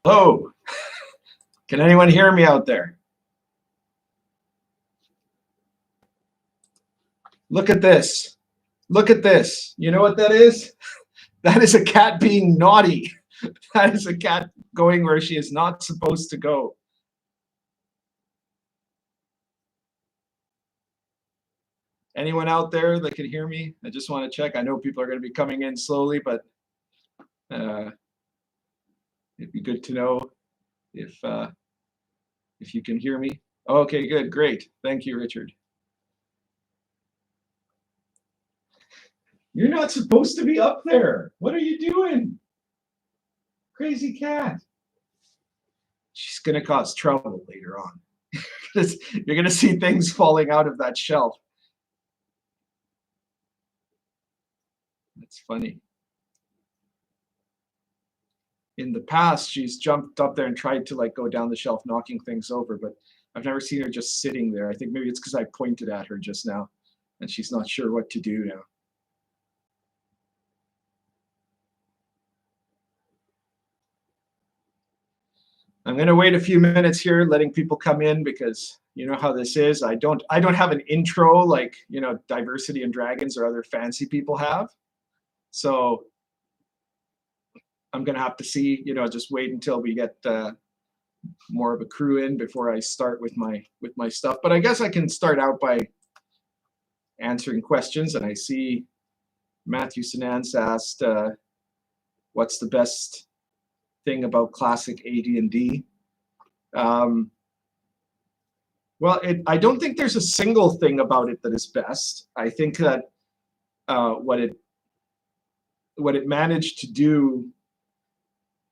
Hello. Can anyone hear me out there? Look at this. Look at this. You know what that is? That is a cat being naughty. That is a cat going where she is not supposed to go. Anyone out there that can hear me? I just want to check. I know people are going to be coming in slowly, but it'd be good to know if you can hear me. Okay, good, great. Thank you, Richard. You're not supposed to be up there. What are you doing? Crazy cat. She's going to cause trouble later on. You're going to see things falling out of that shelf. That's funny. In the past, she's jumped up there and tried to like go down the shelf, knocking things over, but I've never seen her just sitting there. I think maybe it's because I pointed at her just now and she's not sure what to do now. I'm going to wait a few minutes here, letting people come in, because you know how this is. I don't have an intro like, you know, Diversity and Dragons or other fancy people have. So I'm going to have to see, you know, just wait until we get more of a crew in before I start with my stuff. But I guess I can start out by answering questions. And I see Matthew Sinans asked, what's the best thing about classic AD&D? Well, I don't think there's a single thing about it that is best. I think that what it managed to do,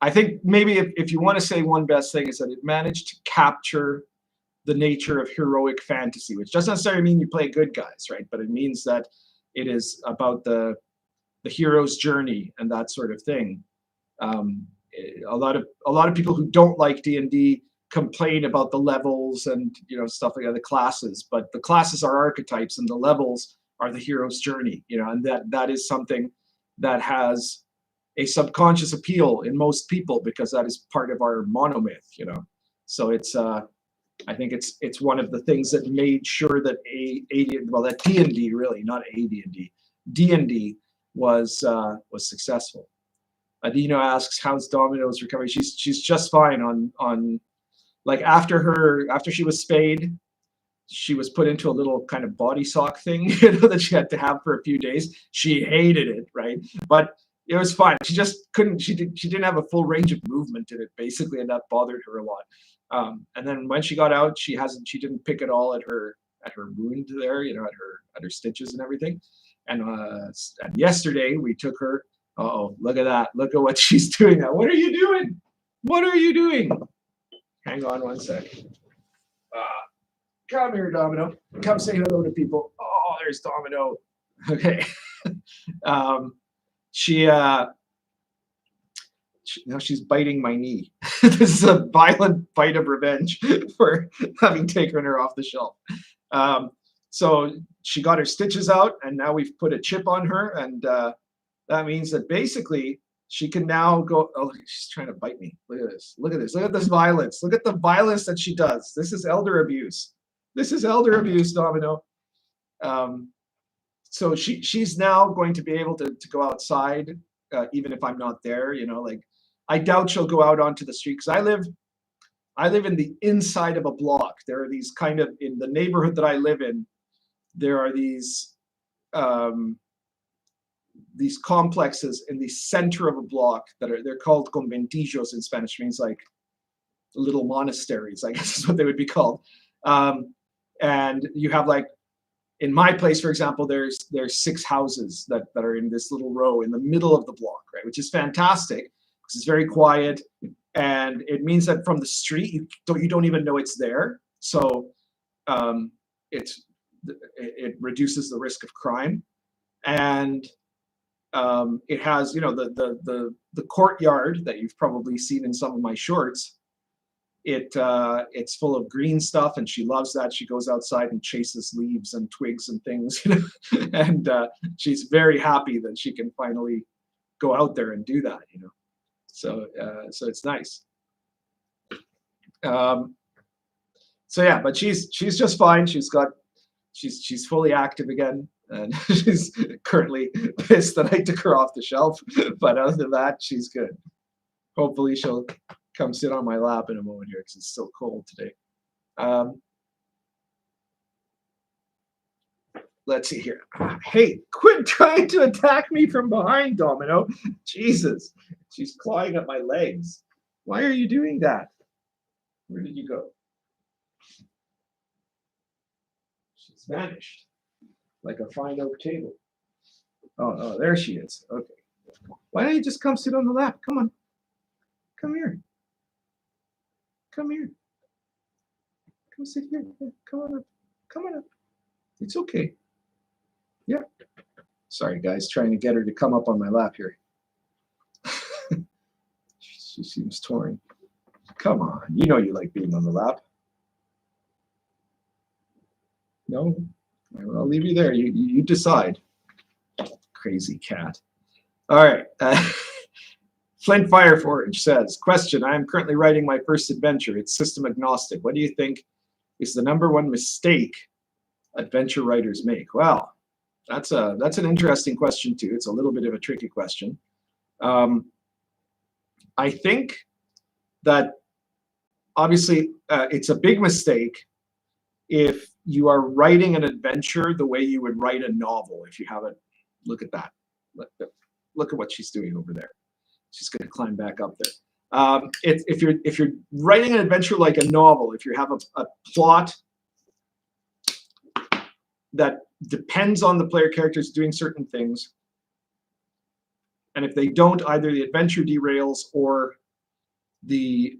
I think maybe if you want to say one best thing, is that it managed to capture the nature of heroic fantasy, which doesn't necessarily mean you play good guys, right? But it means that it is about the hero's journey and that sort of thing. A lot of people who don't like D&D complain about the levels and, you know, stuff like that, the classes, but the classes are archetypes and the levels are the hero's journey, you know, and that is something that has a subconscious appeal in most people because that is part of our monomyth, you know. So it's I think it's one of the things that made sure that that D&D, really, not AD&D, D&D was successful. Adino asks, how's Domino's recovery? She's just fine on like after she was spayed, she was put into a little kind of body sock thing, you know, that she had to have for a few days. She hated it, right? But it was fine. She just couldn't. She didn't have a full range of movement in it, basically, and that bothered her a lot. And then when she got out, she didn't pick at all at her wound there, you know, at her stitches and everything. And yesterday we took her. Uh-oh, look at that. Look at what she's doing now. What are you doing? What are you doing? Hang on one sec. Come here, Domino. Come say hello to people. Oh, there's Domino. Okay. Now she's biting my knee. This is a violent bite of revenge for having taken her off the shelf. So she got her stitches out, and now we've put a chip on her, and that means that basically she can now go. Oh, she's trying to bite me. Look at this. Look at this. Look at this violence. Look at the violence that she does. This is elder abuse. This is elder abuse, Domino. So she's now going to be able to go outside, even if I'm not there. You know, like I doubt she'll go out onto the street because I live in the inside of a block. There are these kind of, in the neighborhood that I live in, there are these complexes in the center of a block they're called conventillos in Spanish, means like little monasteries, I guess is what they would be called. And you have, like, in my place, for example, there's 6 houses that are in this little row in the middle of the block, right? Which is fantastic because it's very quiet, and it means that from the street you don't even know it's there. So it reduces the risk of crime, and it has, you know, the courtyard that you've probably seen in some of my shorts. It's full of green stuff, and she loves that. She goes outside and chases leaves and twigs and things, you know, and she's very happy that she can finally go out there and do that, you know. So it's nice. So yeah, but she's just fine. She's fully active again, and she's currently pissed that I took her off the shelf. But other than that, she's good. Hopefully she'll come sit on my lap in a moment here because it's still cold today. Let's see here. Hey, quit trying to attack me from behind, Domino. Jesus, she's clawing at my legs. Why are you doing that? Where did you go? She's vanished like a fine oak table. Oh, there she is. Okay. Why don't you just come sit on the lap? Come on. Come here. Come here. Come sit here. Come on up. Come on up. It's okay. Yeah. Sorry, guys, trying to get her to come up on my lap here. She seems torn. Come on. You know you like being on the lap. No? I'll leave you there. You decide. Crazy cat. All right. Flint Fireforge says, question, I am currently writing my first adventure. It's system agnostic. What do you think is the #1 mistake adventure writers make? Well, that's an interesting question too. It's a little bit of a tricky question. I think that obviously it's a big mistake if you are writing an adventure the way you would write a novel. If you have it, look at that. Look at what she's doing over there. She's going to climb back up there. If you're writing an adventure like a novel, if you have a plot that depends on the player characters doing certain things, and if they don't, either the adventure derails or the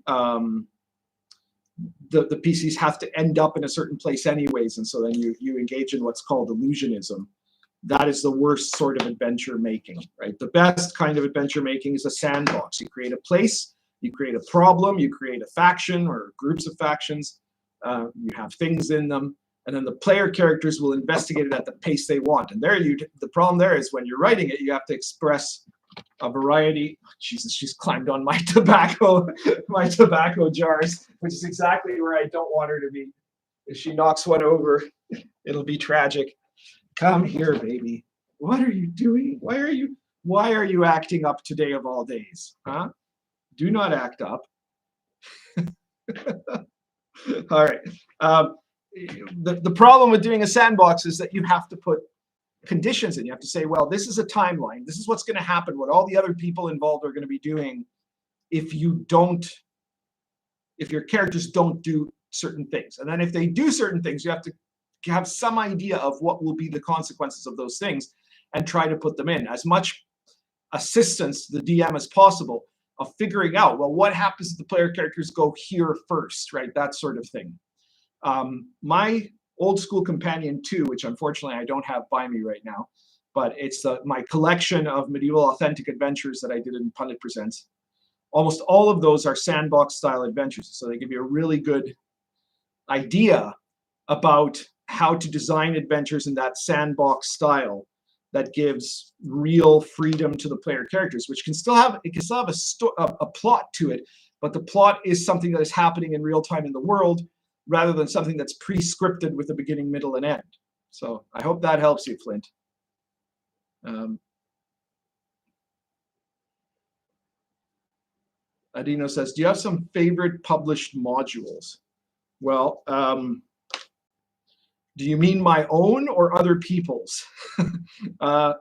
PCs have to end up in a certain place anyways, and so then you engage in what's called illusionism. That is the worst sort of adventure making, right? The best kind of adventure making is a sandbox. You create a place, you create a problem, you create a faction or groups of factions, you have things in them, and then the player characters will investigate it at the pace they want. And there the problem there is when you're writing it, you have to express a variety. Oh, Jesus, she's climbed on my tobacco jars, which is exactly where I don't want her to be. If she knocks one over, it'll be tragic. Come here, baby. What are you doing? Why are you acting up today of all days? Huh? Do not act up. All right. The problem with doing a sandbox is that you have to put conditions in. You have to say, well, this is a timeline. This is what's going to happen, what all the other people involved are going to be doing if your characters don't do certain things. And then if they do certain things, you have to have some idea of what will be the consequences of those things and try to put them in. As much assistance to the DM as possible of figuring out, well, what happens if the player characters go here first, right? That sort of thing. My old school companion 2, which unfortunately I don't have by me right now, but it's my collection of medieval authentic adventures that I did in Pundit Presents. Almost all of those are sandbox style adventures. So they give you a really good idea about how to design adventures in that sandbox style that gives real freedom to the player characters, which can still have a plot to it, but the plot is something that is happening in real time in the world rather than something that's pre-scripted with a beginning, middle, and end. So I hope that helps you, Flint. Adino says, do you have some favorite published modules? Well, do you mean my own or other people's? I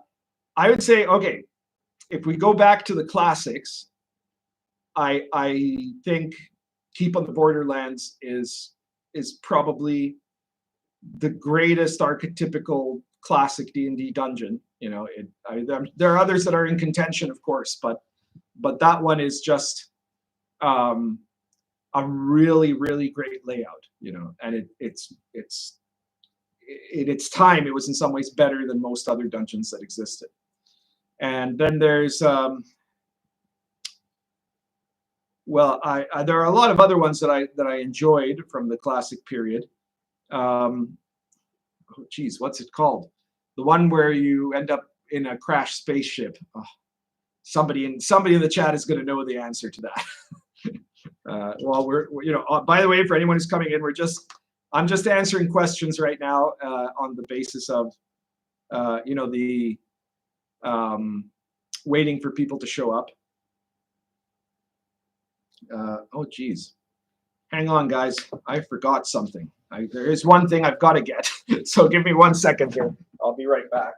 would say, okay, if we go back to the classics, I think Keep on the Borderlands is probably the greatest archetypical classic D&D dungeon. You know, there are others that are in contention, of course, but that one is just a really, really great layout. You know, and it's in its time, it was in some ways better than most other dungeons that existed. And then there's well, there are a lot of other ones that I enjoyed from the classic period. Oh, geez, what's it called? The one where you end up in a crashed spaceship. Oh, somebody in the chat is going to know the answer to that. Well, by the way, for anyone who's coming in, I'm just answering questions right now on the basis of, the waiting for people to show up. Oh, geez. Hang on, guys. I forgot something. There is one thing I've got to get. So give me 1 second here. I'll be right back.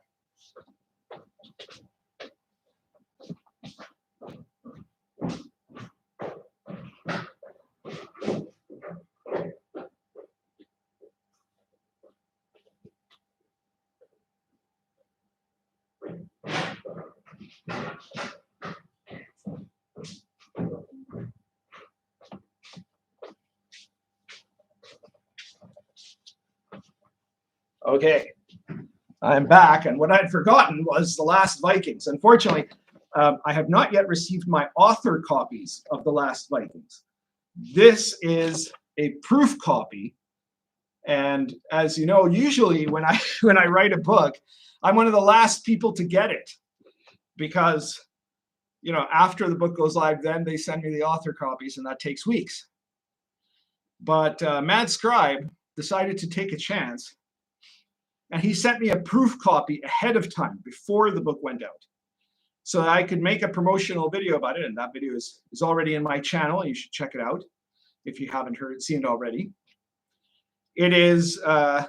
Okay, I'm back, and what I'd forgotten was the Last Vikings. Unfortunately, I have not yet received my author copies of the Last Vikings. This is a proof copy, and as you know, usually when I write a book, I'm one of the last people to get it, because after the book goes live, then they send me the author copies, and that takes weeks. But Mad Scribe decided to take a chance. And he sent me a proof copy ahead of time, before the book went out, so that I could make a promotional video about it. And that video is already in my channel. You should check it out if you haven't seen it already. It is from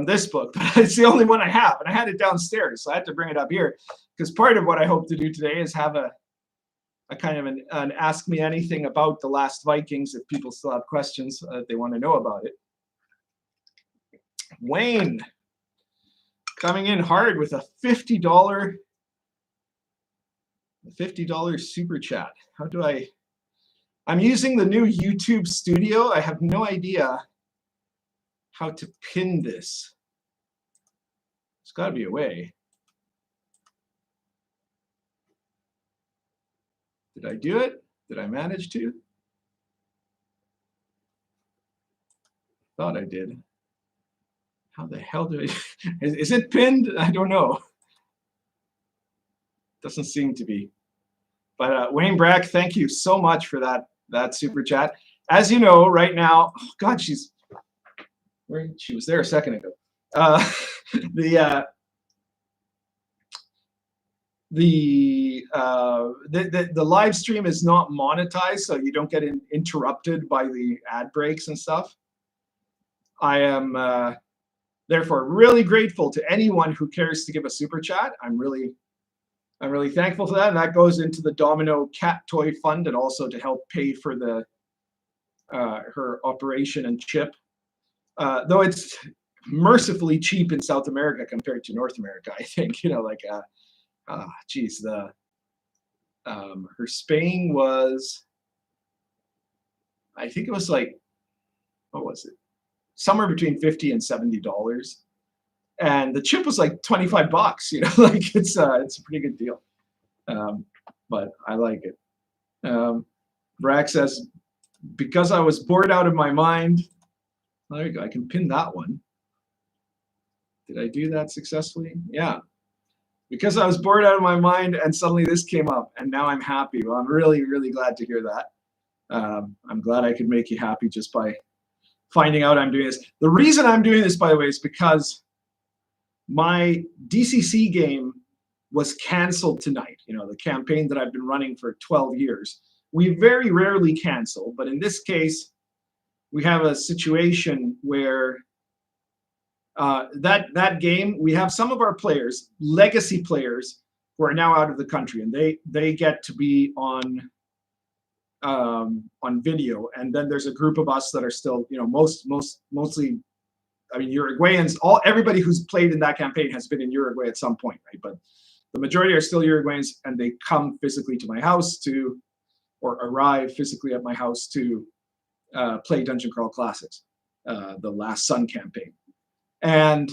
this book, but it's the only one I have. And I had it downstairs, so I had to bring it up here, because part of what I hope to do today is have a kind of an Ask Me Anything about the Last Vikings, if people still have questions they want to know about it. Wayne coming in hard with a $50 super chat. How do I'm using the new YouTube Studio. I have no idea how to pin this. There's got to be a way. Did I do it? Did I manage to? Thought I did. How the hell do I? Is it pinned? I don't know. Doesn't seem to be. But Wayne Brack, thank you so much for that super chat. As you know, right now, oh God, she was there a second ago. The live stream is not monetized, so you don't get interrupted by the ad breaks and stuff. I am therefore really grateful to anyone who cares to give a super chat. I'm really thankful for that, and that goes into the Domino Cat Toy Fund, and also to help pay for her operation and chip. Though it's mercifully cheap in South America compared to North America, I think. Geez, her spaying was, I think it was like, what was it? Somewhere between $50 and $70, and the chip was like $25. Like it's a pretty good deal. But I like it. Brack says, because I was bored out of my mind. There you go. I can pin that one. Did I do that successfully? Yeah. Because I was bored out of my mind, and suddenly this came up, and now I'm happy. Well, I'm really, really glad to hear that. I'm glad I could make you happy just by finding out I'm doing this. The reason I'm doing this, by the way, is because my DCC game was canceled tonight. The campaign that I've been running for 12 years. We very rarely cancel, but in this case, we have a situation where that game, we have some of our players, legacy players, who are now out of the country, and they get to be on video, and then there's a group of us that are still, mostly, I mean, Uruguayans. Everybody who's played in that campaign has been in Uruguay at some point, right? But the majority are still Uruguayans, and they come physically to my house or arrive physically at my house to play Dungeon Crawl Classics, the Last Sun campaign. And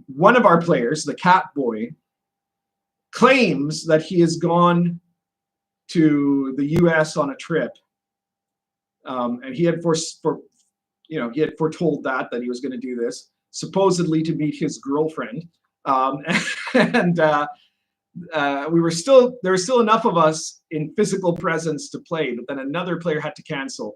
one of our players, the Cat Boy, claims that he has gone to the U.S. on a trip, and he had he had foretold that he was going to do this, supposedly to meet his girlfriend, and there were still enough of us in physical presence to play, but then another player had to cancel.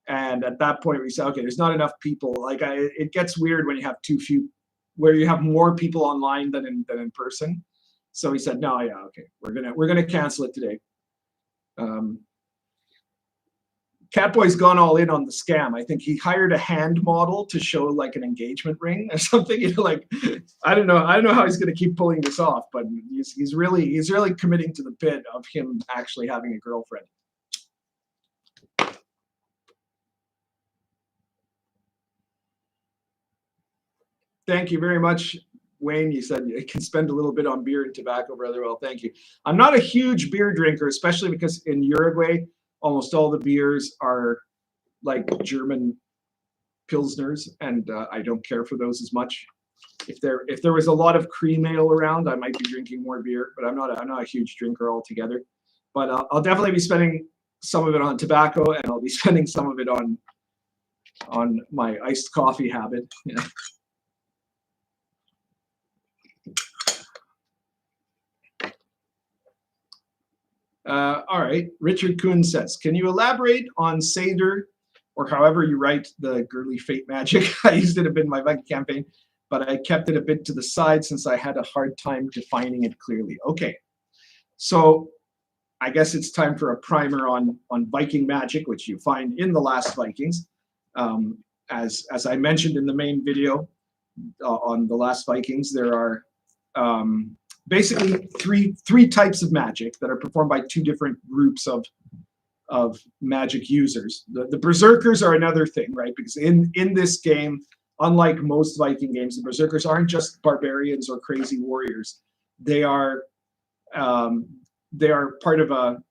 And at that point, we said, okay, there's not enough people. Like, it gets weird when you have too few, where you have more people online than in person. So we said, no, yeah, okay, we're gonna cancel it today. Catboy's gone all in on the scam. I think he hired a hand model to show like an engagement ring or something. You know, like I don't know how he's gonna keep pulling this off, but he's really committing to the bit of him actually having a girlfriend. Thank you very much, Wayne. You said you can spend a little bit on beer and tobacco, brother. Well, thank you. I'm not a huge beer drinker, especially because in Uruguay, almost all the beers are like German pilsners, and I don't care for those as much. If there was a lot of cream ale around, I might be drinking more beer, but I'm not a huge drinker altogether. But I'll definitely be spending some of it on tobacco, and I'll be spending some of it on my iced coffee habit. Yeah. All right, Richard Kuhn says, can you elaborate on Seder, or however you write the girly fate magic? I used it a bit in my Viking campaign, but I kept it a bit to the side since I had a hard time defining it clearly. Okay, so I guess it's time for a primer on Viking magic, which you find in the Last Vikings. As I mentioned in the main video on the Last Vikings, there are basically three types of magic that are performed by two different groups of magic users. The berserkers are another thing, right? Because in this game, unlike most Viking games, the berserkers aren't just barbarians or crazy warriors. They are part of a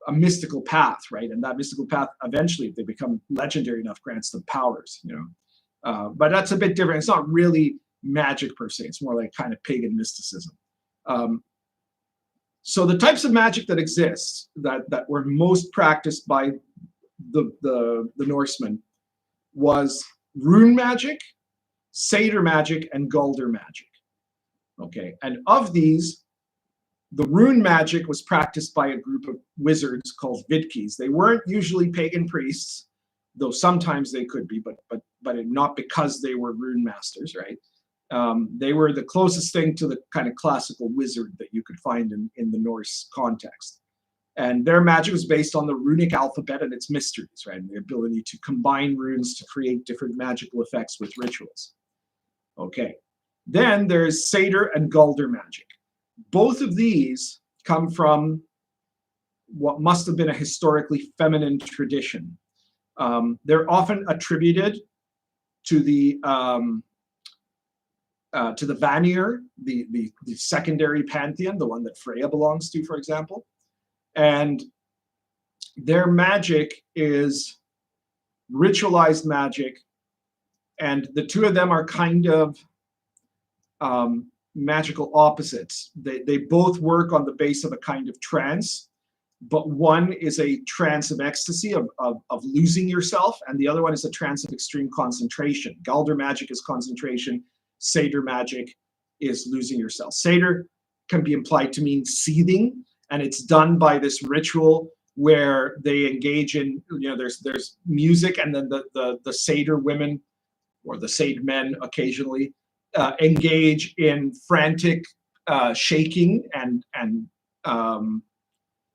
mystical path, right? And that mystical path, eventually, if they become legendary enough, grants them powers, you know. But that's a bit different. It's not really magic per se. It's more like kind of pagan mysticism. So the types of magic that exist that were most practiced by the Norsemen was rune magic, satyr magic, and Galdr magic. Okay, and of these, the rune magic was practiced by a group of wizards called Vidkis. They weren't usually pagan priests, though sometimes they could be, but not because they were rune masters, right? They were the closest thing to the kind of classical wizard that you could find in the Norse context. And their magic was based on the runic alphabet and its mysteries, right? And the ability to combine runes to create different magical effects with rituals. Okay. Then there's satyr and Galdr magic. Both of these come from what must have been a historically feminine tradition. They're often attributed to the Vanir, the secondary pantheon, the one that Freya belongs to, for example. And their magic is ritualized magic, and the two of them are kind of magical opposites. They both work on the base of a kind of trance, but one is a trance of ecstasy, of losing yourself, and the other one is a trance of extreme concentration. Galdr magic is concentration. Satyr magic is losing yourself. Satyr can be implied to mean seething, and it's done by this ritual where they engage in, you know, there's music, and then the satyr women or the satyr men occasionally engage in frantic shaking and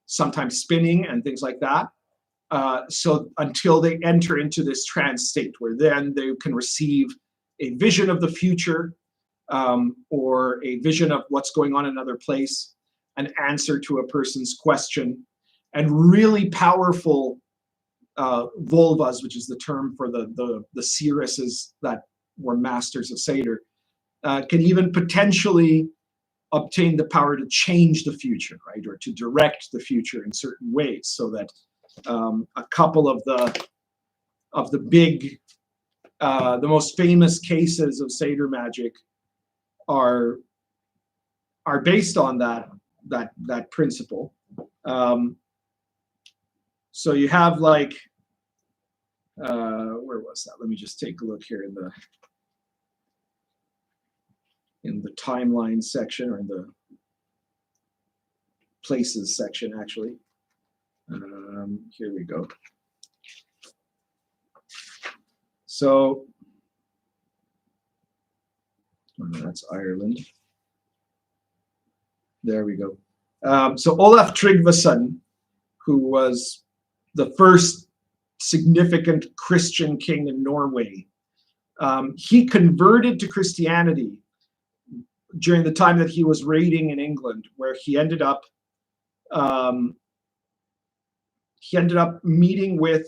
sometimes spinning and things like that. So until they enter into this trance state where then they can receive a vision of the future, or a vision of what's going on in another place, an answer to a person's question, and really powerful vulvas, which is the term for the seeresses that were masters of satyr, can even potentially obtain the power to change the future, right, or to direct the future in certain ways, so that a couple of the big the most famous cases of satyr magic are based on that principle. So you have like where was that? Let me just take a look here in the timeline section, or in the places section, actually. Here we go. So, oh, no, that's Ireland. There we go. So Olaf Tryggvason, who was the first significant Christian king in Norway, he converted to Christianity during the time that he was raiding in England, where he ended up meeting with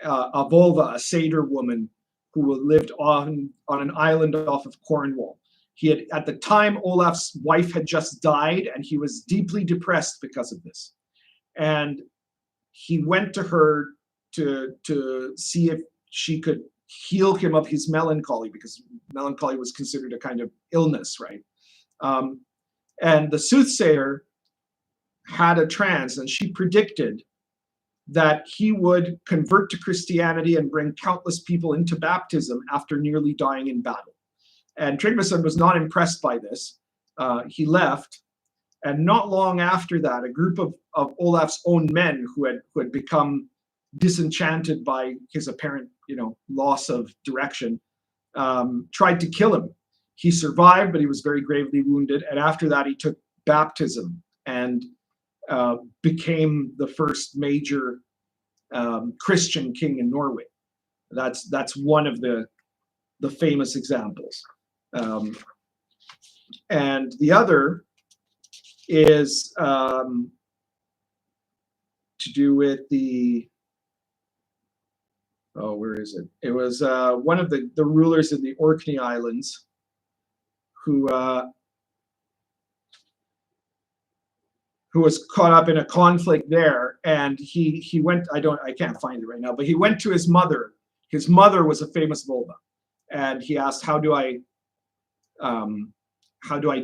a Volva, a satyr woman, who lived on an island off of Cornwall. He had, at the time, Olaf's wife had just died, and he was deeply depressed because of this. And he went to her to see if she could heal him of his melancholy, because melancholy was considered a kind of illness, right? And the soothsayer had a trance, and she predicted that he would convert to Christianity and bring countless people into baptism after nearly dying in battle. And Tryggvason was not impressed by this. He left, and not long after that, a group of Olaf's own men who had become disenchanted by his apparent, loss of direction, tried to kill him. He survived, but he was very gravely wounded. And after that, he took baptism and became the first major Christian king in Norway. That's one of the famous examples. And the other is to do with the, where is it? It was one of the rulers in the Orkney Islands who was caught up in a conflict there, and he went, I can't find it right now, but he went to his mother. His mother was a famous Volva, and he asked, how do I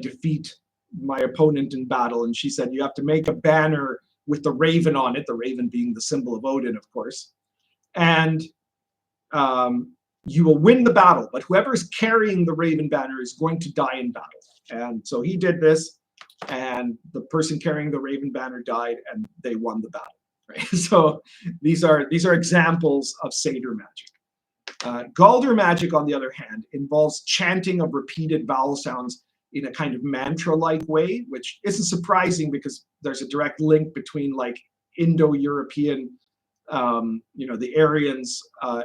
defeat my opponent in battle? And she said, you have to make a banner with the raven on it, the raven being the symbol of Odin, of course, and you will win the battle, but whoever is carrying the raven banner is going to die in battle. And so he did this, and the person carrying the raven banner died, and they won the battle. Right? So these are examples of satyr magic. Galder magic, on the other hand, involves chanting of repeated vowel sounds in a kind of mantra-like way, which isn't surprising because there's a direct link between like Indo-European, the Aryans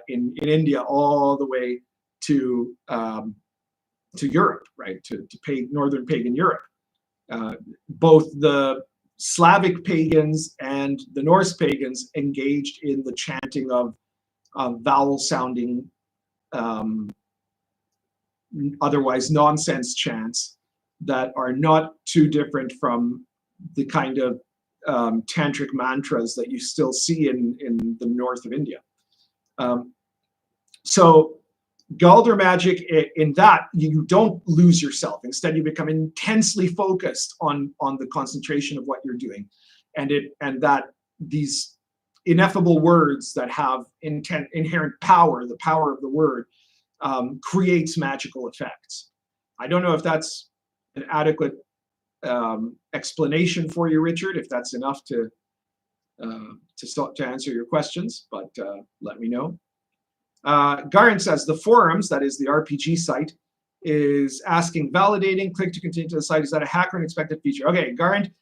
in India all the way to Europe, right? To northern pagan Europe. Both the Slavic pagans and the Norse pagans engaged in the chanting of vowel-sounding, otherwise nonsense chants that are not too different from the kind of tantric mantras that you still see in the north of India. So Galder magic, in that you don't lose yourself. Instead, you become intensely focused on the concentration of what you're doing, and that these ineffable words that have inherent power, the power of the word, creates magical effects. I don't know if that's an adequate explanation for you, Richard, if that's enough to answer your questions, but let me know. Garin says the forums, that is the RPG site, is asking, validating, click to continue to the site. Is that a hacker unexpected feature? Okay, Garin,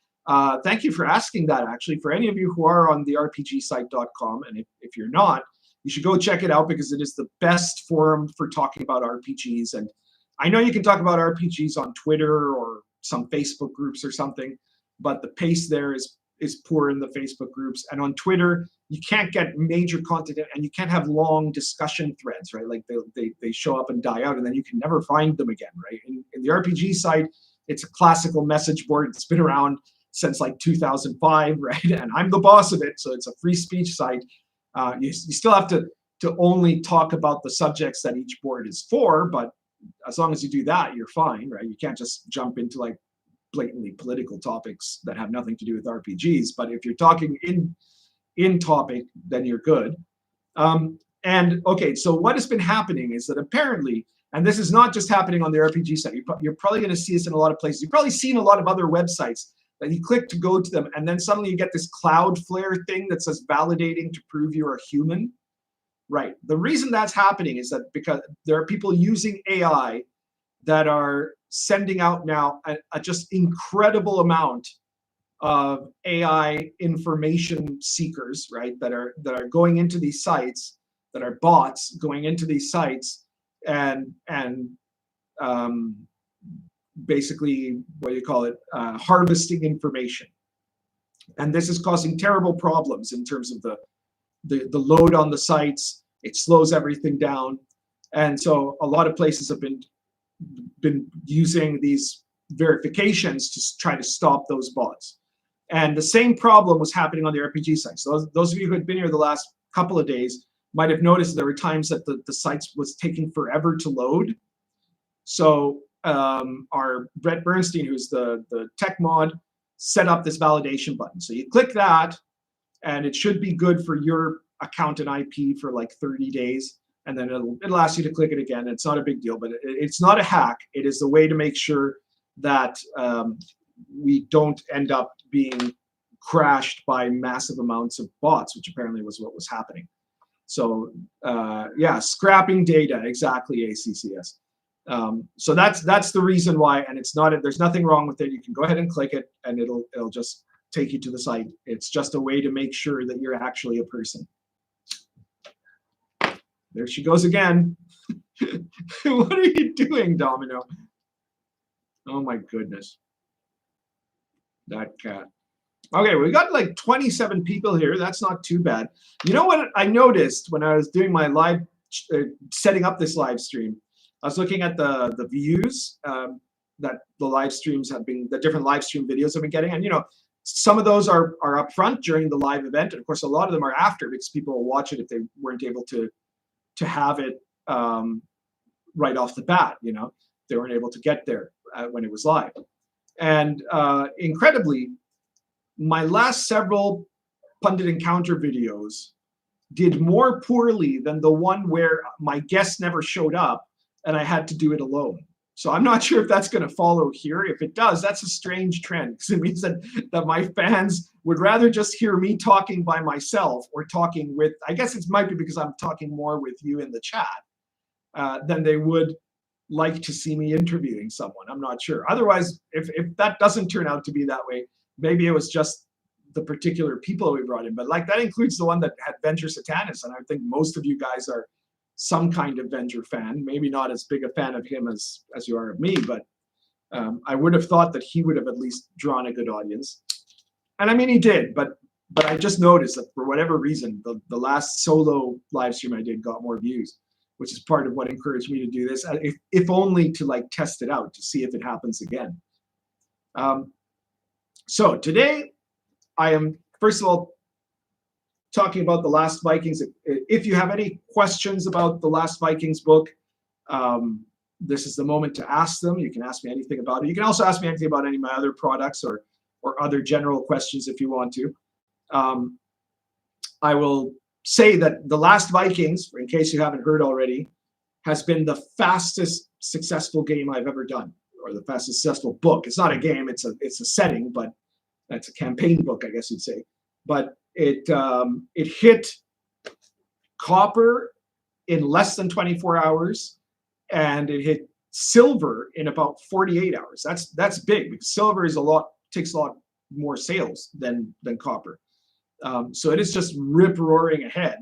thank you for asking that, actually. For any of you who are on the rpgsite.com, and if you're not, you should go check it out because it is the best forum for talking about RPGs. And I know you can talk about RPGs on Twitter or some Facebook groups or something, but the pace there is poor in the Facebook groups. And on Twitter, you can't get major content and you can't have long discussion threads, right? Like they show up and die out and then you can never find them again, right? In the RPG site, it's a classical message board. It's been around since like 2005, right? And I'm the boss of it, so it's a free speech site. You still have to only talk about the subjects that each board is for, but as long as you do that, you're fine, right? You can't just jump into like blatantly political topics that have nothing to do with RPGs. But if you're talking in topic, then you're good. And okay, so what has been happening is that apparently, and this is not just happening on the RPG site, you're probably going to see this in a lot of places. You've probably seen a lot of other websites that you click to go to them, and then suddenly you get this Cloudflare thing that says validating to prove you're a human. Right. The reason that's happening is that because there are people using AI that are sending out now a just incredible amount of AI information seekers, right, that are going into these sites, that are bots going into these sites and basically, what do you call it, harvesting information. And this is causing terrible problems in terms of the load on the sites. It slows everything down. And so a lot of places have been using these verifications to try to stop those bots. And the same problem was happening on the RPG sites. So those of you who had been here the last couple of days might have noticed there were times that the sites was taking forever to load. So our Brett Bernstein, who's the tech mod, set up this validation button. So you click that, and it should be good for your account and IP for like 30 days. And then it'll ask you to click it again. It's not a big deal, but it's not a hack. It is a way to make sure that we don't end up being crashed by massive amounts of bots, which apparently was what was happening. So yeah, scrapping data, exactly, ACCS. So that's the reason why, and it's not, there's nothing wrong with it. You can go ahead and click it, and it'll just take you to the site. It's just a way to make sure that you're actually a person. There she goes again. What are you doing, Domino? Oh my goodness. That cat. Okay, we got like 27 people here. That's not too bad. You know what I noticed when I was doing my live, setting up this live stream? I was looking at the views that the live streams have been, the different live stream videos have been getting. And, you know, some of those are up front during the live event. And of course, a lot of them are after, because people will watch it if they weren't able to have it right off the bat. You know, they weren't able to get there when it was live. And incredibly, my last several Pundit Encounter videos did more poorly than the one where my guest never showed up and I had to do it alone. So I'm not sure if that's going to follow here. If it does, that's a strange trend, because it means that my fans would rather just hear me talking by myself or talking with, I guess it might be because I'm talking more with you in the chat than they would like to see me interviewing someone. I'm not sure. Otherwise, if that doesn't turn out to be that way, maybe it was just the particular people we brought in. But like, that includes the one that had Venger Satanis, and I think most of you guys are some kind of Venger fan. Maybe not as big a fan of him as you are of me, but I would have thought that he would have at least drawn a good audience. And I mean, he did, but I just noticed that for whatever reason, the last solo live stream I did got more views, which is part of what encouraged me to do this, if only to like test it out to see if it happens again. So today I am, first of all, talking about the Last Vikings. If you have any questions about the Last Vikings book, this is the moment to ask them. You can ask me anything about it. You can also ask me anything about any of my other products or other general questions if you want to. I will say that the Last Vikings, in case you haven't heard already, has been the fastest successful game I've ever done, or the fastest successful book. It's not a game, it's a setting, but that's a campaign book, I guess you'd say. But it hit copper in less than 24 hours, and it hit silver in about 48 hours. That's big, because silver takes a lot more sales than copper. So it is just rip roaring ahead.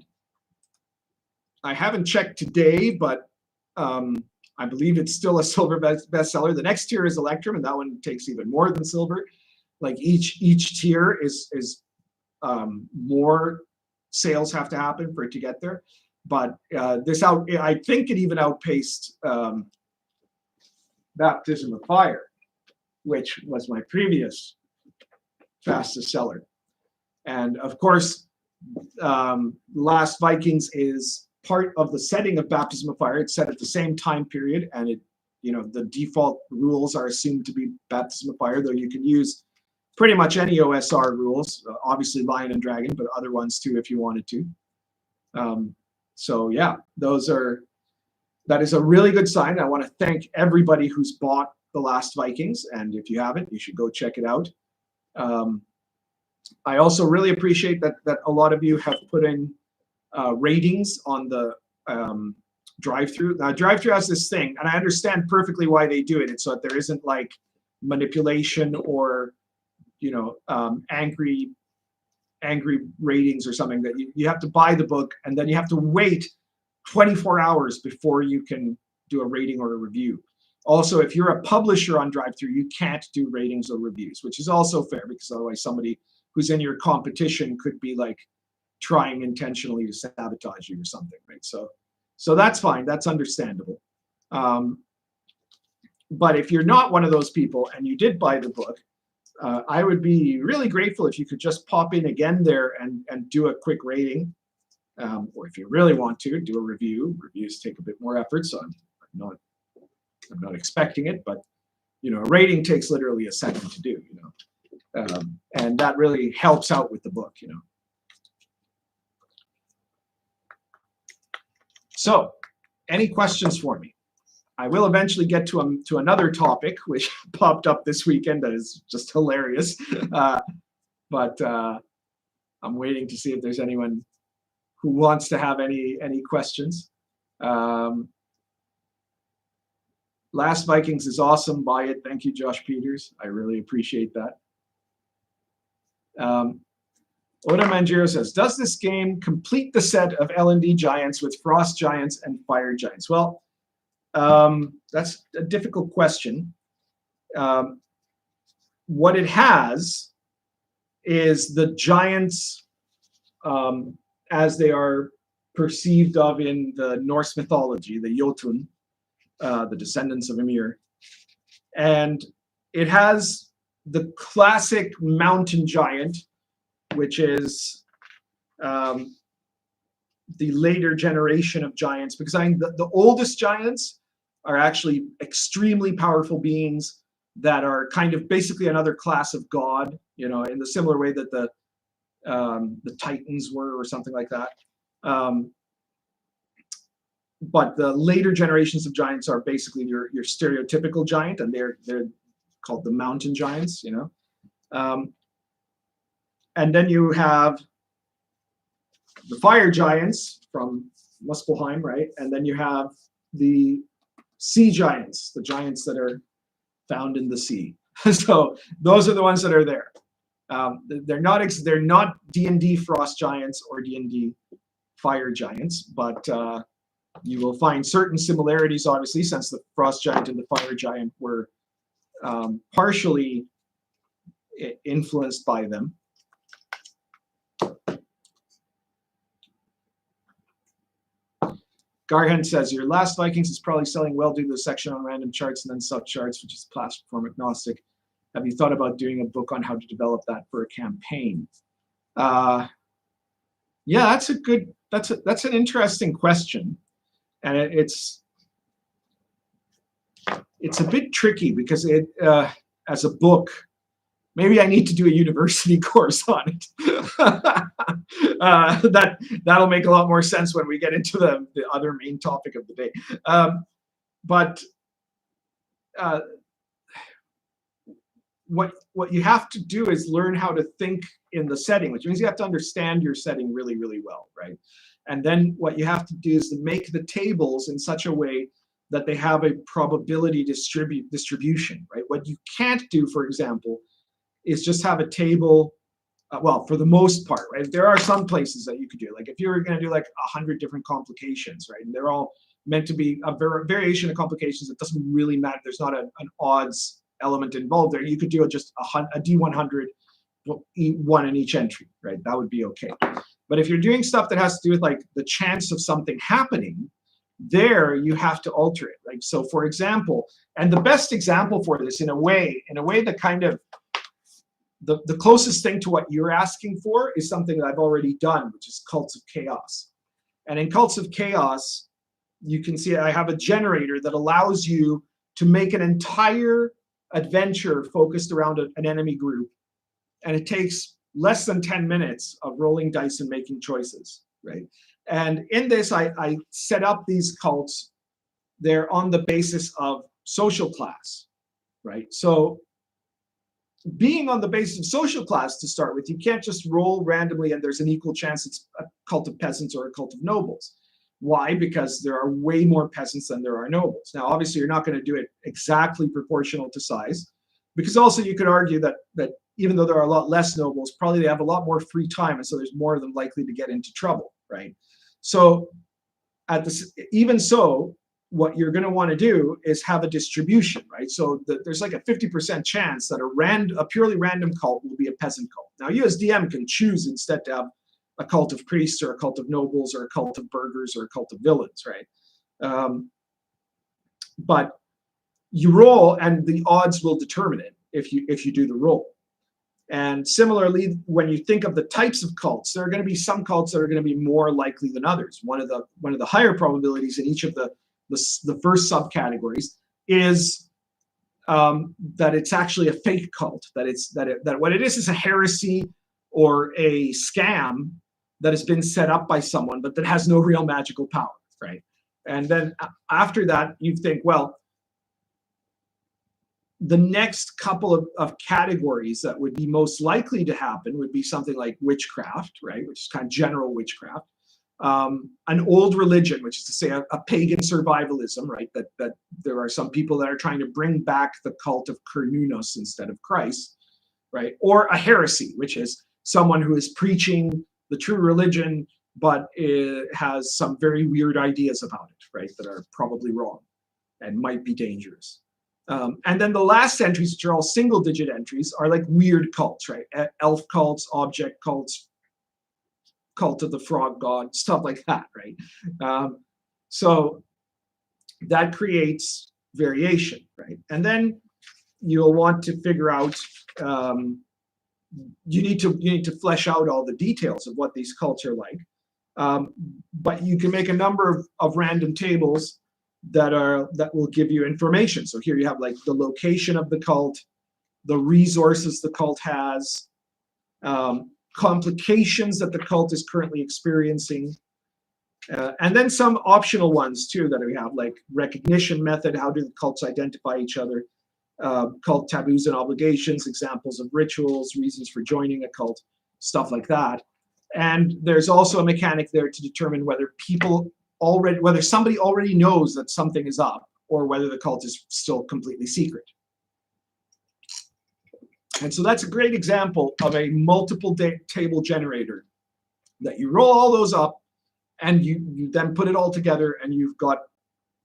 I haven't checked today, but I believe it's still a silver bestseller. The next tier is Electrum, and that one takes even more than silver. Like each tier is more sales have to happen for it to get there. But I think it even outpaced Baptism of Fire, which was my previous fastest seller. And of course, Last Vikings is part of the setting of Baptism of Fire. It's set at the same time period, and the default rules are assumed to be Baptism of Fire, though you can use pretty much any OSR rules, obviously Lion and Dragon, but other ones too if you wanted to. So yeah, that is a really good sign. I want to thank everybody who's bought The Last Vikings, and if you haven't, you should go check it out. I also really appreciate that a lot of you have put in ratings on the drive-through. Now, drive-through has this thing, and I understand perfectly why they do it. It's so that there isn't like manipulation or, you know, angry ratings or something. That you have to buy the book and then you have to wait 24 hours before you can do a rating or a review. Also, if you're a publisher on drive-through, you can't do ratings or reviews, which is also fair, because otherwise somebody who's in your competition could be like trying intentionally to sabotage you or something, right? So that's fine, that's understandable. But if you're not one of those people and you did buy the book, I would be really grateful if you could just pop in again there and do a quick rating. Or if you really want to, do a review. Reviews take a bit more effort, so I'm not expecting it, but you know, a rating takes literally a second to do, you know. And that really helps out with the book, you know. So, any questions for me? I will eventually get to another topic which popped up this weekend that is just hilarious, but I'm waiting to see if there's anyone who wants to have any questions. Last Vikings is awesome. Buy it. Thank you, Josh Peters. I really appreciate that. Oda Manjiro says, does this game complete the set of L&D giants with frost giants and fire giants? Well, that's a difficult question. What it has is the giants as they are perceived of in the Norse mythology, the Jotun, the descendants of Ymir. And it has the classic mountain giant, which is the later generation of giants, because I think the oldest giants are actually extremely powerful beings that are kind of basically another class of god, you know, in the similar way that the Titans were, or something like that. But the later generations of giants are basically your stereotypical giant, and they're called the mountain giants, you know. And then you have the fire giants from Muspelheim, right? And then you have the sea giants, the giants that are found in the sea. So those are the ones that are there. They're not D&D frost giants or D&D fire giants, but you will find certain similarities, obviously, since the frost giant and the fire giant were partially influenced by them. Garhan says, your Last Vikings is probably selling well due to the section on random charts and then subcharts, which is platform agnostic. Have you thought about doing a book on how to develop that for a campaign? Yeah, that's an interesting question. And it's a bit tricky because it as a book, maybe I need to do a university course on it. That'll make a lot more sense when we get into the other main topic of the day. But what you have to do is learn how to think in the setting, which means you have to understand your setting really, really well, right? And then what you have to do is to make the tables in such a way that they have a probability distribution, right? What you can't do, for example, is just have a table, well, for the most part, right? There are some places that you could do, like if you were going to do like 100 different complications, right? And they're all meant to be a variation of complications. It doesn't really matter. There's not an odds element involved there. You could do just a D100, one in each entry, right? That would be okay. But if you're doing stuff that has to do with like the chance of something happening, there you have to alter it. Like, so for example, and the best example for this in a way that kind of the closest thing to what you're asking for is something that I've already done, which is Cults of Chaos. And in Cults of Chaos, you can see I have a generator that allows you to make an entire adventure focused around an enemy group. And it takes less than 10 minutes of rolling dice and making choices, right? And in this, I set up these cults. They're on the basis of social class, right? So being on the basis of social class to start with, you can't just roll randomly and there's an equal chance it's a cult of peasants or a cult of nobles. Why? Because there are way more peasants than there are nobles. Now, obviously, you're not going to do it exactly proportional to size, because also you could argue that even though there are a lot less nobles, probably they have a lot more free time, and so there's more of them likely to get into trouble, right? So, even so, what you're going to want to do is have a distribution, right? So there's like a 50% chance that a purely random cult will be a peasant cult. Now, you as DM can choose instead to have a cult of priests or a cult of nobles or a cult of burghers or a cult of villains, right? But you roll, and the odds will determine it if you do the roll. And similarly, when you think of the types of cults, there are going to be some cults that are going to be more likely than others. One of the higher probabilities in each of the first subcategories is that it's actually a fake cult. That what it is a heresy or a scam that has been set up by someone, but that has no real magical power, right? And then after that, you think, well, the next couple of categories that would be most likely to happen would be something like witchcraft, right, which is kind of general witchcraft. An old religion, which is to say a pagan survivalism, right, that there are some people that are trying to bring back the cult of Cernunnos instead of Christ, right, or a heresy, which is someone who is preaching the true religion, but it has some very weird ideas about it, right, that are probably wrong and might be dangerous. And then the last entries, which are all single-digit entries, are like weird cults, right? Elf cults, object cults, cult of the frog god, stuff like that, right? So that creates variation, right? And then you'll want to figure out, you need to flesh out all the details of what these cults are like. But you can make a number of random tables that will give you information. So here you have like the location of the cult, the resources the cult has, complications that the cult is currently experiencing, and then some optional ones too that we have, like recognition method, how do the cults identify each other, cult taboos and obligations, examples of rituals, reasons for joining a cult, stuff like that. And there's also a mechanic there to determine whether somebody already knows that something is up, or whether the cult is still completely secret. And so that's a great example of a multiple table generator that you roll all those up, and you then put it all together, and you've got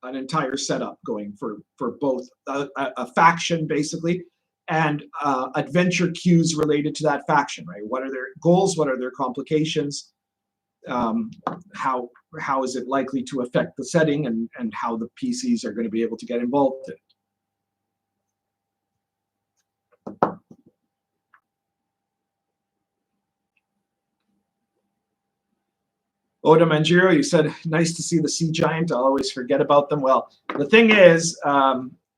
an entire setup going for both a faction, basically, and adventure cues related to that faction, right? What are their goals? What are their complications? How is it likely to affect the setting, and how the PCs are going to be able to get involved in it. Oda Manjiro, you said, nice to see the sea giant. I'll always forget about them. Well, the thing is,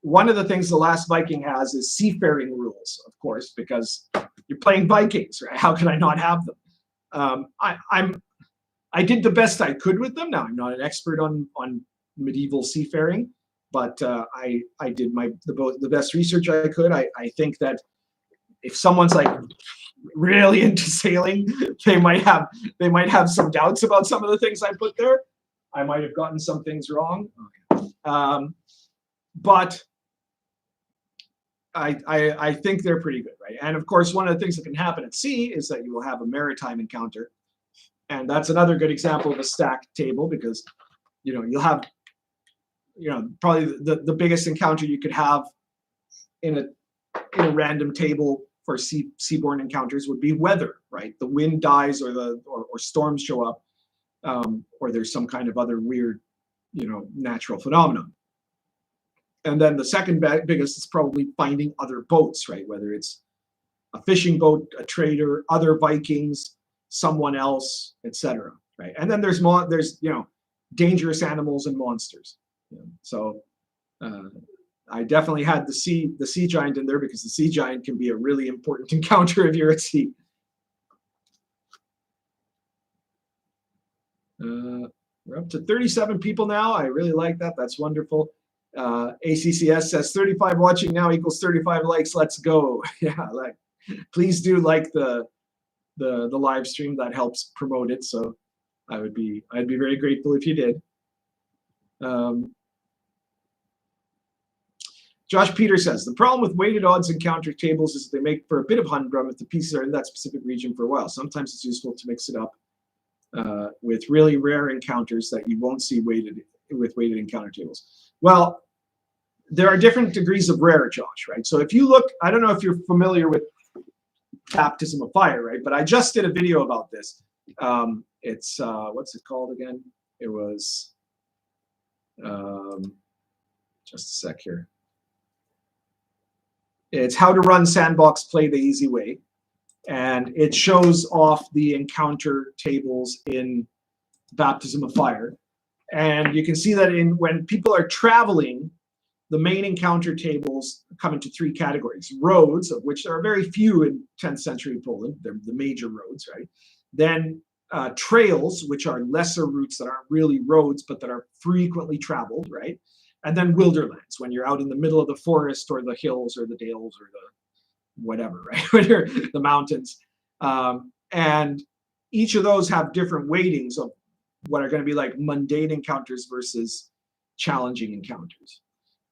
one of the things the Last Viking has is seafaring rules, of course, because you're playing Vikings, right? How can I not have them? I did the best I could with them. Now, I'm not an expert on medieval seafaring, but I did the best research I could. I think that if someone's like really into sailing, they might have some doubts about some of the things I put there. I might have gotten some things wrong, but I think they're pretty good, right? And of course, one of the things that can happen at sea is that you will have a maritime encounter, and that's another good example of a stacked table, because you'll have probably the biggest encounter you could have in a random table for seaborne encounters would be weather, right? The wind dies, or storms show up, or there's some kind of other weird, natural phenomenon. And then the second biggest is probably finding other boats, right? Whether it's a fishing boat, a trader, other Vikings, someone else, etc. Right? And then there's dangerous animals and monsters. So I definitely had the sea giant in there, because the sea giant can be a really important encounter if you're at sea. We're up to 37 people now. I really like that. That's wonderful. ACCS says 35 watching now equals 35 likes. Let's go. Yeah, like please do like the live stream. That helps promote it. So I'd be very grateful if you did. Josh Peter says, the problem with weighted odds encounter tables is they make for a bit of humdrum if the pieces are in that specific region for a while. Sometimes it's useful to mix it up with really rare encounters that you won't see weighted encounter tables. Well, there are different degrees of rare, Josh, right? So if you look, I don't know if you're familiar with Baptism of Fire, right? But I just did a video about this. It's, what's it called again? It was, just a sec here. It's how to run Sandbox, play the easy way. And it shows off the encounter tables in Baptism of Fire. And you can see that when people are traveling, the main encounter tables come into three categories. Roads, of which there are very few in 10th century Poland. They're the major roads, right? Then trails, which are lesser routes that aren't really roads, but that are frequently traveled, right? And then wilderlands, when you're out in the middle of the forest or the hills or the dales or the whatever, right? When you're the mountains. And each of those have different weightings of what are going to be like mundane encounters versus challenging encounters,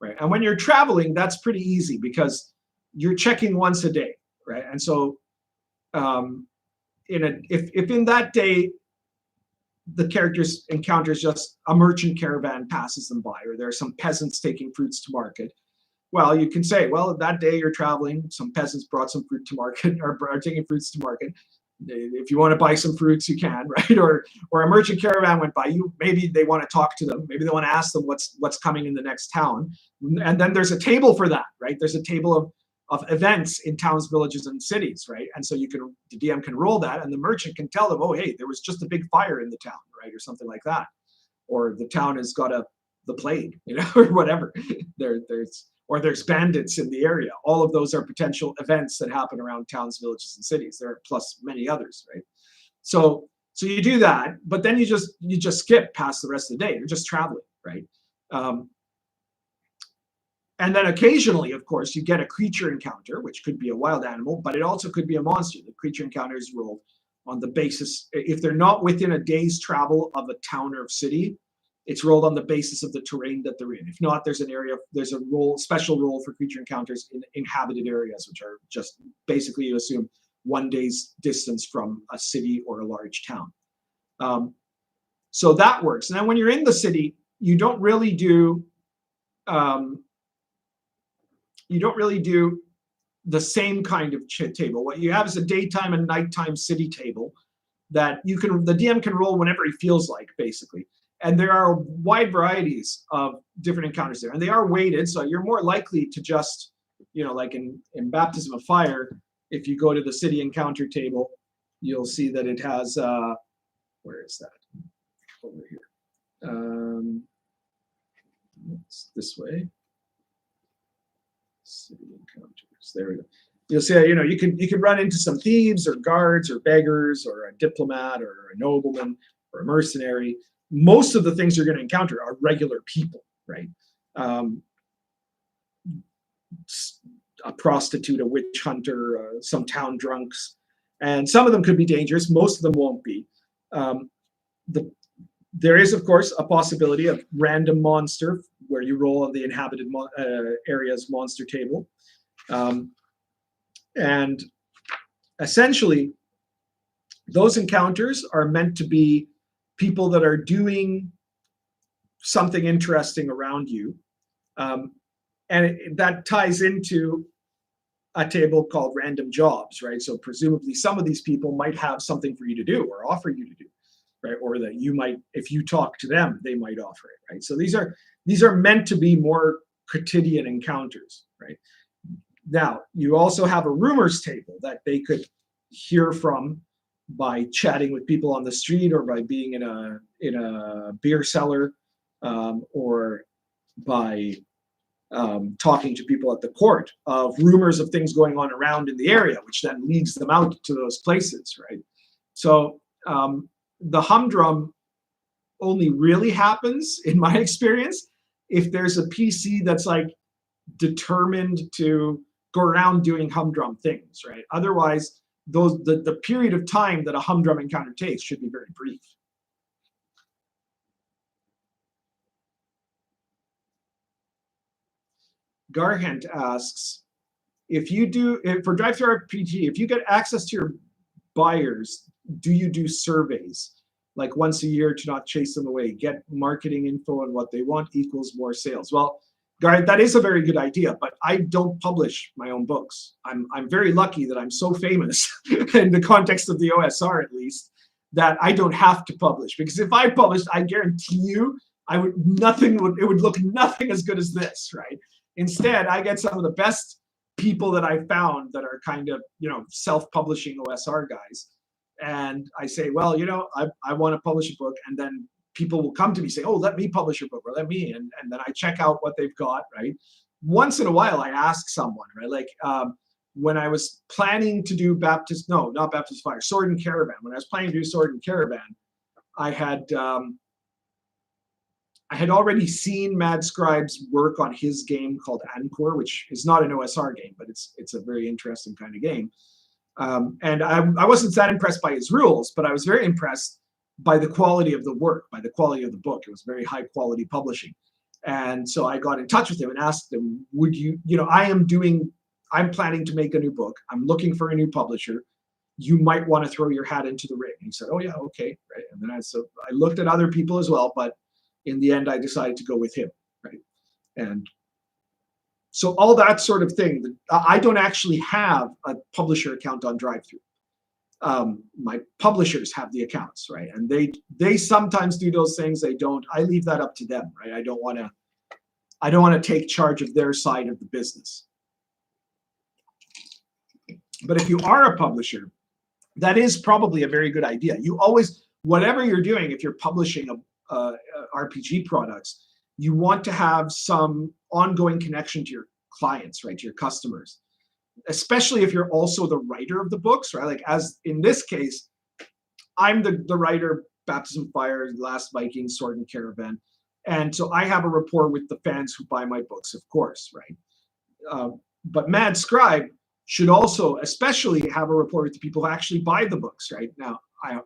right? And when you're traveling, that's pretty easy because you're checking once a day, right? And so if in that day, the characters encounters just a merchant caravan passes them by, or there are some peasants taking fruits to market. Well, you can say, well, that day you're traveling, some peasants brought some fruit to market, or are taking fruits to market. If you want to buy some fruits, you can, right? Or a merchant caravan went by you. Maybe they want to talk to them. Maybe they want to ask them what's coming in the next town. And then there's a table for that, right? There's a table of events in towns, villages, and cities, right? And so the DM can roll that, and the merchant can tell them, oh, hey, there was just a big fire in the town, right? Or something like that. Or the town has got the plague, or whatever. There's bandits in the area. All of those are potential events that happen around towns, villages, and cities. There are plus many others, right? So you do that, but then you just skip past the rest of the day. You're just traveling, right? And then occasionally, of course, you get a creature encounter, which could be a wild animal, but it also could be a monster. The creature encounter is rolled on the basis, if they're not within a day's travel of a town or city, it's rolled on the basis of the terrain that they're in. If not, there's a special role for creature encounters in inhabited areas, which are just basically, you assume, 1 day's distance from a city or a large town. So that works. And then when you're in the city, you don't really do the same kind of table. What you have is a daytime and nighttime city table that the DM can roll whenever he feels like, basically. And there are wide varieties of different encounters there, and they are weighted, so you're more likely to just, like in Baptism of Fire, if you go to the city encounter table, you'll see that it has, where is that? Over here. It's this way. City encounters. There we go. You'll see, you can run into some thieves or guards or beggars or a diplomat or a nobleman or a mercenary. Most of the things you're going to encounter are regular people, right? A prostitute, a witch hunter, some town drunks, and some of them could be dangerous. Most of them won't be. There is, of course, a possibility of random monster where you roll on the inhabited area's monster table. And essentially, those encounters are meant to be people that are doing something interesting around you. And that ties into a table called random jobs, right? So presumably some of these people might have something for you to do or offer you to do, right? Or that you might, if you talk to them, they might offer it, right? So these are meant to be more quotidian encounters, right? Now, you also have a rumors table that they could hear from by chatting with people on the street, or by being in a beer cellar, or by talking to people at the court of rumors of things going on around in the area, which then leads them out to those places, right? So the humdrum only really happens, in my experience, if there's a PC that's like determined to go around doing humdrum things, right? Otherwise, the period of time that a humdrum encounter takes should be very brief. Garhent asks, for drive-thru RPG, if you get access to your buyers, do you do surveys like once a year to not chase them away? Get marketing info on what they want equals more sales. Well, Garhent, that is a very good idea, but I don't publish my own books. I'm very lucky that I'm so famous in the context of the OSR, at least, that I don't have to publish. Because if I published, I guarantee you, it would look nothing as good as this, right? Instead, I get some of the best people that I found that are kind of, self-publishing OSR guys. And I say, well, I want to publish a book. And then people will come to me, say, oh, let me publish your book, or let me. And then I check out what they've got, right? Once in a while, I ask someone, right? Like when I was planning to do not Baptist Fire, Sword and Caravan. When I was planning to do Sword and Caravan, I had already seen Mad Scribe's work on his game called Encore, which is not an OSR game, but it's a very interesting kind of game. And I wasn't that impressed by his rules, but I was very impressed by the quality of the work, by the quality of the book. It was very high quality publishing. And so I got in touch with him and asked him, would you, I'm planning to make a new book. I'm looking for a new publisher. You might want to throw your hat into the ring. And he said, oh yeah, okay. Right. And then I looked at other people as well, but in the end, I decided to go with him, right? And so all that sort of thing. I don't actually have a publisher account on DriveThru. My publishers have the accounts, right? And they sometimes do those things. They don't. I leave that up to them, right? I don't want to take charge of their side of the business. But if you are a publisher, that is probably a very good idea. You always, whatever you're doing, if you're publishing RPG products, you want to have some ongoing connection to your clients, right, to your customers, especially if you're also the writer of the books, right? Like as in this case, I'm the writer, Baptism Fire, Last Vikings, Sword and Caravan, and so I have a rapport with the fans who buy my books, of course, right? But Mad Scribe should also especially have a rapport with the people who actually buy the books, right? Now,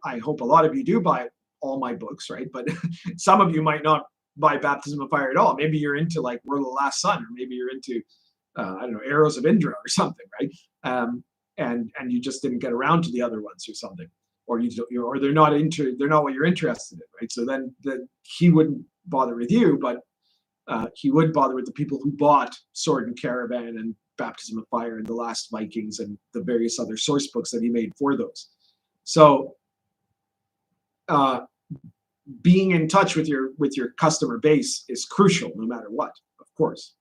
I hope a lot of you do buy all my books, right? But some of you might not buy Baptism of Fire at all. Maybe you're into like World of the Last Sun, or maybe you're into I don't know, Arrows of Indra or something, right? And you just didn't get around to the other ones or something, or they're not what you're interested in, right? So then he wouldn't bother with you, but he would bother with the people who bought Sword and Caravan and Baptism of Fire and the Last Vikings and the various other source books that he made for those. So being in touch with your customer base is crucial, no matter what, of course.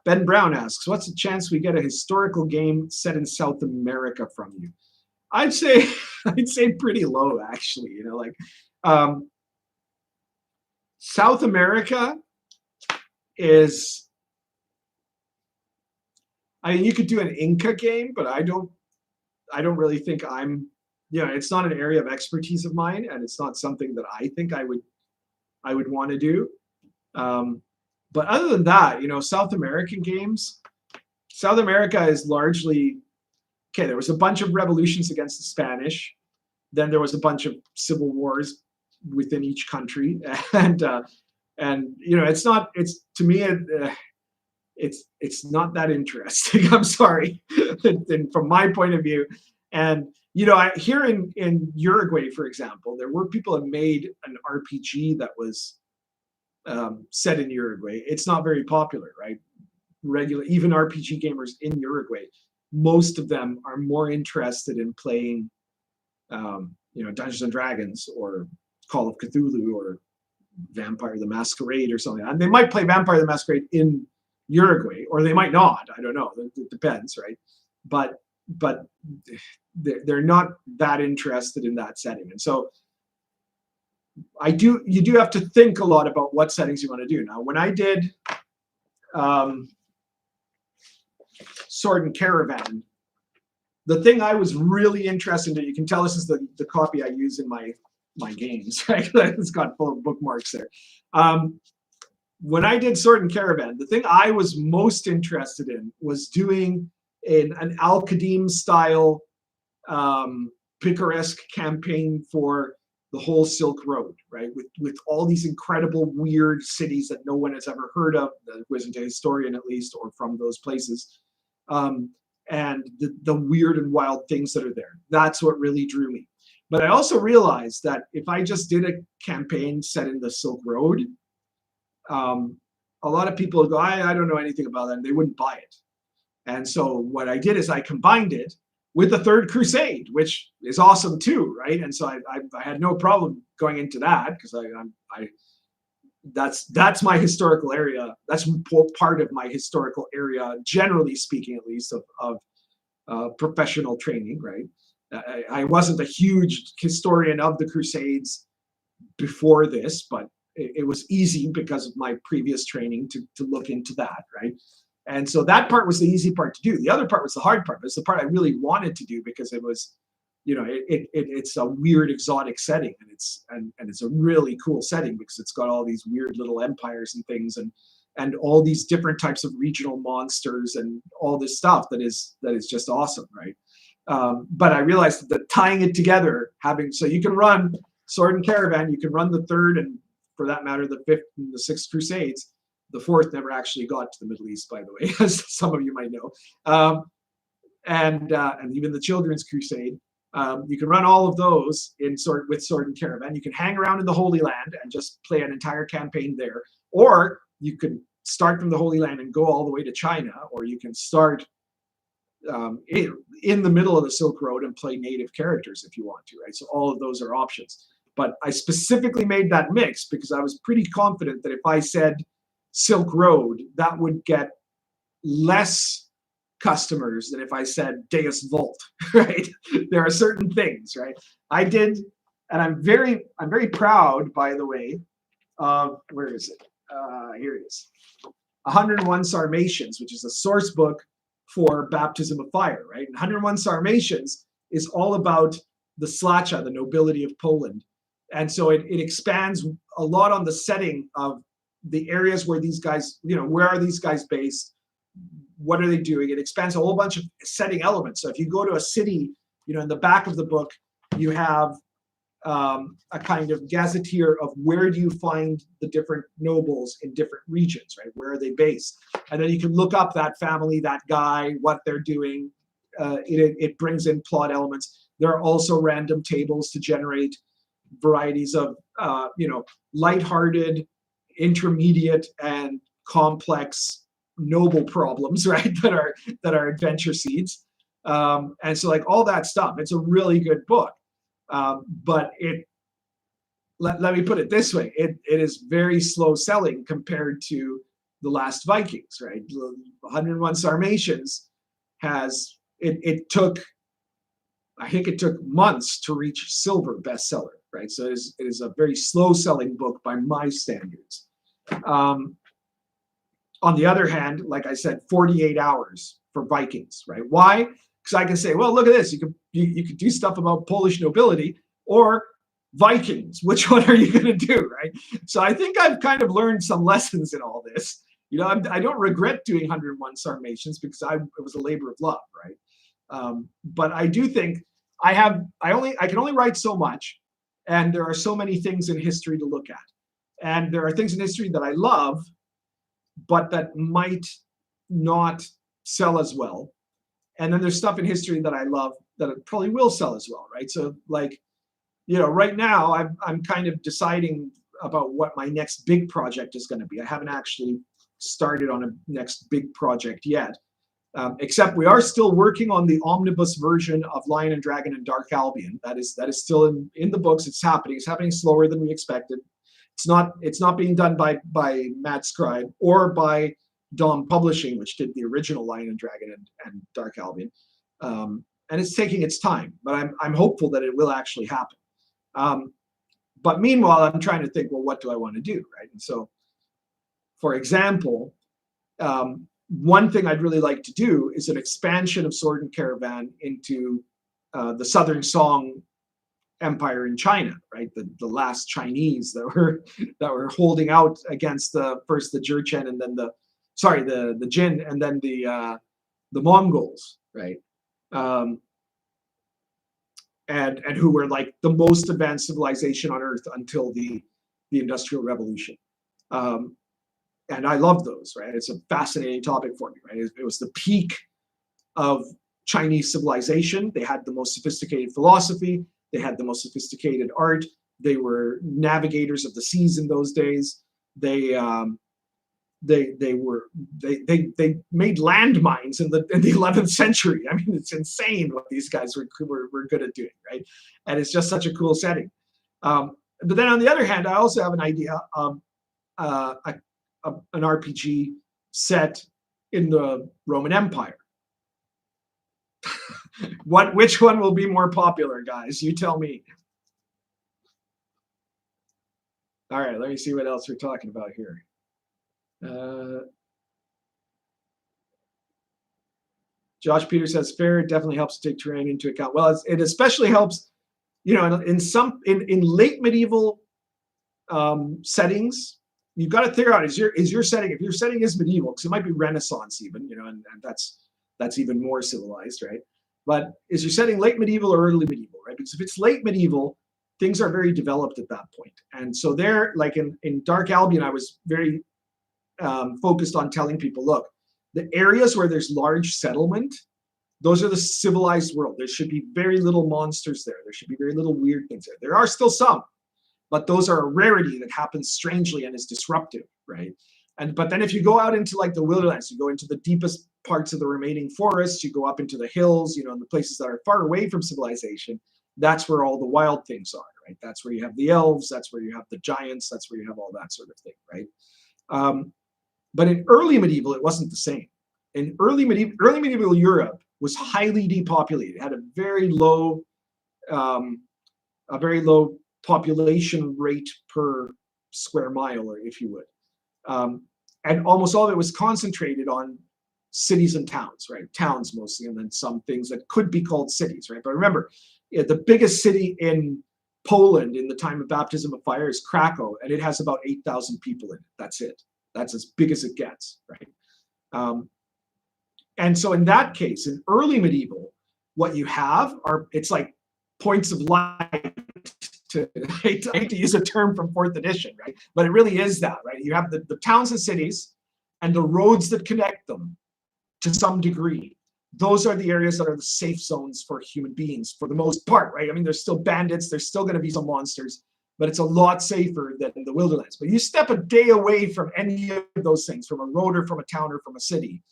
Ben Brown asks, what's the chance we get a historical game set in South America from you? I'd say pretty low, actually. South America is, you could do an Inca game, but I don't really think it's not an area of expertise of mine, and it's not something that I think I would want to do. But other than that, South American games, South America is largely, okay, there was a bunch of revolutions against the Spanish. Then there was a bunch of civil wars within each country. And it's not that interesting. I'm sorry. And from my point of view. And, here in Uruguay, for example, there were people that made an RPG that was set in Uruguay. It's not very popular, right? Even RPG gamers in Uruguay, most of them are more interested in playing, Dungeons and Dragons or Call of Cthulhu or Vampire the Masquerade or something. And they might play Vampire the Masquerade in Uruguay, or they might not. I don't know. It depends, right? But they're not that interested in that setting, and so you do have to think a lot about what settings you want to do. Now, when I did Sword and Caravan, the thing I was really interested in, you can tell this is the copy I use in my games, right? It's got full of bookmarks there. when I did Sword and Caravan, the thing I was most interested in was doing an Al-Qadim style picaresque campaign for the whole Silk Road, right? With all these incredible weird cities that no one has ever heard of, that wasn't a historian at least, or from those places, and the weird and wild things that are there. That's what really drew me. But I also realized that if I just did a campaign set in the Silk Road, a lot of people would go, I don't know anything about that, and they wouldn't buy it. And so what I did is I combined it with the Third Crusade, which is awesome too, right? And so I had no problem going into that, because that's my historical area. That's part of my historical area, generally speaking, at least, of professional training, right? I wasn't a huge historian of the Crusades before this, but it was easy because of my previous training to look into that, right? And so that part was the easy part to do. The other part was the hard part. It's the part I really wanted to do, because it was, you know, it's a weird exotic setting, and it's a really cool setting because it's got all these weird little empires and things, and all these different types of regional monsters and all this stuff that is just awesome, right? But I realized that tying it together, so you can run Sword and Caravan, you can run the third, and for that matter, the fifth and the sixth Crusades. The fourth never actually got to the Middle East, by the way, as some of you might know, and even the Children's Crusade. You can run all of those with Sword and Caravan. You can hang around in the Holy Land and just play an entire campaign there, or you can start from the Holy Land and go all the way to China, or you can start in the middle of the Silk Road and play native characters if you want to, right? So all of those are options. But I specifically made that mix because I was pretty confident that if I said Silk Road, that would get less customers than if I said Deus Vult, right? There are certain things, right? I did, and I'm very proud, by the way, of, where is it? Here it is. 101 Sarmatians, which is a source book for Baptism of Fire, right? And 101 Sarmatians is all about the Slacha, the nobility of Poland. And so it expands a lot on the setting of the areas where these guys, you know, where are these guys based? What are they doing? It expands a whole bunch of setting elements. So if you go to a city, you know, in the back of the book, you have a kind of gazetteer of where do you find the different nobles in different regions, right? Where are they based? And then you can look up that family, that guy, what they're doing. It brings in plot elements. There are also random tables to generate varieties of, you know, lighthearted, intermediate, and complex noble problems, right? That are adventure seeds. And so like all that stuff, it's a really good book. But let me put it this way, it is very slow selling compared to the Last Vikings, right? 101 Sarmatians it took months to reach silver bestseller, right? So it is a very slow selling book by my standards. On the other hand, like I said, 48 hours for Vikings, right? Why? Because I can say, well, look at this. You could do stuff about Polish nobility or Vikings. Which one are you going to do, right? So I think I've kind of learned some lessons in all this. You know, I don't regret doing 101 Sarmatians because it was a labor of love, right? But I do think I can only write so much, and there are so many things in history to look at, and there are things in history that I love, but that might not sell as well. And then there's stuff in history that I love that it probably will sell as well, right? So like, you know, right now I'm kind of deciding about what my next big project is going to be. I haven't actually started on a next big project yet, except we are still working on the omnibus version of Lion and Dragon and Dark Albion. That is still in the books. It's happening slower than we expected. It's not being done by Mad Scribe or by Dawn Publishing, which did the original Lion and Dragon and Dark Albion, and it's taking its time. But I'm hopeful that it will actually happen. But meanwhile, I'm trying to think, well, what do I want to do, right? And so, for example, one thing I'd really like to do is an expansion of Sword and Caravan into the Southern Song empire in China, right? The last Chinese that were holding out against first the Jurchen and then the Jin and then the Mongols, right? And who were like the most advanced civilization on Earth until the Industrial Revolution. And I love those, right? It's a fascinating topic for me, right? It was the peak of Chinese civilization. They had the most sophisticated philosophy. They had the most sophisticated art. They were navigators of the seas in those days. They made landmines in the 11th century. I mean, it's insane what these guys were good at doing, right? And it's just such a cool setting. But then on the other hand, I also have an idea of an RPG set in the Roman Empire. Which one will be more popular, guys? You tell me. All right, let me see what else we're talking about here. Josh Peters says fair. It definitely helps to take terrain into account. Well, it especially helps, you know, in late medieval settings. You've got to figure out is your setting, if your setting is medieval, because it might be Renaissance even, you know, and that's even more civilized, right? But is your setting late medieval or early medieval, right? Because if it's late medieval, things are very developed at that point. And so there, like in Dark Albion, I was very focused on telling people, look, the areas where there's large settlement, those are the civilized world. There should be very little monsters there. There should be very little weird things there. There are still some, but those are a rarity that happens strangely and is disruptive, right? But then if you go out into like the wilderness, you go into the deepest parts of the remaining forests, you go up into the hills, you know, in the places that are far away from civilization, that's where all the wild things are, right? That's where you have the elves, that's where you have the giants, that's where you have all that sort of thing, right? But in early medieval, it wasn't the same. In early medieval Europe was highly depopulated. It had a very low population rate per square mile, or if you would. And almost all of it was concentrated on cities and towns, right? Towns mostly, and then some things that could be called cities, right? But remember, the biggest city in Poland in the time of baptism of fire is Krakow, and it has about 8,000 people in it. That's it. That's as big as it gets, right? And so in that case, in early medieval, what you have are, it's like points of light, I hate to use a term from 4th edition, right? But it really is that, right? You have the towns and cities and the roads that connect them to some degree. Those are the areas that are the safe zones for human beings for the most part, right? I mean, there's still bandits, there's still going to be some monsters, but it's a lot safer than the wilderness. But you step a day away from any of those things, from a road or from a town or from a city,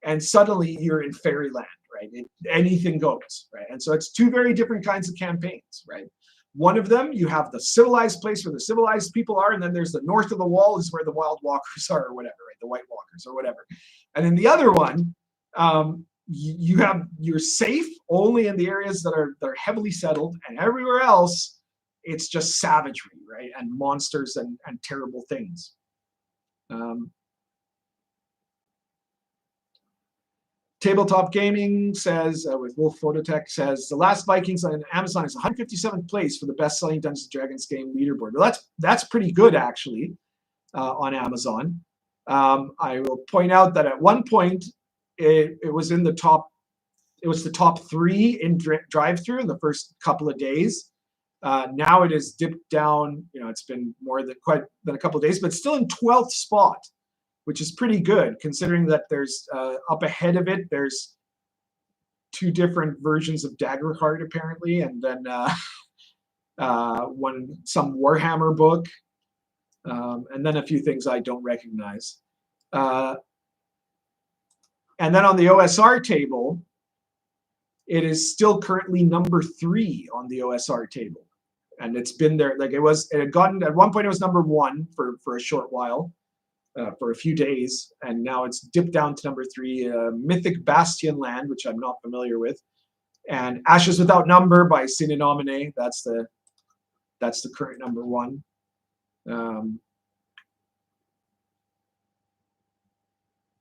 and suddenly you're in fairyland, right? Anything goes, right? And so it's two very different kinds of campaigns, right? One of them, you have the civilized place where the civilized people are, and then there's the north of the wall is where the wild walkers are, or whatever, right? The white walkers or whatever. And then the other one, you're safe only in the areas that are heavily settled, and everywhere else, it's just savagery, right? And monsters and terrible things. Tabletop Gaming says, with Wolf Phototech says, the Last Vikings on Amazon is 157th place for the best-selling Dungeons & Dragons game leaderboard. Well, that's pretty good, actually, on Amazon. I will point out that at one point, it was in the top, it was the top 3 in drive-through in the first couple of days. Now it has dipped down, you know, it's been more than a couple of days, but still in 12th spot, which is pretty good considering that there's up ahead of it, there's 2 different versions of Daggerheart apparently, and then some Warhammer book, and then a few things I don't recognize. And then on the OSR table, it is still currently number 3 on the OSR table, and it's been there. Like it had gotten at one point it was number 1 for a short while. For a few days, and now it's dipped down to number 3. Mythic Bastion Land, which I'm not familiar with, and Ashes Without Number by Sine Nomine. That's the current number 1.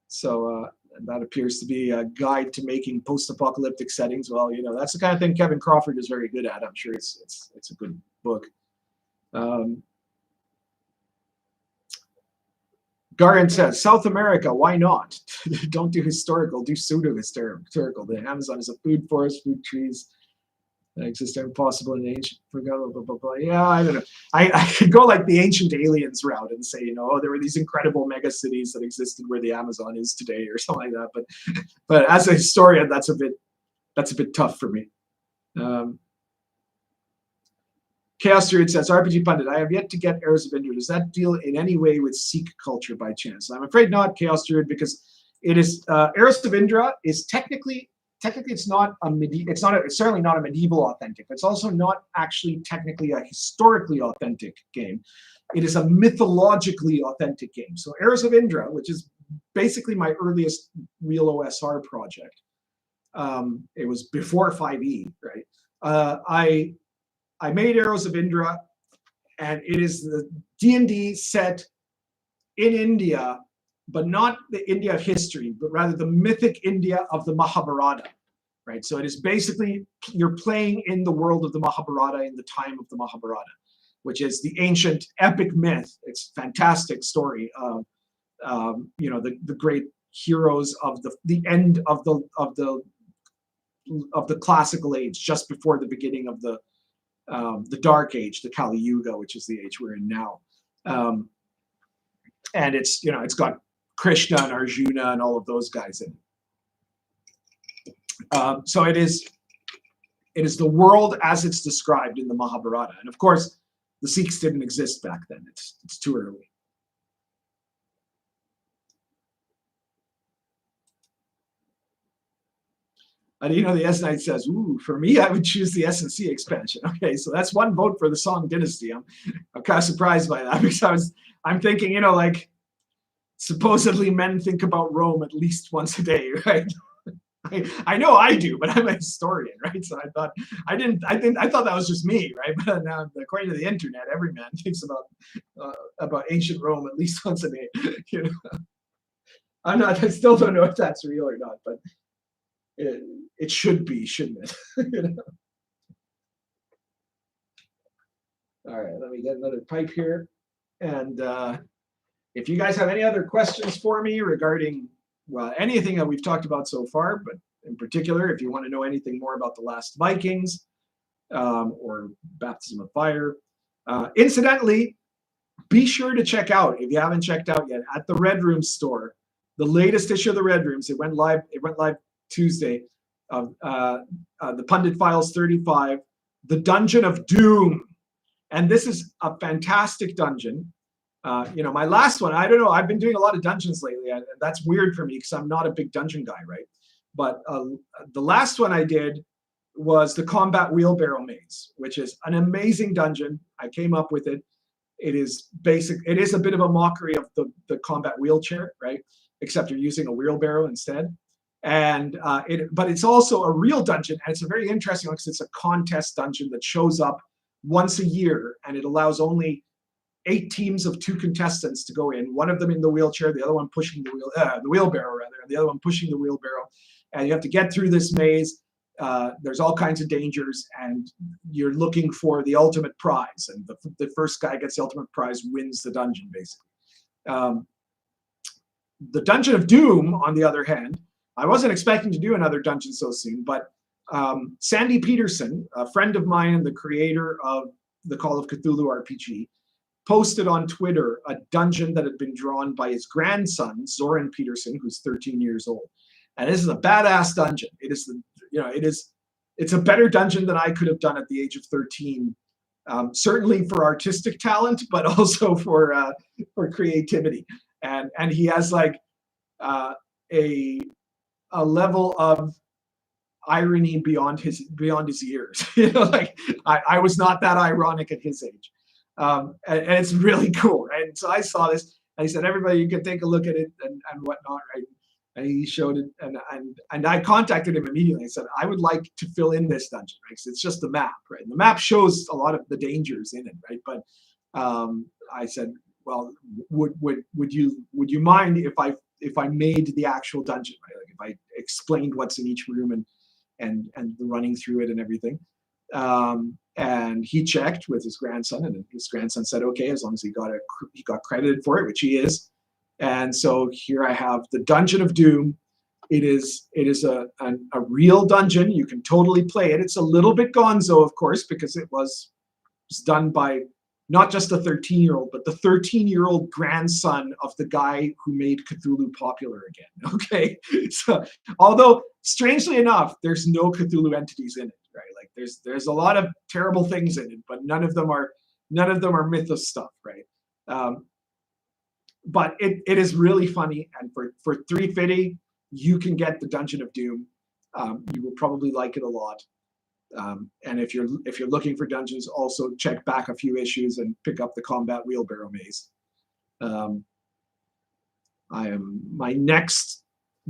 So And that appears to be a guide to making post-apocalyptic settings. Well, you know, that's the kind of thing Kevin Crawford is very good at. I'm sure it's a good book. Garin says, South America, why not? Don't do historical, do pseudo-historical. The Amazon is a food forest, food trees that exist impossible in ancient. Blah, blah, blah, blah. Yeah, I don't know. I could go like the ancient aliens route and say, you know, oh, there were these incredible mega cities that existed where the Amazon is today, or something like that. But as a historian, that's a bit tough for me. Chaos Druid says, RPG Pundit, I have yet to get Arrows of Indra. Does that deal in any way with Sikh culture by chance? I'm afraid not, Chaos Druid, because it is Arrows of Indra is technically it's not a it's certainly not a medieval authentic. It's also not actually technically a historically authentic game. It is a mythologically authentic game. So Arrows of Indra, which is basically my earliest real OSR project. It was before 5e, right? I made Arrows of Indra, and it is the D&D set in India, but not the India of history, but rather the mythic India of the Mahabharata, right? So it is basically, you're playing in the world of the Mahabharata in the time of the Mahabharata, which is the ancient epic myth. It's a fantastic story of, you know, the great heroes of the end of the classical age, just before the beginning of the Dark Age, the Kali Yuga, which is the age we're in now. And it's, you know, it's got Krishna and Arjuna and all of those guys in it. So it is the world as it's described in the Mahabharata. And of course, the Sikhs didn't exist back then. It's too early. And you know, the S Knight says, ooh, for me, I would choose the S&C expansion. Okay, so that's one vote for the Song Dynasty. I'm kind of surprised by that, because I'm thinking, you know, like, supposedly men think about Rome at least once a day, right? I know I do, but I'm a historian, right? So I thought that was just me, right? But now, according to the internet, every man thinks about ancient Rome at least once a day. You know, I still don't know if that's real or not, but it should be, shouldn't it? You know? All right, let me get another pipe here. And if you guys have any other questions for me regarding, well, anything that we've talked about so far, but in particular, if you want to know anything more about the Last Vikings or Baptism of Fire, incidentally, be sure to check out, if you haven't checked out yet, at the Red Room store, the latest issue of the Red Rooms. It went live Tuesday. The Pundit Files 35, the Dungeon of Doom. And this is a fantastic dungeon. You know, my last one, I don't know, I've been doing a lot of dungeons lately, and that's weird for me because I'm not a big dungeon guy, right? But the last one I did was the Combat Wheelbarrow Maze, which is an amazing dungeon. I came up with it. It is basic. It is a bit of a mockery of the combat wheelchair, right? Except you're using a wheelbarrow instead. And but it's also a real dungeon, and it's a very interesting one because it's a contest dungeon that shows up once a year, and it allows only 8 teams of 2 contestants to go in. One of them in the wheelchair, the other one pushing the wheelbarrow rather, and the other one pushing the wheelbarrow. And you have to get through this maze. There's all kinds of dangers, and you're looking for the ultimate prize. And the first guy gets the ultimate prize wins the dungeon, basically. The Dungeon of Doom, on the other hand, I wasn't expecting to do another dungeon so soon, but Sandy Peterson, a friend of mine and the creator of the Call of Cthulhu RPG, posted on Twitter a dungeon that had been drawn by his grandson, Zoran Peterson, who's 13 years old. And this is a badass dungeon. It is it's a better dungeon than I could have done at the age of 13. Certainly for artistic talent, but also for creativity. And he has like a level of irony beyond his years. You know, like I was not that ironic at his age. And it's really cool, right? And so I saw this, and he said, everybody, you can take a look at it and whatnot, right? And he showed it, and I contacted him immediately. I said, I would like to fill in this dungeon, right? Because it's just the map, right? And the map shows a lot of the dangers in it, right? But I said, well, would you mind if I if I made the actual dungeon, right? Like if I explained what's in each room and the running through it and everything. And he checked with his grandson, and his grandson said, okay, as long as he got credited for it, which he is. And so here I have the Dungeon of Doom. It is a real dungeon. You can totally play it. It's a little bit gonzo, of course, because it was done by not just a 13-year-old, but the 13-year-old grandson of the guy who made Cthulhu popular again. Okay, so although strangely enough, there's no Cthulhu entities in it, right? Like there's a lot of terrible things in it, but none of them are mythos stuff, right? But it is really funny, and for $3.50, you can get the Dungeon of Doom. You will probably like it a lot. And if you're looking for dungeons, also check back a few issues and pick up the Combat Wheelbarrow Maze. The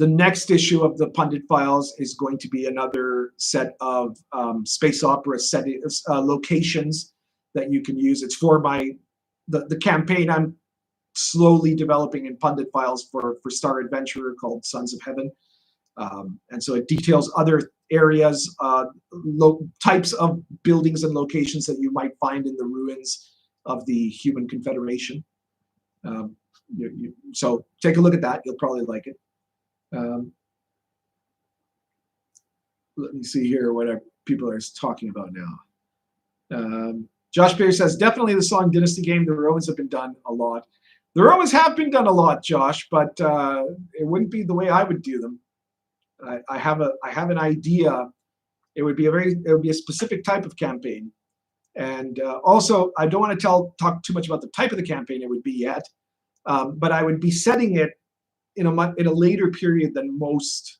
next issue of the Pundit Files is going to be another set of space opera locations that you can use. It's for the campaign I'm slowly developing in Pundit Files for Star Adventurer called Sons of Heaven. And so it details other areas, types of buildings and locations that you might find in the ruins of the Human Confederation. So take a look at that. You'll probably like it. Let me see here what people are talking about now. Josh Pierce says, definitely the song Dynasty game. The Romans have been done a lot. The Romans have been done a lot, Josh, but it wouldn't be the way I would do them. I have an idea. It would be a specific type of campaign, and also I don't want to talk too much about the type of the campaign it would be yet, but I would be setting it in a later period than most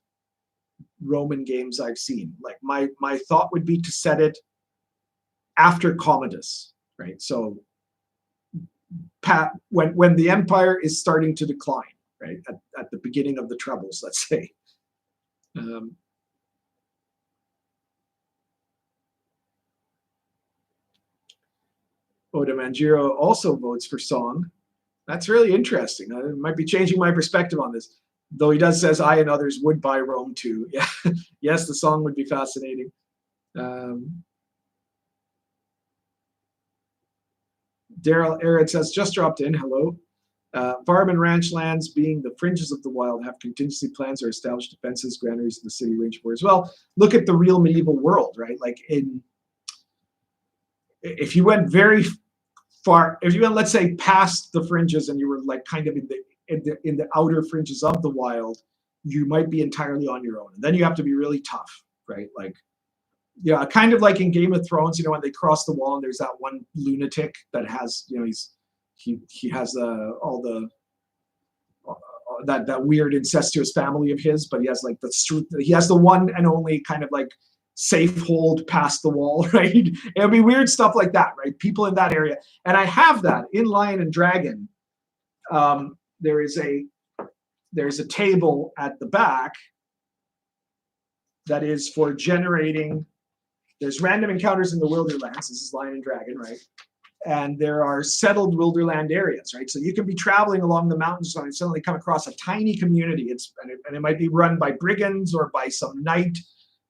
Roman games I've seen. Like my thought would be to set it after Commodus, right? So when the empire is starting to decline, right, at the beginning of the Troubles, let's say. Oda Manjiro also votes for song. That's really interesting. I might be changing my perspective on this. Though he does says, I and others would buy Rome too. Yeah. Yes, the song would be fascinating. Daryl Arid says, just dropped in. Hello. Farm and ranch lands being the fringes of the wild have contingency plans or established defenses, granaries of the city range for as well. Look at the real medieval world, right? Like if you went very far, if you went, let's say, past the fringes and you were like kind of in the outer fringes of the wild, you might be entirely on your own. And then you have to be really tough, right? Like, yeah, kind of like in Game of Thrones, when they cross the wall and there's that one lunatic that has, he has all the that weird incestuous family of his, but he has like he has the one and only kind of like safe hold past the wall, right? It'll be weird stuff like that, right? People in that area, and I have that in Lion and Dragon. There's a table at the back that is for generating. There's random encounters in the Wilderlands. This is Lion and Dragon, right? And there are settled Wilderland areas, right? So you can be traveling along the mountains and suddenly come across a tiny community. And it might be run by brigands or by some knight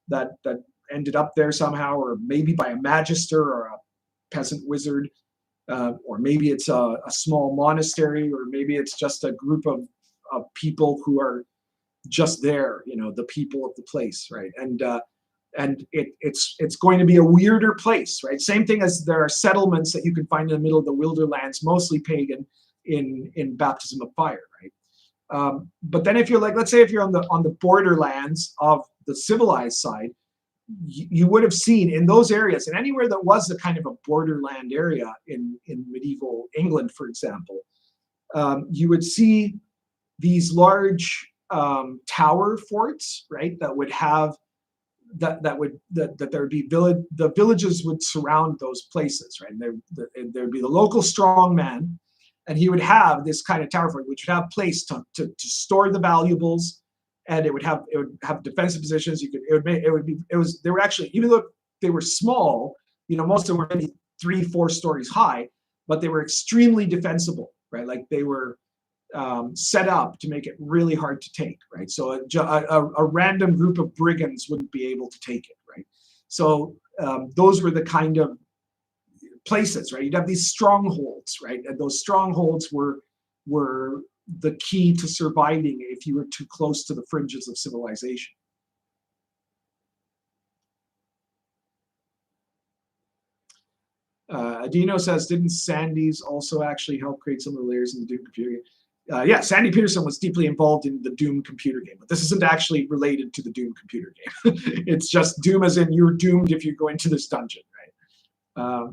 that ended up there somehow, or maybe by a magister or a peasant wizard, or maybe it's a small monastery, or maybe it's just a group of people who are just there, the people of the place, right? And it's going to be a weirder place, right? Same thing as there are settlements that you can find in the middle of the Wilderlands, mostly pagan, in Baptism of Fire, right? But then if you're like, let's say if you're on the borderlands of the civilized side, you would have seen in those areas, and anywhere that was a kind of a borderland area in medieval England, for example, you would see these large tower forts, right? That would have that there would be the villages would surround those places, right? And there would be the local strong man, and he would have this kind of tower fort, which would have place to store the valuables, and it would have defensive positions. They were actually, even though they were small, most of them were maybe 3-4 stories high, but they were extremely defensible, right? Like they were set up to make it really hard to take, right? So a random group of brigands wouldn't be able to take it, right? So those were the kind of places, right? You'd have these strongholds, right? And those strongholds were the key to surviving if you were too close to the fringes of civilization. Adino says, didn't Sandy's also actually help create some of the layers in the Doom computer game? Yeah, Sandy Peterson was deeply involved in the Doom computer game, but this isn't actually related to the Doom computer game. It's just Doom as in you're doomed if you go into this dungeon, right?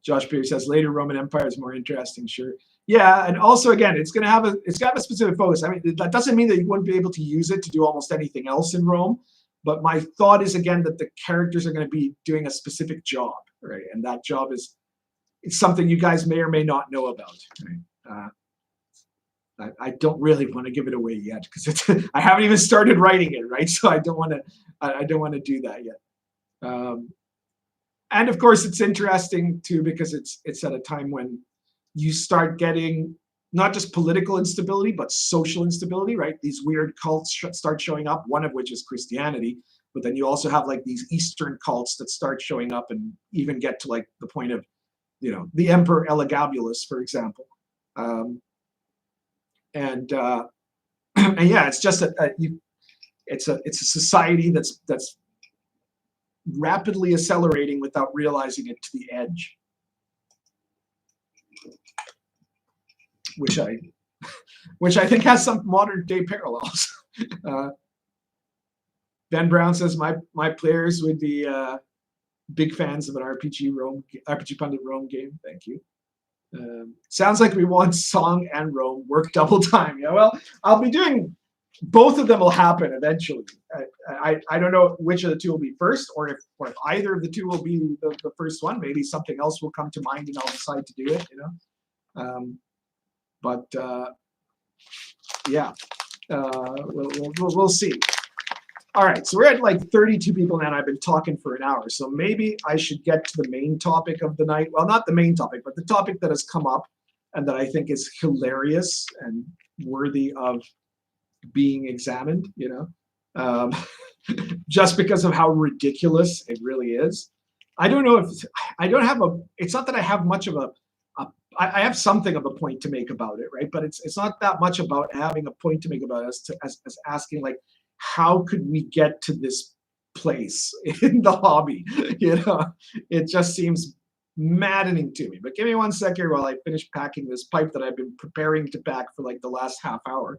Josh Pierce says, later Roman Empire is more interesting, sure. Yeah, and also again, it's gonna have a specific focus. I mean, that doesn't mean that you wouldn't be able to use it to do almost anything else in Rome. But my thought is again that the characters are going to be doing a specific job, right? And that job is something you guys may or may not know about. Right? I don't really want to give it away yet because I haven't even started writing it, right? So I don't want to do that yet. And of course, it's interesting too because it's at a time when you start getting not just political instability, but social instability, right? These weird cults start showing up, one of which is Christianity. But then you also have like these Eastern cults that start showing up and even get to like the point of, you know, the Emperor Elagabalus, for example. And yeah, it's just it's a society that's rapidly accelerating without realizing it to the edge. Which I think has some modern day parallels. Ben Brown says my players would be big fans of an RPGPundit Rome game. Thank you. Sounds like we want Song and Rome work double time. Yeah, well, I'll be doing both of them will happen eventually. I don't know which of the two will be first, or if either of the two will be the first one. Maybe something else will come to mind and I'll decide to do it. You know. But yeah, we'll see. All right, so we're at like 32 people now, and I've been talking for an hour. So maybe I should get to the main topic of the night. Well, not the main topic, but the topic that has come up and that I think is hilarious and worthy of being examined, you know, just because of how ridiculous it really is. I don't know if I don't have it's not that I have much of I have something of a point to make about it, right? But it's not that much about having a point to make about it as asking, like, how could we get to this place in the hobby? You know, it just seems maddening to me. But give me 1 second here while I finish packing this pipe that I've been preparing to pack for like the last half hour,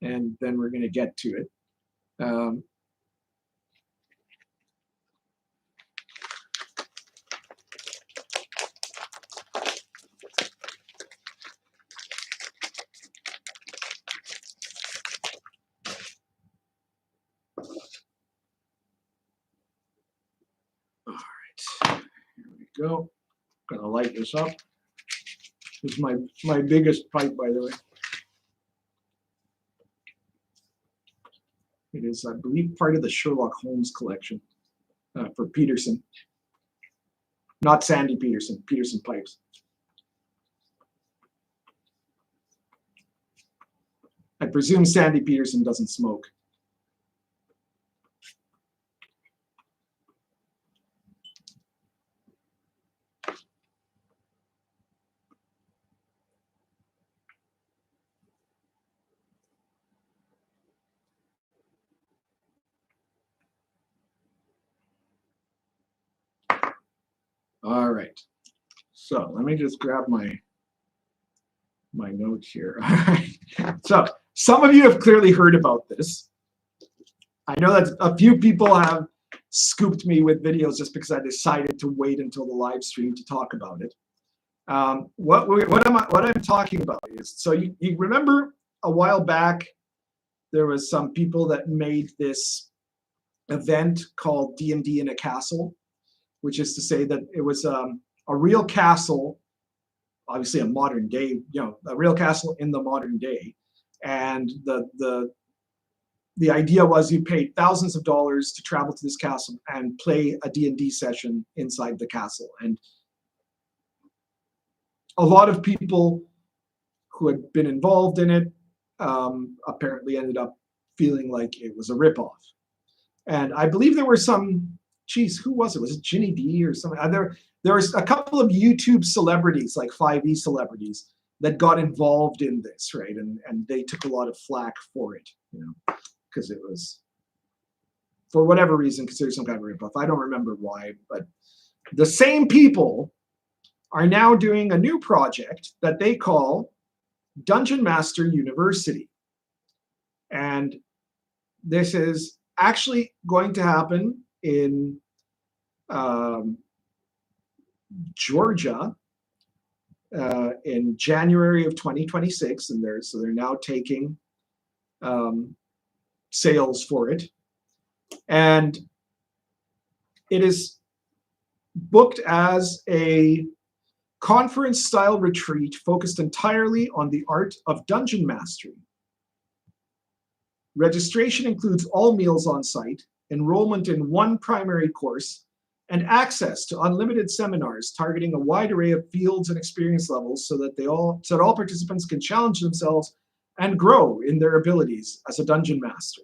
and then we're going to get to it. Go. Gonna light this up. This is my biggest pipe, by the way. It is, I believe, part of the Sherlock Holmes collection for Peterson. Not Sandy Peterson, Peterson pipes. I presume Sandy Peterson doesn't smoke. All right, so let me just grab my notes here. All right, so some of you have clearly heard about this. I know that a few people have scooped me with videos just because I decided to wait until the live stream to talk about it. What I'm talking about is, so you remember a while back there was some people that made this event called D&D in a Castle, which is to say that it was a real castle, obviously a modern day, you know, a real castle in the modern day. And the idea was you paid thousands of dollars to travel to this castle and play a D&D session inside the castle. And a lot of people who had been involved in it apparently ended up feeling like it was a ripoff. And I believe there were some, geez, who was it? Was it Ginny D or something? There was a couple of YouTube celebrities, like 5e celebrities, that got involved in this, right? And they took a lot of flack for it, you know, because it was, for whatever reason, considered some kind of ripoff. I don't remember why, but the same people are now doing a new project that they call Dungeon Master University. And this is actually going to happen in Georgia in January of 2026, and they're now taking sales for it, and it is booked as a conference-style retreat focused entirely on the art of dungeon mastery. Registration includes all meals on site, enrollment in one primary course, and access to unlimited seminars targeting a wide array of fields and experience levels so that all participants can challenge themselves and grow in their abilities as a dungeon master.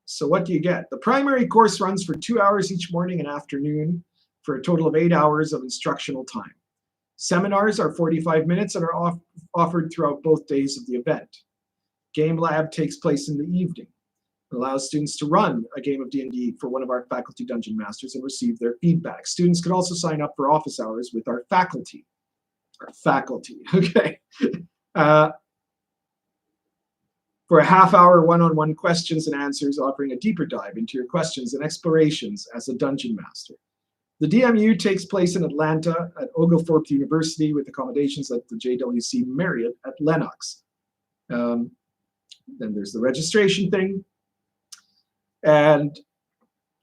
So what do you get? The primary course runs for 2 hours each morning and afternoon for a total of 8 hours of instructional time. Seminars are 45 minutes and are offered throughout both days of the event. Game Lab takes place in the evening. It allows students to run a game of D&D for one of our faculty dungeon masters and receive their feedback. Students can also sign up for office hours with our faculty. Okay. For a half-hour one-on-one questions and answers, offering a deeper dive into your questions and explorations as a dungeon master. The DMU takes place in Atlanta at Oglethorpe University with accommodations at the JWC Marriott at Lenox. Then there's the registration thing. And,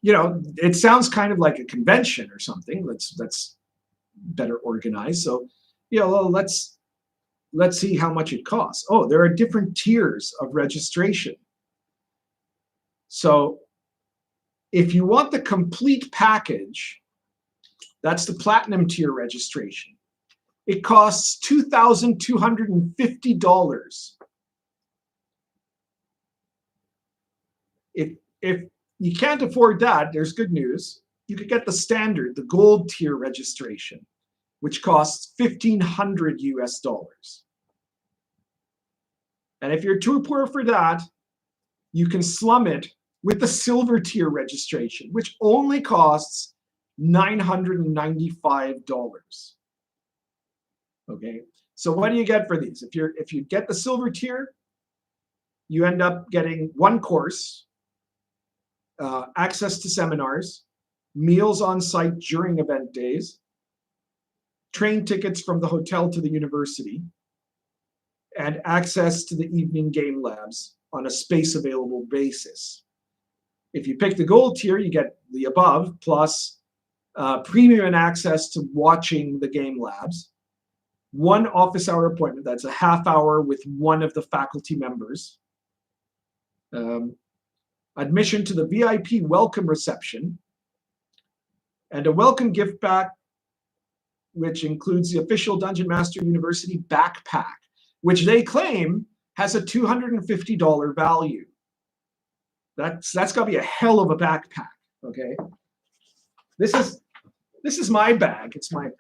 you know, it sounds kind of like a convention or something that's better organized. So, you know, well, let's see how much it costs. Oh, there are different tiers of registration. So if you want the complete package, that's the platinum tier registration. It costs $2,250. If you can't afford that, there's good news. You could get the standard, the gold tier registration, which costs $1,500 US. And if you're too poor for that, you can slum it with the silver tier registration, which only costs $995. Okay, so what do you get for these? If you get the silver tier, you end up getting one course, access to seminars, meals on site during event days, train tickets from the hotel to the university, and access to the evening game labs on a space available basis. If you pick the gold tier, you get the above plus premium access to watching the game labs, one office hour appointment, that's a half hour with one of the faculty members, admission to the VIP welcome reception, and a welcome gift pack, which includes the official Dungeon Master University backpack, which they claim has a $250 value. That's got to be a hell of a backpack. Okay, this is my bag. It's my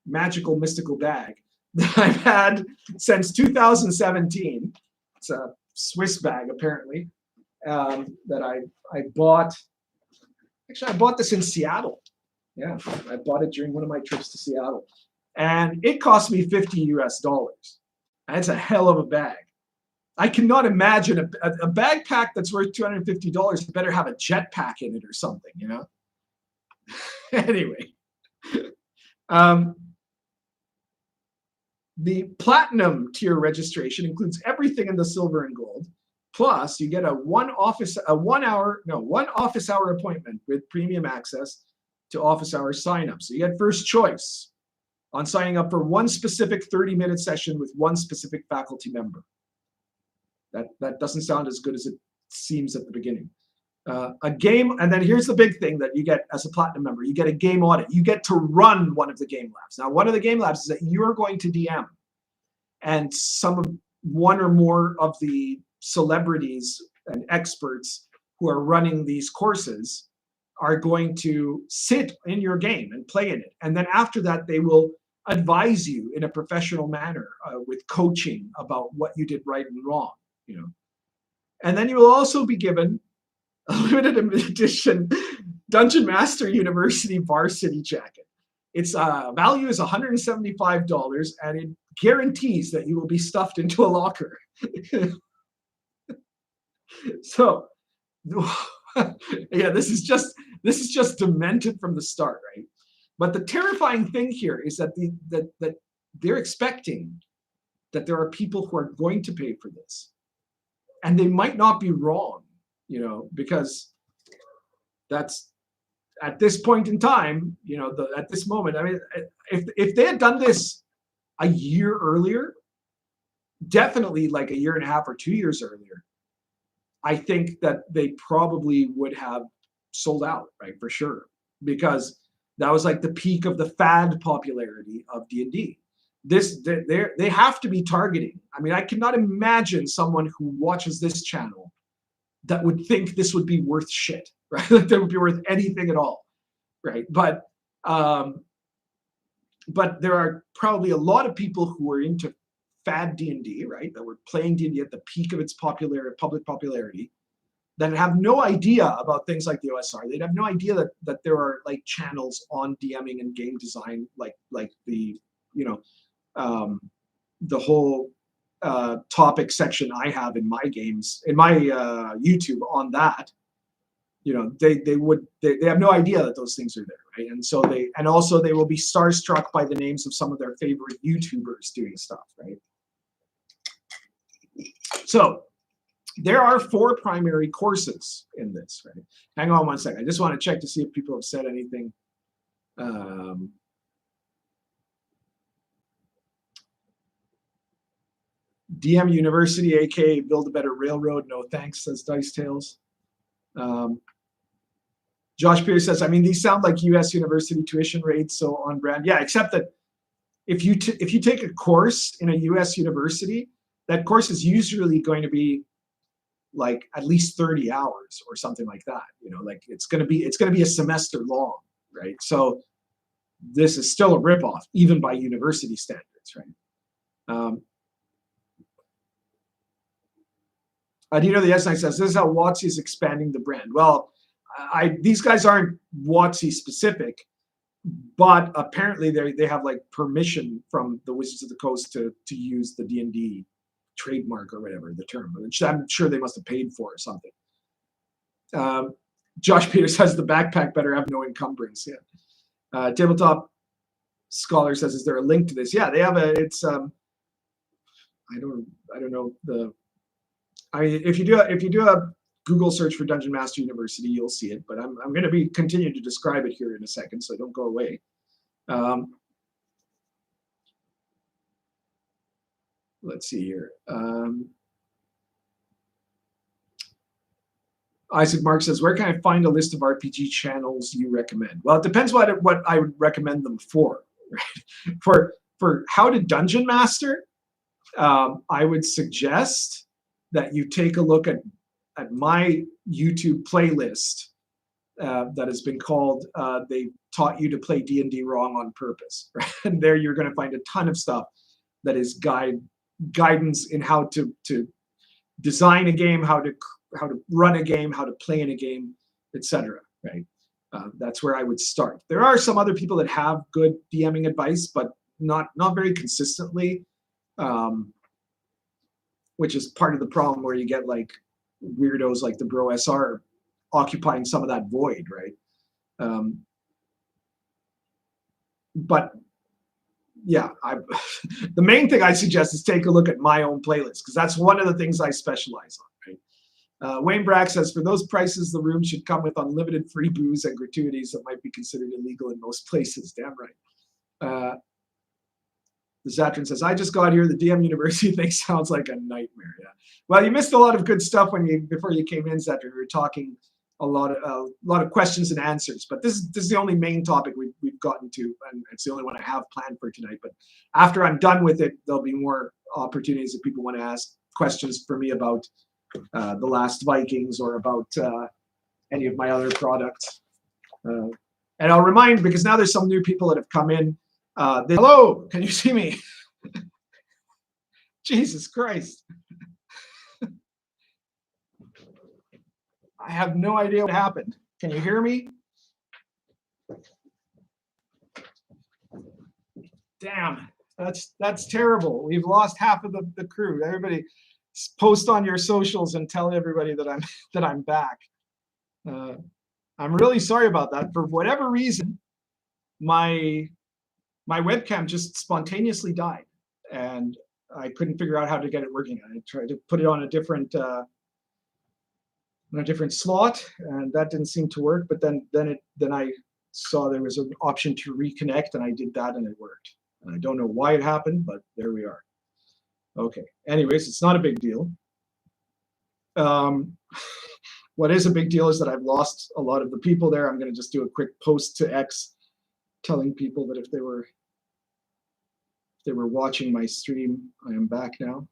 magical mystical bag that I've had since 2017. It's a Swiss bag apparently that I bought. Actually, I bought this in Seattle. Yeah, I bought it during one of my trips to Seattle, and it cost me $50 US. That's a hell of a bag. I cannot imagine a backpack that's worth $250 better have a jetpack in it or something, you know? Anyway, the platinum tier registration includes everything in the silver and gold. Plus, you get a one office hour appointment with premium access to office hour sign-up. So you get first choice on signing up for one specific 30-minute session with one specific faculty member. That doesn't sound as good as it seems at the beginning. A game, and then here's the big thing that you get as a platinum member. You get a game audit. You get to run one of the game labs. Now, one of the game labs is that you're going to DM, and one or more of the celebrities and experts who are running these courses are going to sit in your game and play in it. And then after that, they will advise you in a professional manner with coaching about what you did right and wrong, you know. And then you will also be given a limited edition Dungeon Master University varsity jacket. Its value is $175, and it guarantees that you will be stuffed into a locker. So, yeah, this is just demented from the start, right? But the terrifying thing here is that that they're expecting that there are people who are going to pay for this, and they might not be wrong, you know, because that's at this point in time, you know, at this moment. I mean, if they had done this a year earlier, definitely like a year and a half or 2 years earlier, I think that they probably would have sold out, right, for sure, because that was like the peak of the fad popularity of D&D. They have to be targeting. I mean, I cannot imagine someone who watches this channel that would think this would be worth shit, right? Like that would be worth anything at all, right? But there are probably a lot of people who are into fad D&D, right? That were playing D&D at the peak of its public popularity, that have no idea about things like the OSR. They'd have no idea that there are like channels on DMing and game design, like the, you know, the whole topic section I have in my games, in my YouTube on that. You know, they have no idea that those things are there, right? And so also they will be starstruck by the names of some of their favorite YouTubers doing stuff, right? So there are 4 primary courses in this, right? Hang on one second. I just want to check to see if people have said anything. DM University, aka Build a Better Railroad. No thanks, says Dice Tales. Josh Pierce says, I mean, these sound like U.S. university tuition rates, so on brand. Yeah, except that if you take a course in a U.S. university, that course is usually going to be like at least 30 hours or something like that. You know, like it's going to be a semester long, right? So this is still a ripoff, even by university standards, right? Adino the S9 says, this is how WotC is expanding the brand. Well, these guys aren't WotC specific, but apparently they have like permission from the Wizards of the Coast to use the D&D trademark or whatever the term, which I'm sure they must have paid for or something. Josh Peters says the backpack better have no encumbrance. Yeah. Tabletop Scholar says, is there a link to this? Yeah, they have it's I don't know if you do a Google search for Dungeon Master University, you'll see it, but I'm going to be continuing to describe it here in a second, so don't go away. Let's see here. Isaac Mark says, where can I find a list of RPG channels you recommend? Well, it depends what I would recommend them for. Right? For how to Dungeon Master, I would suggest that you take a look at my YouTube playlist that has been called They Taught You to Play D&D Wrong on Purpose. Right? And there you're going to find a ton of stuff that is guidance in how to design a game, how to run a game, how to play in a game, etc. Right? That's where I would start. There are some other people that have good DMing advice, but not very consistently, which is part of the problem where you get like weirdos like the Bro SR occupying some of that void, right? But yeah, the main thing I suggest is take a look at my own playlist, because that's one of the things I specialize on, right? Wayne Brack says, for those prices, the room should come with unlimited free booze and gratuities that might be considered illegal in most places. Damn right. The Zatran says, I just got here. The DM University thing sounds like a nightmare. Yeah. Well, you missed a lot of good stuff before you came in, Zatran. We were talking a lot of questions and answers. But this is the only main topic we've gotten to, and it's the only one I have planned for tonight. But after I'm done with it, there'll be more opportunities if people want to ask questions for me about the Last Vikings or about any of my other products. And I'll remind, because now there's some new people that have come in. Hello, can you see me? Jesus Christ. I have no idea what happened. Can you hear me? Damn, that's terrible. We've lost half of the crew. Everybody post on your socials and tell everybody that I'm back. I'm really sorry about that. For whatever reason, my webcam just spontaneously died, and I couldn't figure out how to get it working. I tried to put it on a different slot, and that didn't seem to work. But then I saw there was an option to reconnect, and I did that, and it worked. And I don't know why it happened, but there we are. Okay. Anyways, it's not a big deal. What is a big deal is that I've lost a lot of the people there. I'm going to just do a quick post to X telling people that if they were watching my stream, I am back now.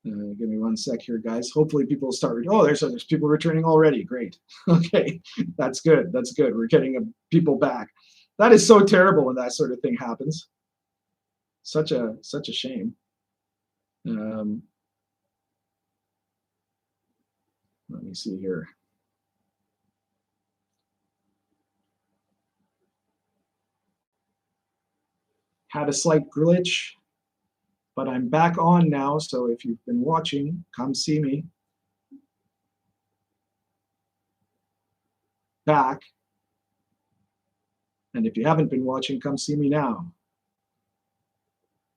Give me 1 sec here, guys. Hopefully people will start. Oh, there's people returning already. Great. Okay, that's good. That's good. We're getting people back. That is so terrible when that sort of thing happens. Such a shame. Let me see here. Had a slight glitch, but I'm back on now. So if you've been watching, come see me. Back. And if you haven't been watching, come see me now.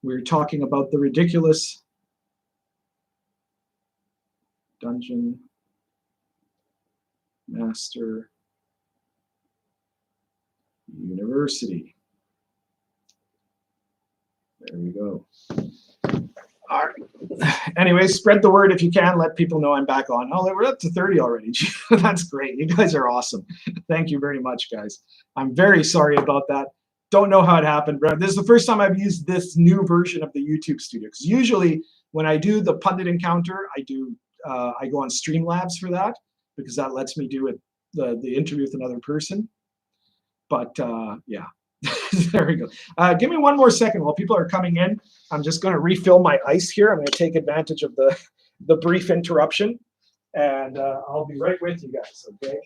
We're talking about the ridiculous Dungeon Master University. There we go. All right. Anyway, spread the word if you can. Let people know I'm back on. Oh, we're up to 30 already. That's great. You guys are awesome. Thank you very much, guys. I'm very sorry about that. Don't know how it happened. This is the first time I've used this new version of the YouTube Studio. Because usually when I do the Pundit encounter, I go on Streamlabs for that, because that lets me do it, the interview with another person. But yeah. There we go. Give me 1 more second while people are coming in. I'm just going to refill my ice here. I'm going to take advantage of the brief interruption, and I'll be right with you guys. Okay.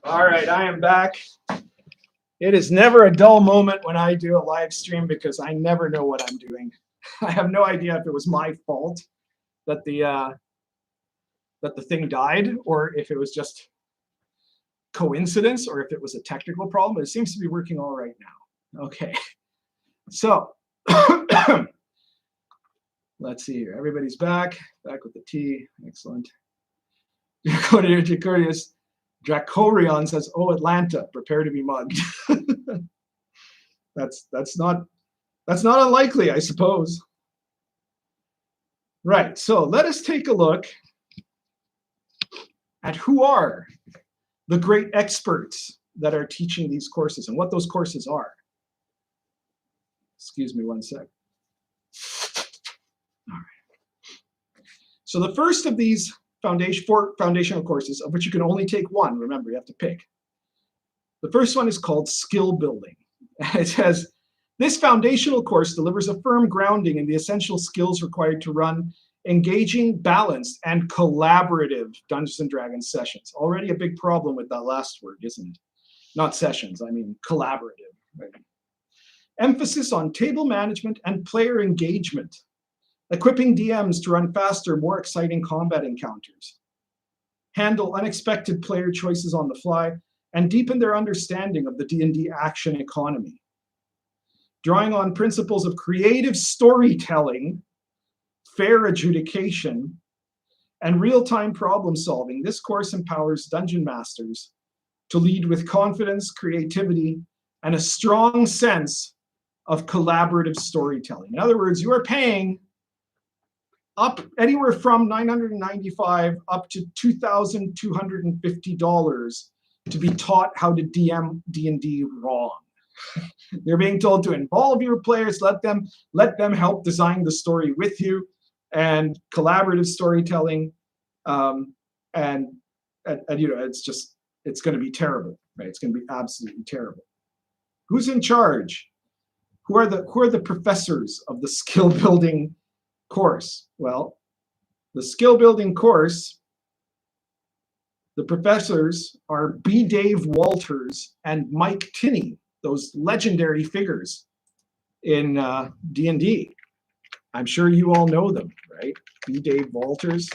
All right, I am back. It is never a dull moment when I do a live stream, because I never know what I'm doing. I have no idea if it was my fault that the thing died, or if it was just coincidence, or if it was a technical problem. But it seems to be working all right now. Okay, so let's see here. Everybody's back with the tea. Excellent. Dracorion says, "Oh, Atlanta, prepare to be mugged." That's not unlikely, I suppose. Right. So let us take a look at who are the great experts that are teaching these courses and what those courses are. Excuse me 1 sec. All right. So the first of these four foundational courses, of which you can only take one. Remember, you have to pick. The first one is called Skill Building. It says, this foundational course delivers a firm grounding in the essential skills required to run engaging, balanced, and collaborative Dungeons & Dragons sessions. Already a big problem with that last word, isn't it? Not sessions, I mean collaborative. Right? Emphasis on table management and player engagement. equipping DMs to run faster, more exciting combat encounters, handle unexpected player choices on the fly, and deepen their understanding of the D&D action economy. Drawing on principles of creative storytelling, fair adjudication, and real-time problem solving, this course empowers dungeon masters to lead with confidence, creativity, and a strong sense of collaborative storytelling. In other words, you are paying up anywhere from $995 up to $2,250 to be taught how to DM D&D wrong. They're being told to involve your players, let them help design the story with you, and collaborative storytelling, and you know, it's going to be terrible, right? It's going to be absolutely terrible. Who's in charge? Who are the professors of the skill building course? Well, the skill building course, the professors are B. Dave Walters and Mike Tinney, those legendary figures in D&D. I'm sure you all know them, right? B. Dave Walters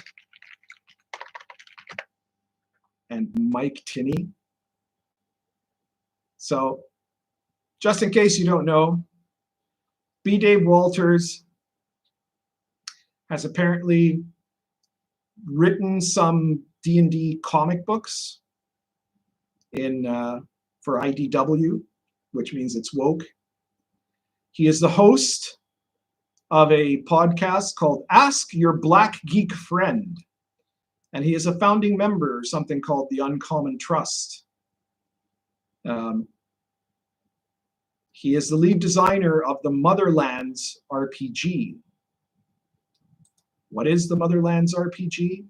and Mike Tinney. So just in case you don't know, B. Dave Walters has apparently written some D&D comic books for IDW, which means it's woke. He is the host of a podcast called Ask Your Black Geek Friend, and he is a founding member of something called the Uncommon Trust. He is the lead designer of the Motherlands RPG. What is the Motherlands RPG?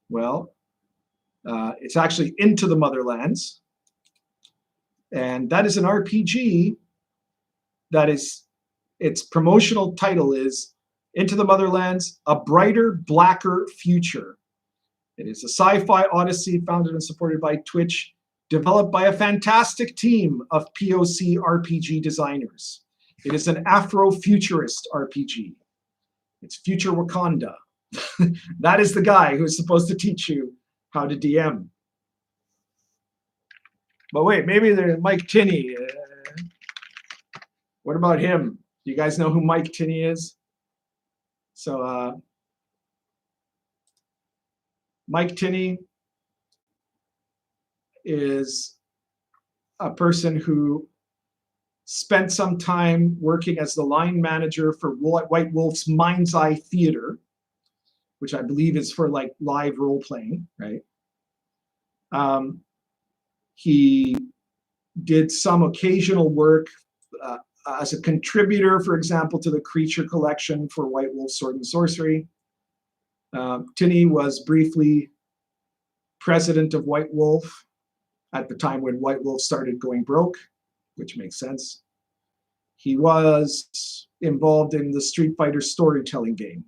Well, it's actually Into the Motherlands. And that is an RPG that is, its promotional title is Into the Motherlands, A Brighter, Blacker Future. It is a sci-fi odyssey founded and supported by Twitch, developed by a fantastic team of POC RPG designers. It is an Afro-futurist RPG. It's future Wakanda. That is the guy who is supposed to teach you how to DM. But wait, maybe there's Mike Tinney. What about him? Do you guys know who Mike Tinney is? So Mike Tinney is a person who spent some time working as the line manager for White Wolf's Mind's Eye Theater, which I believe is for like live role playing, right? He did some occasional work as a contributor, for example, to the creature collection for White Wolf Sword and Sorcery. Tinney was briefly president of White Wolf at the time when White Wolf started going broke, which makes sense. He was involved in the Street Fighter storytelling game.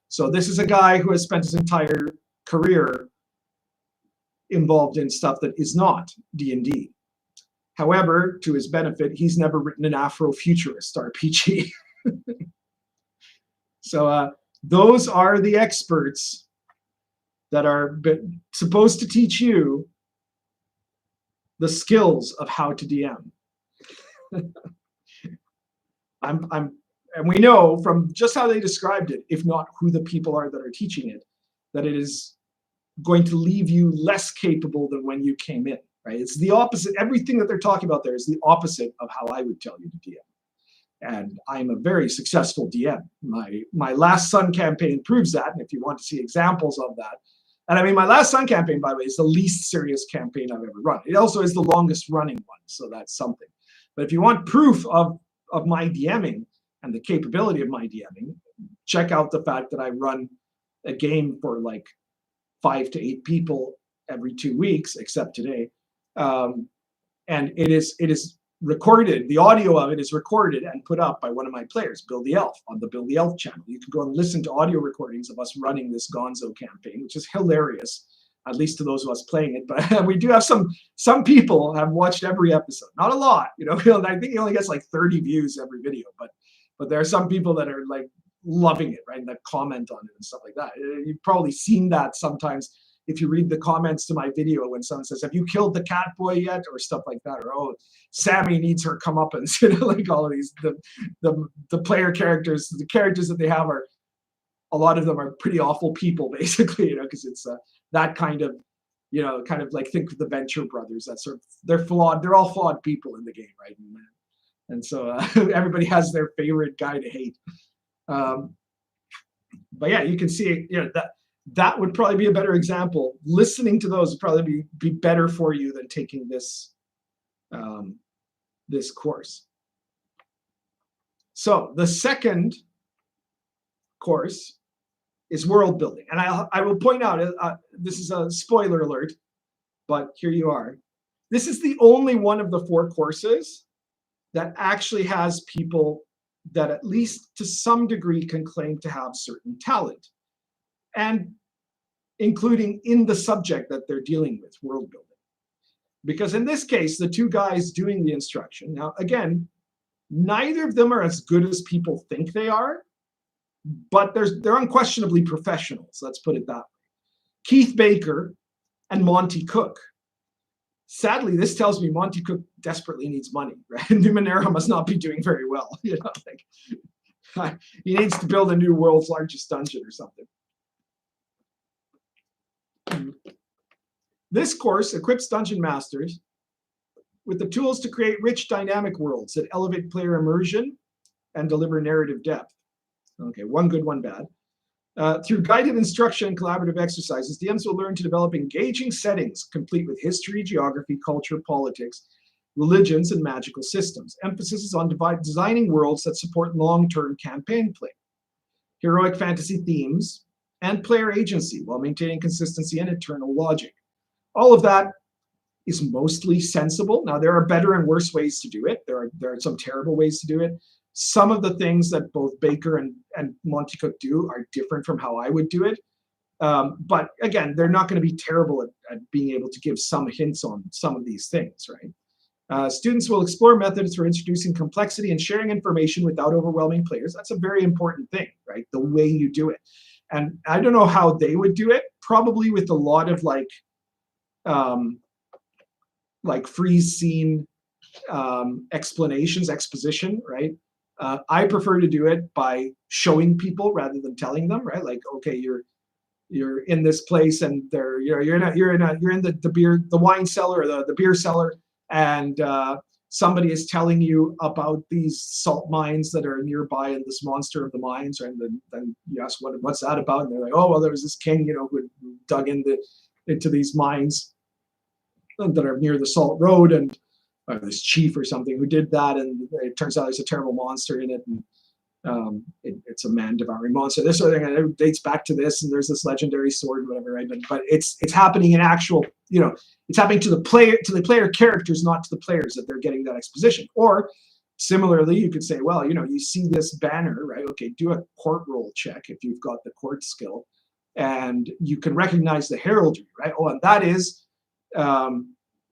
So this is a guy who has spent his entire career involved in stuff that is not D&D. However, to his benefit, he's never written an Afro-futurist RPG. So those are the experts that are supposed to teach you the skills of how to DM. And we know from just how they described it, if not who the people are that are teaching it, that it is going to leave you less capable than when you came in, right? It's the opposite. Everything that they're talking about there is the opposite of how I would tell you to DM. And I'm a very successful DM. My Last Sun campaign proves that. And if you want to see examples of that, and I mean, my Last Sun campaign, by the way, is the least serious campaign I've ever run. It also is the longest running one, so that's something. But if you want proof of my DMing and the capability of my DMing, check out the fact that I run a game for like 5 to 8 people every 2 weeks, except today. And it is recorded. The audio of it is recorded and put up by one of my players, Bill the Elf, on the Bill the Elf channel. You can go and listen to audio recordings of us running this Gonzo campaign, which is hilarious, at least to those of us playing it. But we do have some people have watched every episode. Not a lot, you know. I think he only gets like 30 views every video, but But there are some people that are like loving it, right? And that comment on it and stuff like that. You've probably seen that sometimes if you read the comments to my video when someone says, "Have you killed the cat boy yet?" or stuff like that, or "Oh, Sammy needs her comeuppance," like all of these the player characters, the characters that they have are, a lot of them are pretty awful people, basically, because it's that kind of, kind of like, think of the Venture Brothers. That sort of, they're flawed. They're all flawed people in the game, right? And so everybody has their favorite guy to hate. But yeah, you can see, that would probably be a better example. Listening to those would probably be better for you than taking this this course. So the second course is world building, and I will point out, this is a spoiler alert, but here you are. This is the only one of the 4 courses that actually has people that at least to some degree can claim to have certain talent, and including in the subject that they're dealing with, world building. Because in this case, the 2 guys doing the instruction, now again, neither of them are as good as people think they are, but they're unquestionably professionals, let's put it that way. Keith Baker and Monty Cook. Sadly, this tells me Monty Cook desperately needs money, right? Numenera must not be doing very well. Like, he needs to build a new world's largest dungeon or something. This course equips dungeon masters with the tools to create rich, dynamic worlds that elevate player immersion and deliver narrative depth. Okay, one good, one bad. Through guided instruction and collaborative exercises, DMs will learn to develop engaging settings complete with history, geography, culture, politics, religions, and magical systems. Emphasis is on designing worlds that support long-term campaign play, heroic fantasy themes, and player agency while maintaining consistency and eternal logic. All of that is mostly sensible. Now, there are better and worse ways to do it. There are some terrible ways to do it. Some of the things that both Baker and Monty Cook do are different from how I would do it. But again, they're not going to be terrible at being able to give some hints on some of these things, right? Students will explore methods for introducing complexity and sharing information without overwhelming players. That's a very important thing, right? The way you do it. And I don't know how they would do it, probably with a lot of like freeze scene exposition, right? I prefer to do it by showing people rather than telling them, right? Like, okay, you're in this place, and you're in the wine cellar or the beer cellar, and somebody is telling you about these salt mines that are nearby and this monster of the mines, right? And then you ask what's that about, and they're like, oh well, there was this king, who dug into these mines that are near the Salt Road, and this chief or something who did that, and it turns out there's a terrible monster in it, and it's a man-devouring monster. This sort of thing, and it dates back to this, and there's this legendary sword, whatever, right? But it's happening in actual, it's happening to the player characters, not to the players, that they're getting that exposition. Or similarly, you could say, well, you see this banner, right? Okay, do a court roll check if you've got the court skill, and you can recognize the heraldry, right? Oh, and that is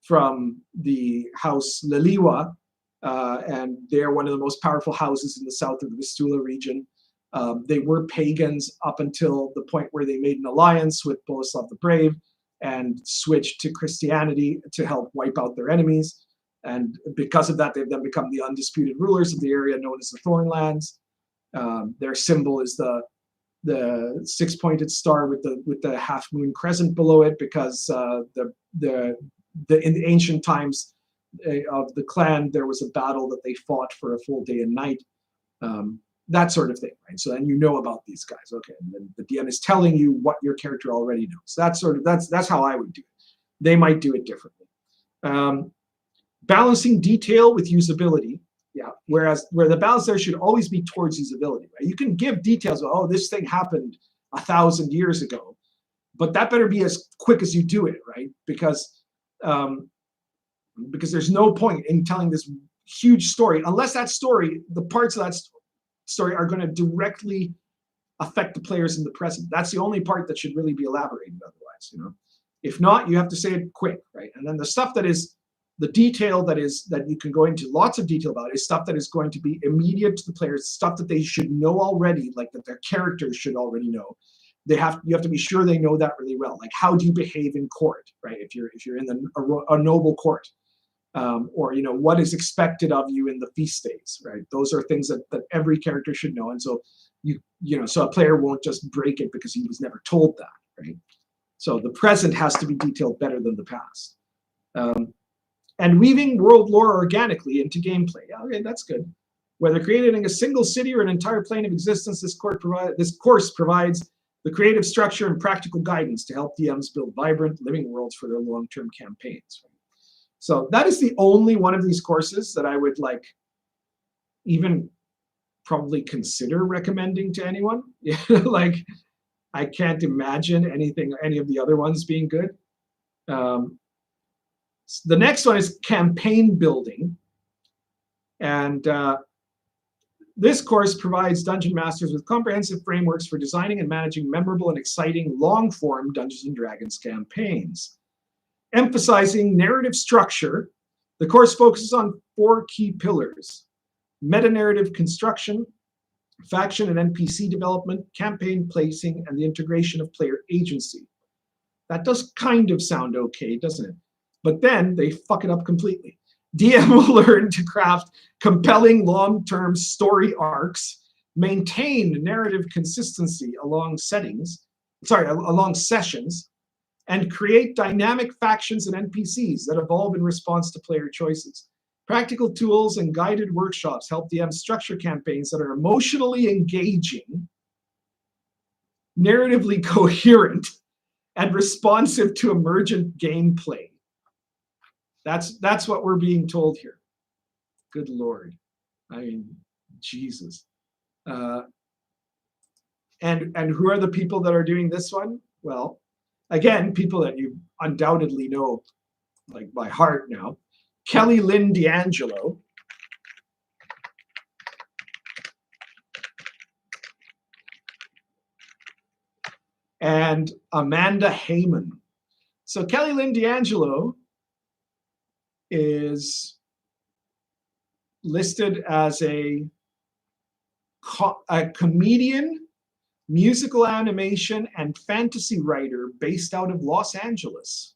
from the house Liliwa, and they're one of the most powerful houses in the south of the Vistula region. They were pagans up until the point where they made an alliance with Boleslav the Brave and switched to Christianity to help wipe out their enemies. And because of that, they've then become the undisputed rulers of the area known as the Thornlands. Their symbol is the six-pointed star with the half-moon crescent below it, because in the ancient times of the clan, there was a battle that they fought for a full day and night, that sort of thing, right? So then about these guys, okay, and then the DM is telling you what your character already knows. That's how I would do it. They might do it differently. Balancing detail with usability, yeah. Where the balance there should always be towards usability, right? You can give details of, oh, this thing happened 1,000 years ago, but that better be as quick as you do it, right? Because there's no point in telling this huge story unless the parts of that story are going to directly affect the players in the present. That's the only part that should really be elaborated otherwise, If not, you have to say it quick, right? And then the stuff that is The detail that you can go into lots of detail about is stuff that is going to be immediate to the players, stuff that they should know already, like that their characters should already know. You have to be sure they know that really well. Like, how do you behave in court, right? If you're in a noble court, or what is expected of you in the feast days, right? Those are things that every character should know, and so so a player won't just break it because he was never told that, right? So the present has to be detailed better than the past. And weaving world lore organically into gameplay. Okay, that's good. Whether creating a single city or an entire plane of existence, this course provides the creative structure and practical guidance to help DMs build vibrant, living worlds for their long-term campaigns. So that is the only one of these courses that I would even probably consider recommending to anyone. Like, I can't imagine any of the other ones being good. The next one is campaign building. And this course provides dungeon masters with comprehensive frameworks for designing and managing memorable and exciting long-form Dungeons & Dragons campaigns. Emphasizing narrative structure, the course focuses on 4 key pillars: meta-narrative construction, faction and NPC development, campaign placing, and the integration of player agency. That does kind of sound okay, doesn't it? But then they fuck it up completely. DM will learn to craft compelling long-term story arcs, maintain narrative consistency along sessions, and create dynamic factions and NPCs that evolve in response to player choices. Practical tools and guided workshops help DMs structure campaigns that are emotionally engaging, narratively coherent, and responsive to emergent gameplay. That's what we're being told here. Good Lord. I mean, Jesus. And who are the people that are doing this one? Well, again, people that you undoubtedly know, like by heart now. Kelly Lynn D'Angelo. And Amanda Heyman. So Kelly Lynn D'Angelo is listed as a comedian, musical animation, and fantasy writer based out of Los Angeles.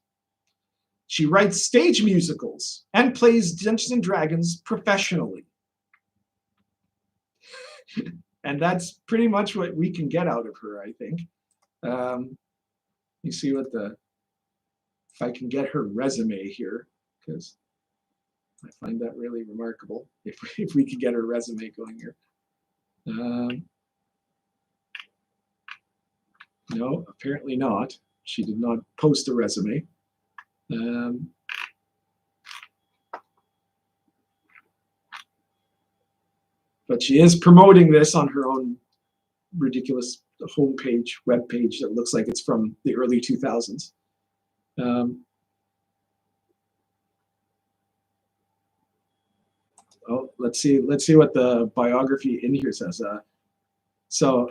She writes stage musicals and plays Dungeons & Dragons professionally. And that's pretty much what we can get out of her, I think. You see if I can get her resume here, because I find that really remarkable. If we could get her resume going here. No, apparently not. She did not post a resume. But she is promoting this on her own ridiculous homepage, webpage that looks like it's from the early 2000s. Oh, let's see what the biography in here says. So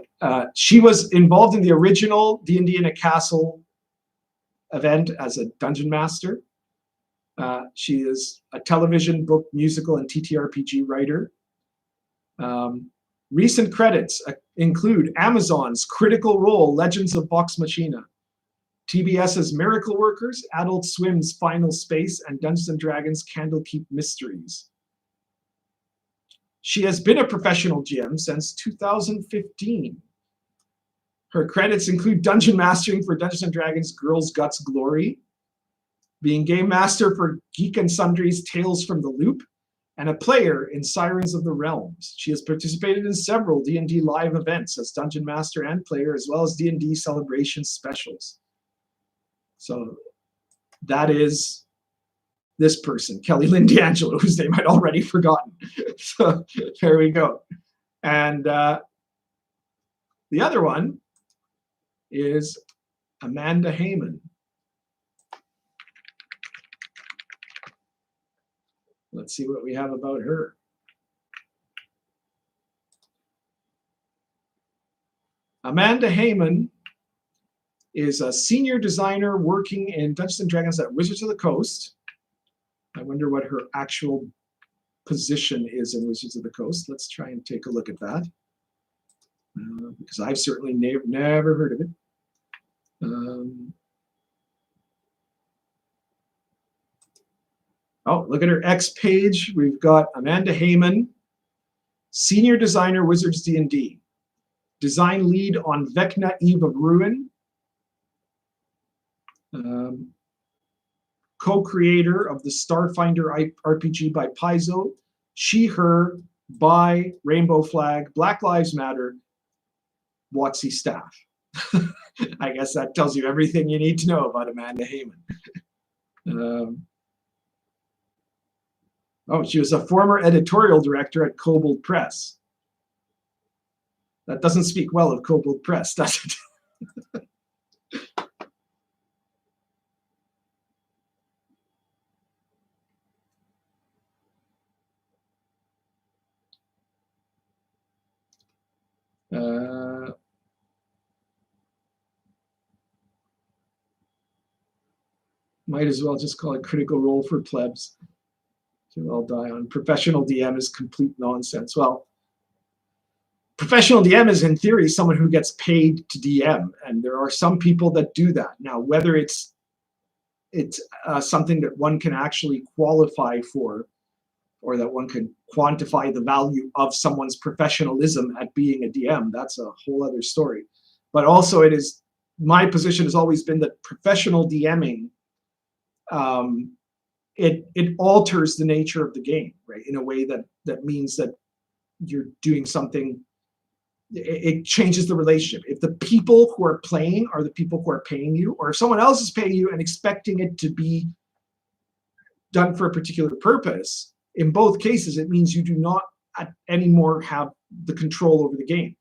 she was involved in the original D&D in a Castle event as a dungeon master. She is a television, book, musical, and TTRPG writer. Recent credits include Amazon's Critical Role, Legends of Vox Machina, TBS's Miracle Workers, Adult Swim's Final Space, and Dungeons & Dragons Candlekeep Mysteries. She has been a professional GM since 2015. Her credits include dungeon mastering for Dungeons & Dragons Girls Guts Glory, being game master for Geek and Sundry's Tales from the Loop, and a player in Sirens of the Realms. She has participated in several D&D live events as dungeon master and player, as well as D&D celebration specials. So that is this person, Kelly Lynn D'Angelo, whose name I'd already forgotten. So there we go. And the other one is Amanda Heyman. Let's see what we have about her. Amanda Heyman is a senior designer working in Dungeons & Dragons at Wizards of the Coast. I wonder what her actual position is in Wizards of the Coast. Let's try and take a look at that. Because I've certainly never heard of it. Oh, look at her X page. We've got Amanda Heyman, Senior Designer, Wizards D&D. Design lead on Vecna, Eve of Ruin. Co-creator of the Starfinder RPG by Paizo. She, her, by Rainbow Flag, Black Lives Matter, WotC staff. I guess that tells you everything you need to know about Amanda Heyman. Oh, she was a former editorial director at Kobold Press. That doesn't speak well of Kobold Press, does it? Might as well just call it Critical Role for plebs. You'll all die on. Professional DM is complete nonsense. Well, professional DM is, in theory, someone who gets paid to DM, and there are some people that do that. Now, whether it's something that one can actually qualify for, or that one can quantify the value of someone's professionalism at being a DM, that's a whole other story. But also, it is my position has always been that professional DMing, it alters the nature of the game, right? In a way that means that you're doing something. It changes the relationship. If the people who are playing are the people who are paying you, or if someone else is paying you and expecting it to be done for a particular purpose, in both cases, it means you do not anymore have the control over the game.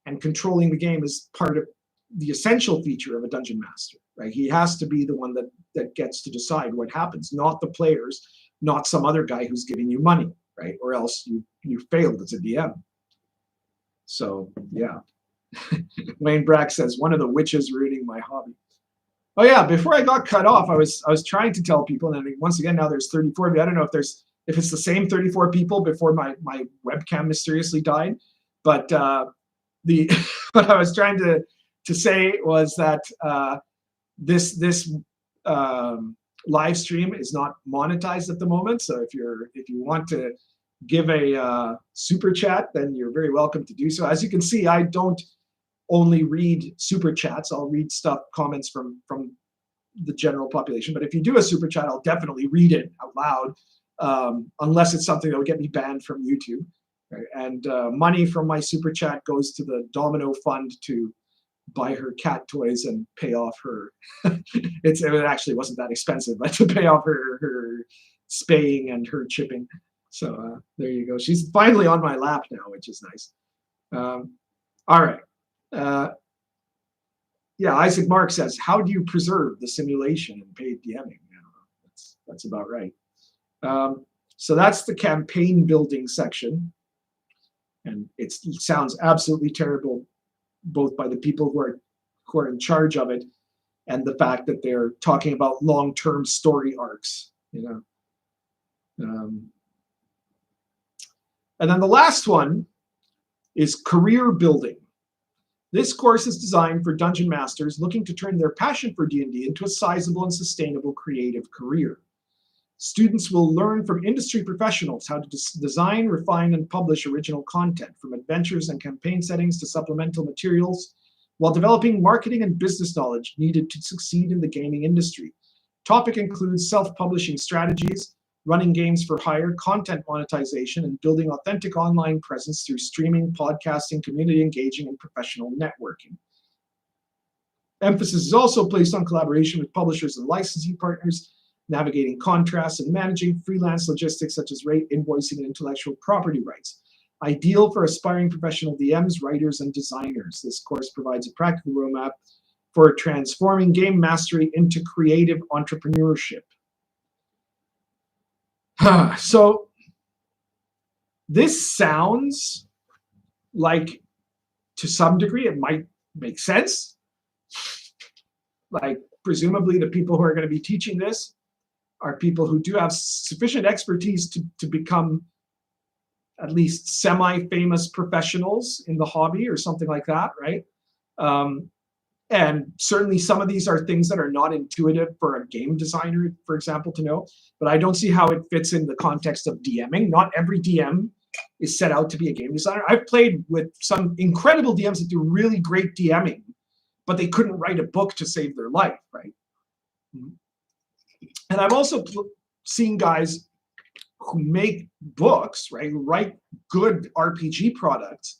And controlling the game is part of the essential feature of a dungeon master, right? He has to be the one that gets to decide what happens, not the players, not some other guy who's giving you money, right? Or else you failed as a DM. So yeah. Wayne Brack says, one of the witches ruining my hobby. Oh yeah, before I got cut off, I was trying to tell people, and once again now there's 34. I don't know if it's the same 34 people before my webcam mysteriously died, but what I was trying to say was that this live stream is not monetized at the moment. So if you want to give a super chat, then you're very welcome to do so. As you can see, I don't only read super chats. I'll read comments from the general population. But if you do a super chat, I'll definitely read it out loud, unless it's something that would get me banned from YouTube. Right? And money from my super chat goes to the Domino Fund to buy her cat toys and pay off her. It actually wasn't that expensive, but to pay off her spaying and her chipping. So there you go. She's finally on my lap now, which is nice. All right. Yeah, Isaac Mark says, how do you preserve the simulation in paid DMing? That's about right. So that's the campaign building section. And it sounds absolutely terrible, both by the people who are in charge of it and the fact that they're talking about long-term story arcs, And then the last one is career building. This course is designed for dungeon masters looking to turn their passion for D&D into a sizable and sustainable creative career. Students will learn from industry professionals how to design, refine, and publish original content, from adventures and campaign settings to supplemental materials, while developing marketing and business knowledge needed to succeed in the gaming industry. Topic includes self-publishing strategies, running games for hire, content monetization, and building authentic online presence through streaming, podcasting, community engaging, and professional networking. Emphasis is also placed on collaboration with publishers and licensing partners, navigating contrasts, and managing freelance logistics such as rate, invoicing, and intellectual property rights. Ideal for aspiring professional DMs, writers, and designers. This course provides a practical roadmap for transforming game mastery into creative entrepreneurship. So this sounds like, to some degree, it might make sense. Like, presumably the people who are going to be teaching this are people who do have sufficient expertise to become at least semi-famous professionals in the hobby or something like that, right? And certainly some of these are things that are not intuitive for a game designer, for example, to know, but I don't see how it fits in the context of DMing. Not every DM is set out to be a game designer. I've played with some incredible DMs that do really great DMing, but they couldn't write a book to save their life, right? And I've also seen guys who make books, right, who write good RPG products,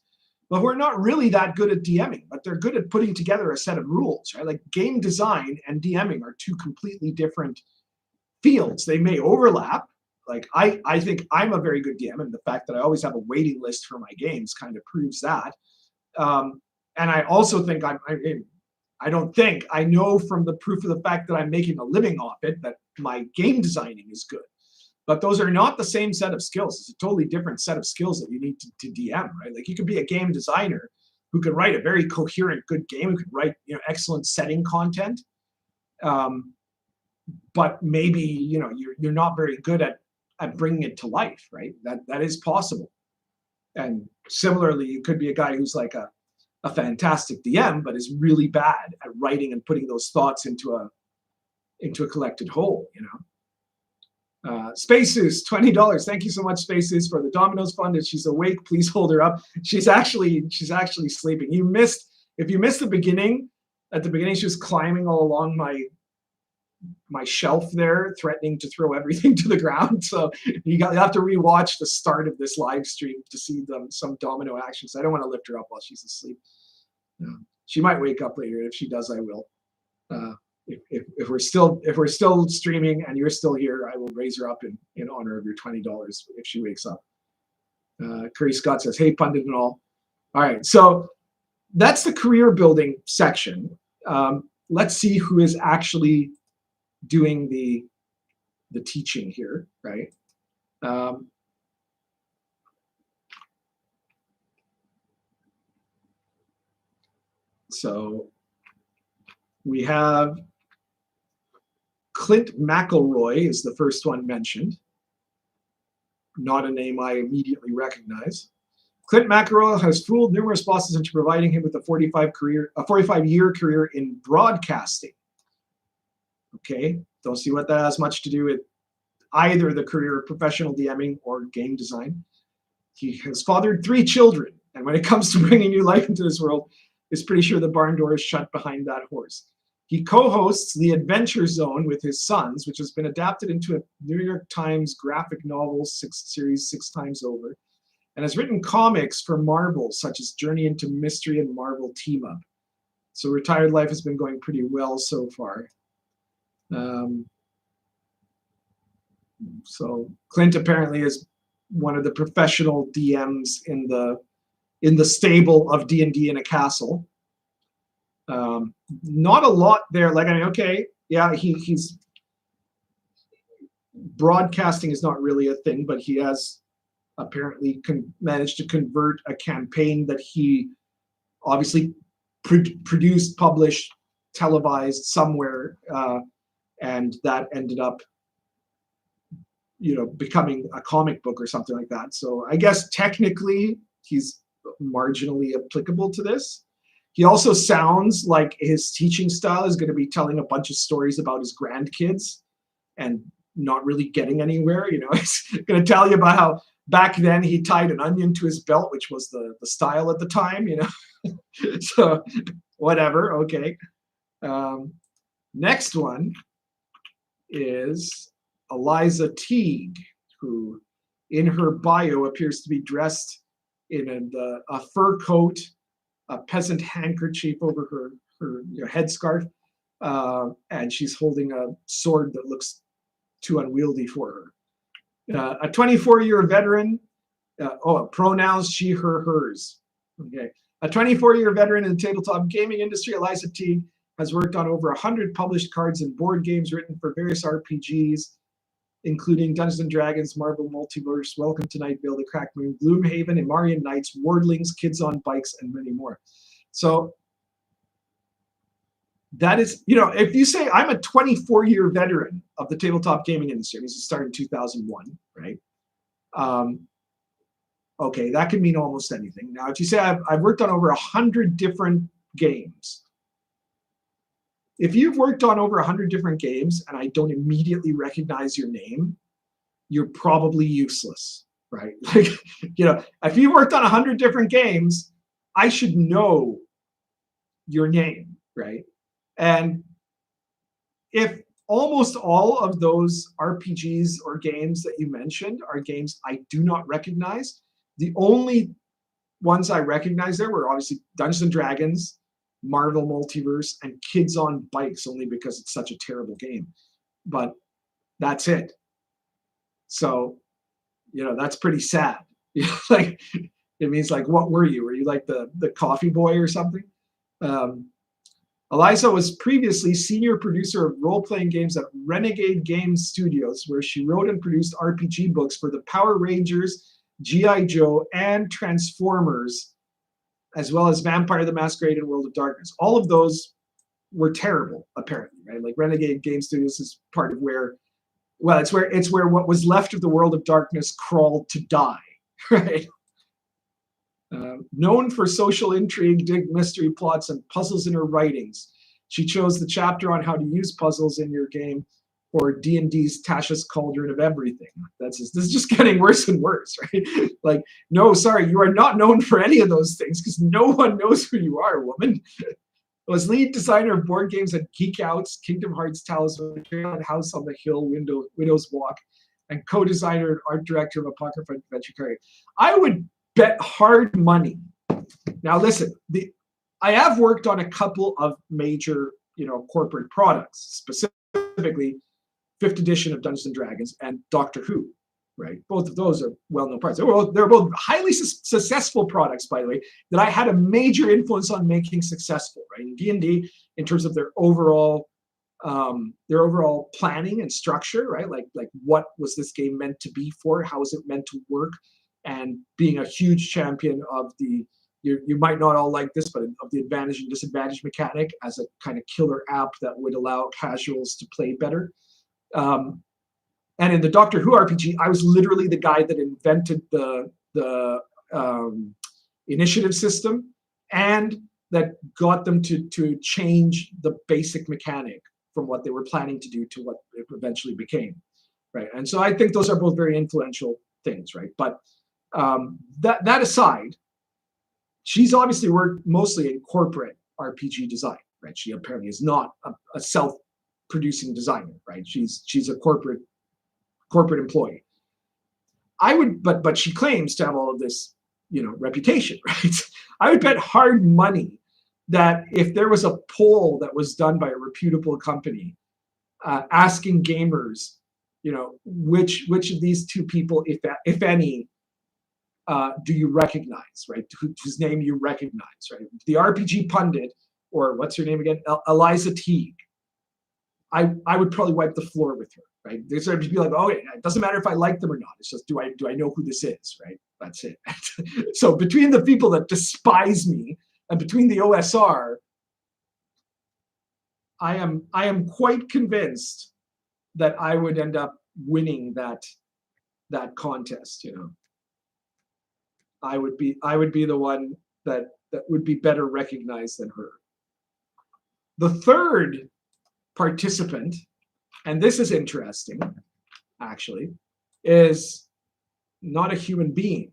but who are not really that good at DMing, but they're good at putting together a set of rules, right? Like game design and DMing are two completely different fields. They may overlap. Like I think I'm a very good DM, and the fact that I always have a waiting list for my games kind of proves that. And I also think I know from the proof of the fact that I'm making a living off it that my game designing is good. But those are not the same set of skills. It's a totally different set of skills that you need to DM, right? Like you could be a game designer who could write a very coherent, good game, who could write, you know, excellent setting content. But maybe, you know, you're not very good at bringing it to life, right? That is possible. And similarly, you could be a guy who's like a fantastic DM, but is really bad at writing and putting those thoughts into a collected whole, you know. Spaces, $20. Thank you so much, Spaces, for the Domino's Fund. If she's awake, please hold her up. She's actually sleeping. If you missed the beginning, at the beginning she was climbing all along my shelf there, threatening to throw everything to the ground. So you have to rewatch the start of this live stream to see some domino actions. I don't want to lift her up while she's asleep. She might wake up later. If she does, I will. If we're still streaming and you're still here, I will raise her up in honor of your $20 if she wakes up. Curry Scott says, "Hey, pundit and all." All right, so that's the career building section. Let's see who is actually doing the teaching here, right? So we have Clint McElroy is the first one mentioned. Not a name I immediately recognize. Clint McElroy has fooled numerous bosses into providing him with a 45-year career in broadcasting. Okay, don't see what that has much to do with either the career of professional DMing or game design. He has fathered 3 children, and when it comes to bringing new life into this world, is pretty sure the barn door is shut behind that horse. He co-hosts The Adventure Zone with his sons, which has been adapted into a New York Times graphic novel series 6 times over, and has written comics for Marvel, such as Journey into Mystery and Marvel Team Up. So retired life has been going pretty well so far. So Clint apparently is one of the professional DMs in the stable of D&D in a Castle. Not a lot there. Like, I mean, okay, yeah, he's broadcasting is not really a thing, but he has apparently managed to convert a campaign that he obviously produced, published, televised somewhere, and that ended up, you know, becoming a comic book or something like that. So I guess technically he's marginally applicable to this. He also sounds like his teaching style is going to be telling a bunch of stories about his grandkids and not really getting anywhere. You know, he's going to tell you about how back then he tied an onion to his belt, which was the style at the time, you know. So whatever, okay. Next one is Eliza Teague, who in her bio appears to be dressed in a fur coat, a peasant handkerchief over her headscarf, and she's holding a sword that looks too unwieldy for her. A 24-year veteran, pronouns she, her, hers. Okay. A 24-year veteran in the tabletop gaming industry, Eliza Teague has worked on over 100 published cards and board games written for various RPGs, including Dungeons & Dragons, Marvel Multiverse, Welcome to Night Vale, The Cracked Moon, Gloomhaven, Imarian Knights, Wordlings, Kids on Bikes, and many more. So that is, you know, if you say I'm a 24-year veteran of the tabletop gaming industry, this started in 2001, right? Okay, that could mean almost anything. Now, if you say I've worked on over 100 different games, if you've worked on over 100 different games and I don't immediately recognize your name, you're probably useless, right? Like, you know, if you worked on 100 different games, I should know your name, right? And if almost all of those RPGs or games that you mentioned are games I do not recognize, the only ones I recognize there were obviously Dungeons and Dragons, Marvel Multiverse, and Kids on Bikes, only because it's such a terrible game. But that's it. So, you know, that's pretty sad. Like, it means like, what were you? Were you like the coffee boy or something? Eliza was previously senior producer of role-playing games at Renegade Games Studios, where she wrote and produced RPG books for the Power Rangers, G.I. Joe, and Transformers, as well as Vampire the Masquerade and World of Darkness. All of those were terrible, apparently, right? Like Renegade Game Studios is part of where, well, it's where what was left of the World of Darkness crawled to die, right? Known for social intrigue, dig mystery plots, and puzzles in her writings, she chose the chapter on how to use puzzles in your game for D&D's Tasha's Cauldron of Everything. This is just getting worse and worse, right? Like, no, sorry, you are not known for any of those things because no one knows who you are, woman. Was lead designer of board games at Geek Outs, Kingdom Hearts Talisman, House on the Hill, Widow's Walk, and co-designer and art director of Apocrypha Adventure Carrier. I would bet hard money. Now, listen, I have worked on a couple of major, you know, corporate products, specifically 5th edition of Dungeons and Dragons and Doctor Who, right? Both of those are well-known products. They're both highly successful products, by the way, that I had a major influence on making successful, right? In D&D, in terms of their overall planning and structure, right? Like what was this game meant to be for? How is it meant to work? And being a huge champion of the, you might not all like this, but of the advantage and disadvantage mechanic as a kind of killer app that would allow casuals to play better. And in the Doctor Who RPG, I was literally the guy that invented the initiative system and that got them to change the basic mechanic from what they were planning to do to what it eventually became, right? And so I think those are both very influential things, right? But that aside, she's obviously worked mostly in corporate RPG design, right? She apparently is not a self-producing designer, right? She's a corporate employee. But she claims to have all of this, you know, reputation, right? I would bet hard money that if there was a poll that was done by a reputable company asking gamers, you know, which of these two people, if any, do you recognize, right? Whose name you recognize, right? The RPG Pundit, or what's her name again? Eliza Teague. I would probably wipe the floor with her, right? They'd sort of be like, oh, it doesn't matter if I like them or not. It's just, do I know who this is, right? That's it. So between the people that despise me and between the OSR, I am quite convinced that I would end up winning that contest, you know. I would be the one that would be better recognized than her. The third participant, and this is interesting, actually, is not a human being.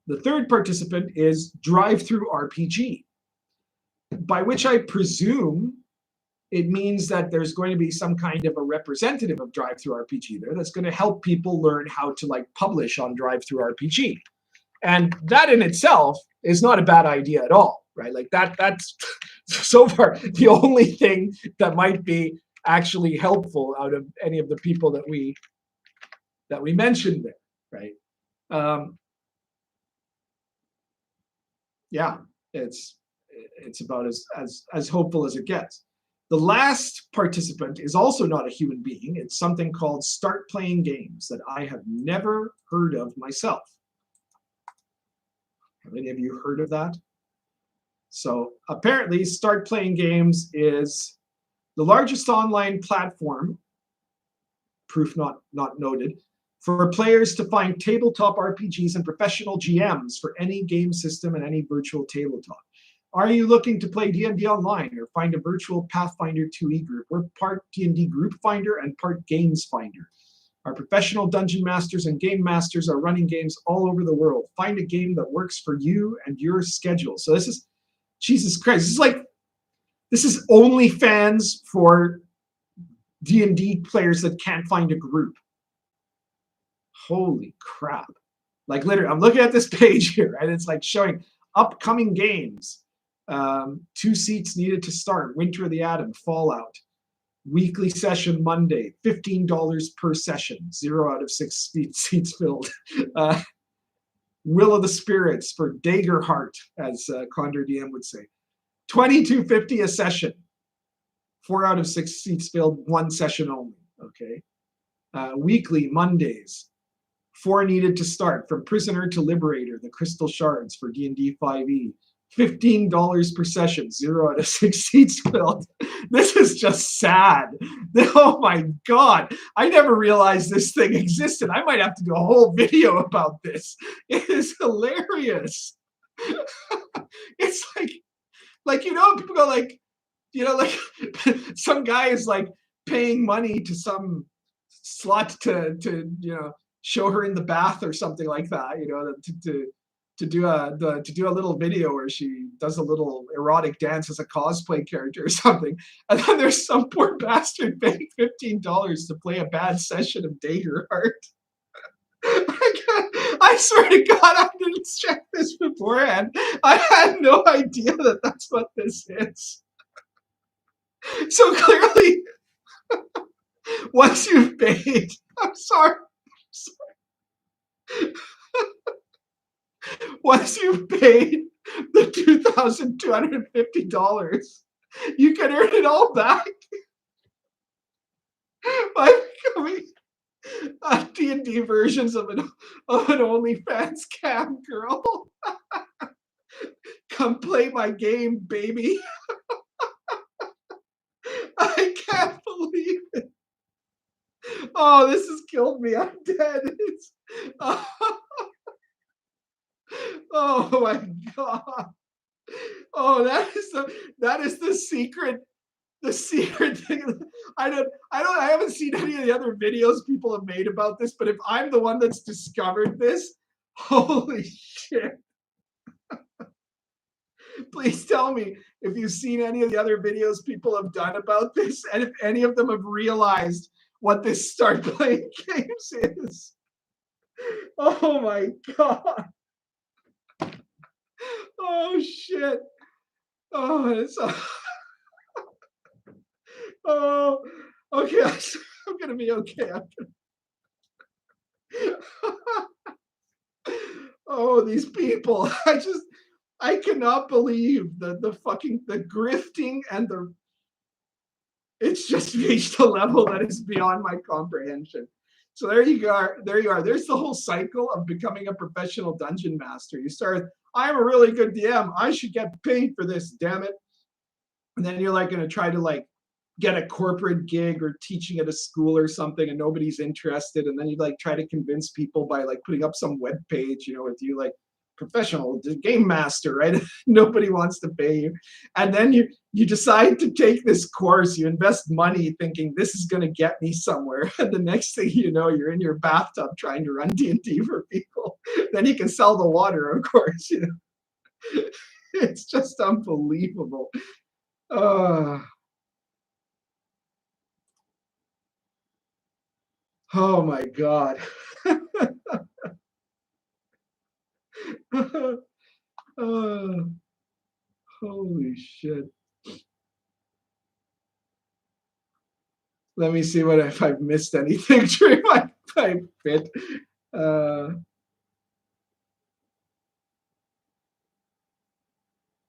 The third participant is Drive-Through RPG, by which I presume it means that there's going to be some kind of a representative of Drive-Through RPG there that's going to help people learn how to like publish on Drive-Through RPG. And that in itself is not a bad idea at all, right? Like that's so far the only thing that might be actually helpful out of any of the people that we mentioned there, right? Yeah, it's about as hopeful as it gets. The last participant is also not a human being. It's something called Start Playing Games that I have never heard of myself. Have any of you heard of that? So apparently Start Playing Games is the largest online platform, proof not noted, for players to find tabletop RPGs and professional GMs for any game system and any virtual tabletop. Are you looking to play D&D online or find a virtual Pathfinder 2e group? We're part D&D group finder and part games finder. Our professional dungeon masters and game masters are running games all over the world. Find a game that works for you and your schedule. So this is, Jesus Christ, this is OnlyFans for D&D players that can't find a group. Holy crap. Like literally, I'm looking at this page here, and it's like showing upcoming games. 2 seats needed to start. Winter of the Atom, Fallout. Weekly session Monday, $15 per session, 0 out of 6 seats filled. Will of the Spirits for Daggerheart, as Condor DM would say. $22.50 a session, 4 out of 6 seats filled, 1 session only. Okay. Weekly Mondays, 4 needed to start. From Prisoner to Liberator, the Crystal Shards for D&D 5e. $15 per session, 0 out of 6 seats filled. This is just sad. Oh my God. I never realized this thing existed. I might have to do a whole video about this. It is hilarious. It's like, you know, people go like, you know, like some guy is like paying money to some slut to you know, show her in the bath or something like that, you know, to do a little video where she does a little erotic dance as a cosplay character or something, and then there's some poor bastard paying $15 to play a bad session of Daggerheart. I swear to God, I didn't check this beforehand. I had no idea that that's what this is. So clearly, once you've paid, I'm sorry. Once you've paid the $2,250, you can earn it all back by becoming D&D versions of an OnlyFans cam girl. Come play my game, baby. I can't believe it. Oh, this has killed me. I'm dead. Oh my God. Oh, that is the secret thing. I haven't seen any of the other videos people have made about this, but if I'm the one that's discovered this, holy shit. Please tell me if you've seen any of the other videos people have done about this, and if any of them have realized what this Start Playing Games is. Oh my God. Oh shit. Oh, it's oh, okay. I'm gonna be okay. Oh, these people. I cannot believe the grifting and it's just reached a level that is beyond my comprehension. So there you are. There's the whole cycle of becoming a professional dungeon master. You start, I'm a really good DM. I should get paid for this, damn it. And then you're like going to try to like get a corporate gig or teaching at a school or something, and nobody's interested. And then you like try to convince people by like putting up some web page, you know, with you like professional game master, right? Nobody wants to pay you. And then you decide to take this course, you invest money thinking this is going to get me somewhere. And the next thing you know, you're in your bathtub trying to run D&D for people. Then you can sell the water, of course, you know. It's just unbelievable. Oh my God. Holy shit. Let me see if I've missed anything during my bit.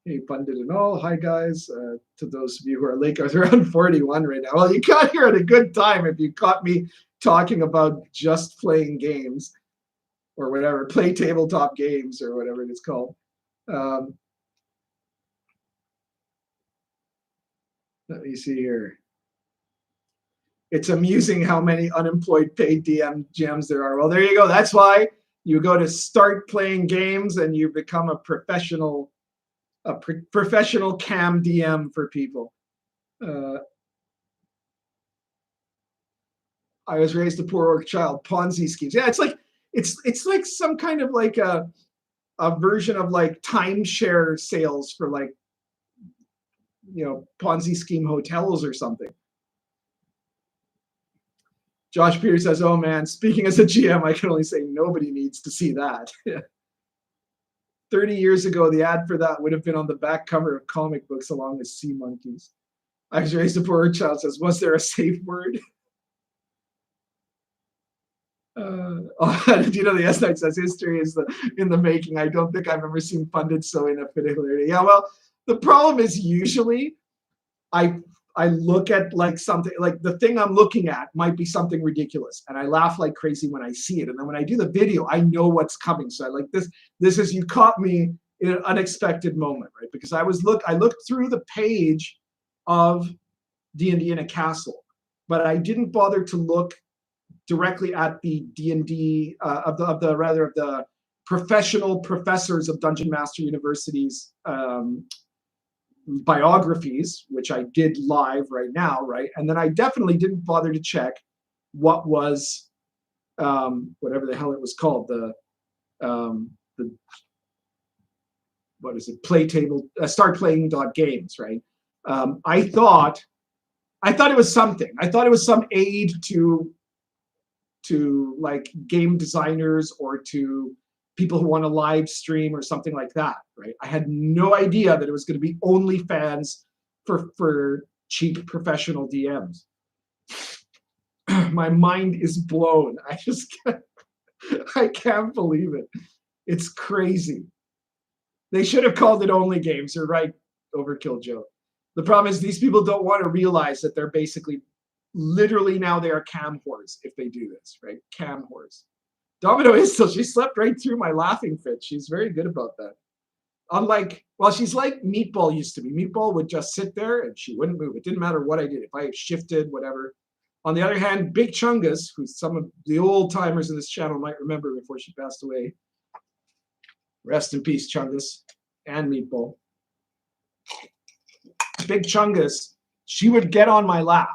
Hey, Pundit and all. Hi, guys. To those of you who are late, I was around 41 right now. Well, you got here at a good time if you caught me talking about just playing games or whatever, play tabletop games or whatever it's called. Let me see here. It's amusing how many unemployed paid DM GMs there are. Well, there you go. That's why you go to start playing games and you become a professional cam DM for people. I was raised a poor orc child. Ponzi schemes. Yeah, it's like some kind of like a version of like timeshare sales for like, you know, Ponzi scheme hotels or something. Josh Peters says, oh man, speaking as a GM, I can only say nobody needs to see that. 30 years ago, the ad for that would have been on the back cover of comic books along with sea monkeys. I was raised a poor child says, was there a safe word? Do you know the S-Knight says history is in the making? I don't think I've ever seen pundits so inarticulate. Yeah, well, the problem is usually I look at like something, like the thing I'm looking at might be something ridiculous, and I laugh like crazy when I see it. And then when I do the video, I know what's coming. So I like this. This is, you caught me in an unexpected moment, right? Because I looked through the page of D&D in a Castle, but I didn't bother to look directly at the D&D of the professional professors of Dungeon Master Universities biographies, which I did live right now, right? And then I definitely didn't bother to check what was whatever the hell it was called, the what is it, play table, startplaying.games, right? I thought it was something. I thought it was some aid to like game designers or to people who want to live stream or something like that, right? I had no idea that it was going to be OnlyFans for cheap professional DMs. My mind is blown. I can't believe it. It's crazy. They should have called it Only Games. You're right, Overkill Joe. The problem is these people don't want to realize that they're basically, literally now they are cam whores if they do this, right? Cam whores. Domino is still, she slept right through my laughing fit. She's very good about that. Unlike, well, she's like Meatball used to be. Meatball would just sit there and she wouldn't move. It didn't matter what I did. If I shifted, whatever. On the other hand, Big Chungus, who some of the old timers in this channel might remember before she passed away. Rest in peace, Chungus and Meatball. Big Chungus, she would get on my lap.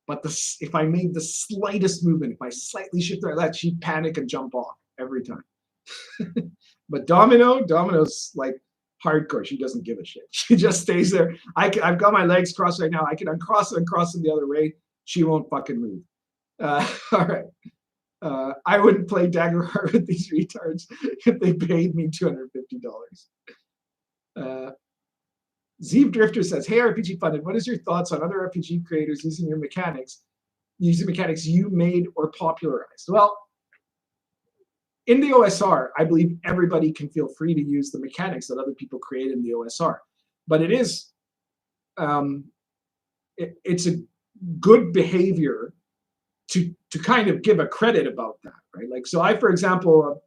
But if I made the slightest movement, if I slightly shifted like that, she'd panic and jump off every time. But Domino's like hardcore. She doesn't give a shit. She just stays there. I've got my legs crossed right now. I can uncross it and cross them the other way. She won't fucking move. All right. I wouldn't play Daggerheart with these retards if they paid me $250. Zeev Drifter says, hey, RPG Funded, what is your thoughts on other RPG creators using mechanics you made or popularized? Well, in the OSR, I believe everybody can feel free to use the mechanics that other people create in the OSR. But it is, it's a good behavior to kind of give a credit about that, right? Like, so I, for example,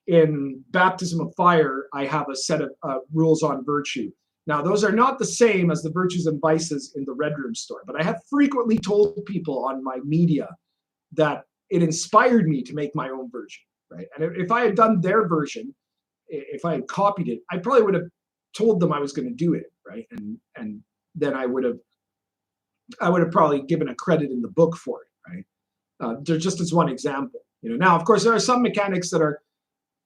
in Baptism of Fire, I have a set of rules on virtue. Now, those are not the same as the virtues and vices in the Red Room store, but I have frequently told people on my media that it inspired me to make my own version, right? And if I had done their version, if I had copied it, I probably would have told them I was going to do it, right? And then I would have probably given a credit in the book for it, right? Just as one example, you know. Now, of course, there are some mechanics that are,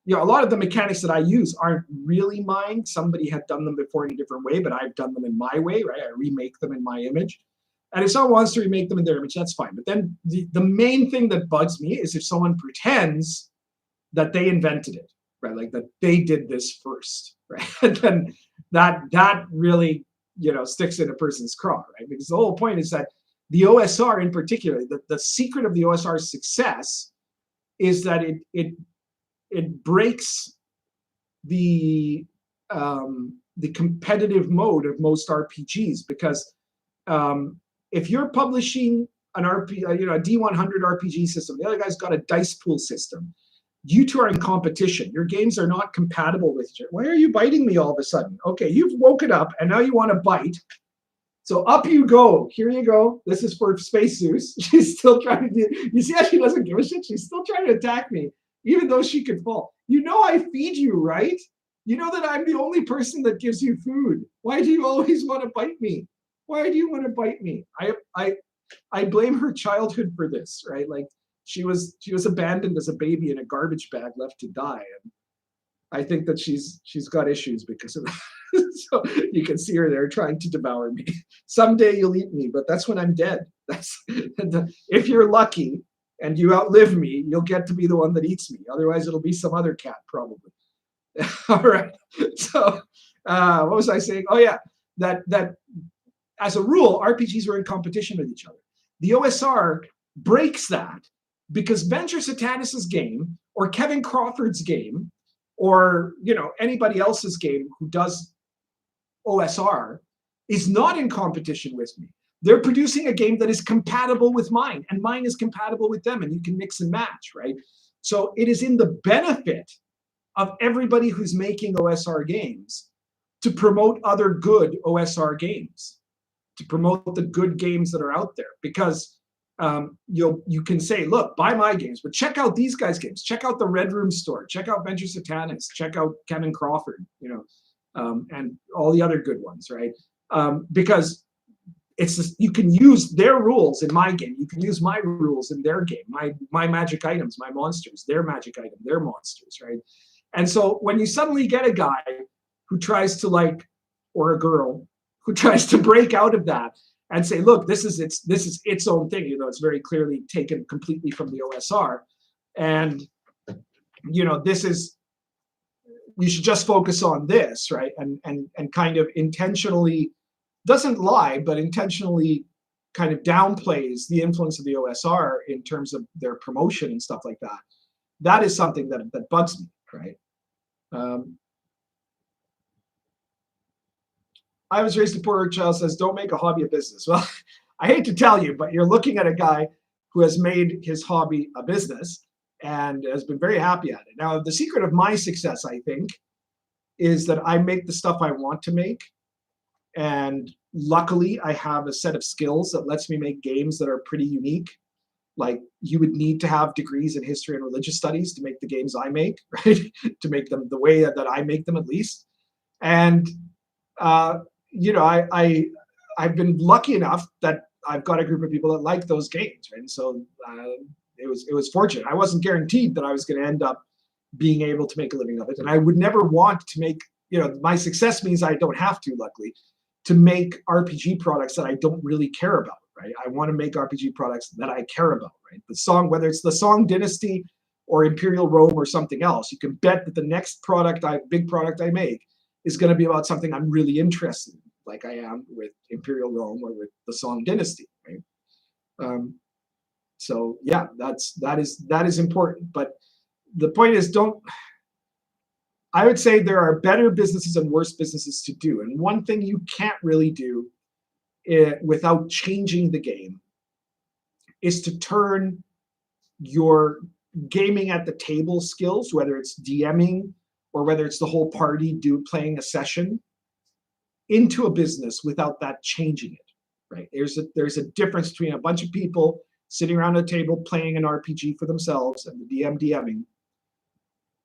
you know, a lot of the mechanics that I use aren't really mine. Somebody had done them before in a different way, but I've done them in my way, right? I remake them in my image. And if someone wants to remake them in their image, that's fine. But then the main thing that bugs me is if someone pretends that they invented it, right? Like that they did this first, right? And then that really, you know, sticks in a person's craw, right? Because the whole point is that the OSR in particular, the secret of the OSR's success is that it breaks the competitive mode of most RPGs, because if you're publishing an a D100 RPG system, the other guy's got a dice pool system. You two are in competition. Your games are not compatible with each other. Why are you biting me all of a sudden? Okay, you've woken up and now you want to bite. So up you go. Here you go. This is for Space Zeus. She's still trying to do. You see how she doesn't give a shit? She's still trying to attack me, even though she could fall. You know I feed you, right? You know that I'm the only person that gives you food. Why do you always want to bite me? Why do you want to bite me? I blame her childhood for this, right? Like she was abandoned as a baby in a garbage bag, left to die, and I think that she's got issues because of that. So you can see her there trying to devour me. Someday you'll eat me, but that's when I'm dead. That's if you're lucky and you outlive me, you'll get to be the one that eats me. Otherwise, it'll be some other cat probably. All right. So what was I saying? Oh yeah, that as a rule, RPGs are in competition with each other. The OSR breaks that because Venture Satanis's game or Kevin Crawford's game or anybody else's game who does OSR is not in competition with me. They're producing a game that is compatible with mine, and mine is compatible with them, and you can mix and match, right? So it is in the benefit of everybody who's making OSR games to promote other good OSR games, to promote the good games that are out there, because you can say, look, buy my games, but check out these guys' games. Check out the Red Room store. Check out Venture Satanis. Check out Kevin Crawford, and all the other good ones, right? Because it's just, you can use their rules in my game. You can use my rules in their game. My magic items, my monsters, their magic item, their monsters, right? And so when you suddenly get a guy who tries to or a girl who tries to break out of that and say, look, this is its own thing, it's very clearly taken completely from the OSR, and this is, you should just focus on this, right? And kind of intentionally doesn't lie, but intentionally kind of downplays the influence of the OSR in terms of their promotion and stuff like that. That is something that bugs me, right? I was raised a poor child says, don't make a hobby a business. Well, I hate to tell you, but you're looking at a guy who has made his hobby a business and has been very happy at it. Now, the secret of my success, I think, is that I make the stuff I want to make. And luckily, I have a set of skills that lets me make games that are pretty unique. Like, you would need to have degrees in history and religious studies to make the games I make, right? To make them the way that I make them, at least. And I've been lucky enough that I've got a group of people that like those games, right? And so it was fortunate. I wasn't guaranteed that I was going to end up being able to make a living of it, and I would never want to make. My success means I don't have to, luckily, to make RPG products that I don't really care about, right? I want to make RPG products that I care about, right? The Song, whether it's the Song Dynasty or Imperial Rome or something else, you can bet that the next big product I make is going to be about something I'm really interested in, like I am with Imperial Rome or with the Song Dynasty, right? So yeah, that is important. But the point is, I would say there are better businesses and worse businesses to do. And one thing you can't really do without changing the game is to turn your gaming at the table skills, whether it's DMing or whether it's the whole party playing a session, into a business without that changing it, right? There's a difference between a bunch of people sitting around a table playing an RPG for themselves and the DM DMing,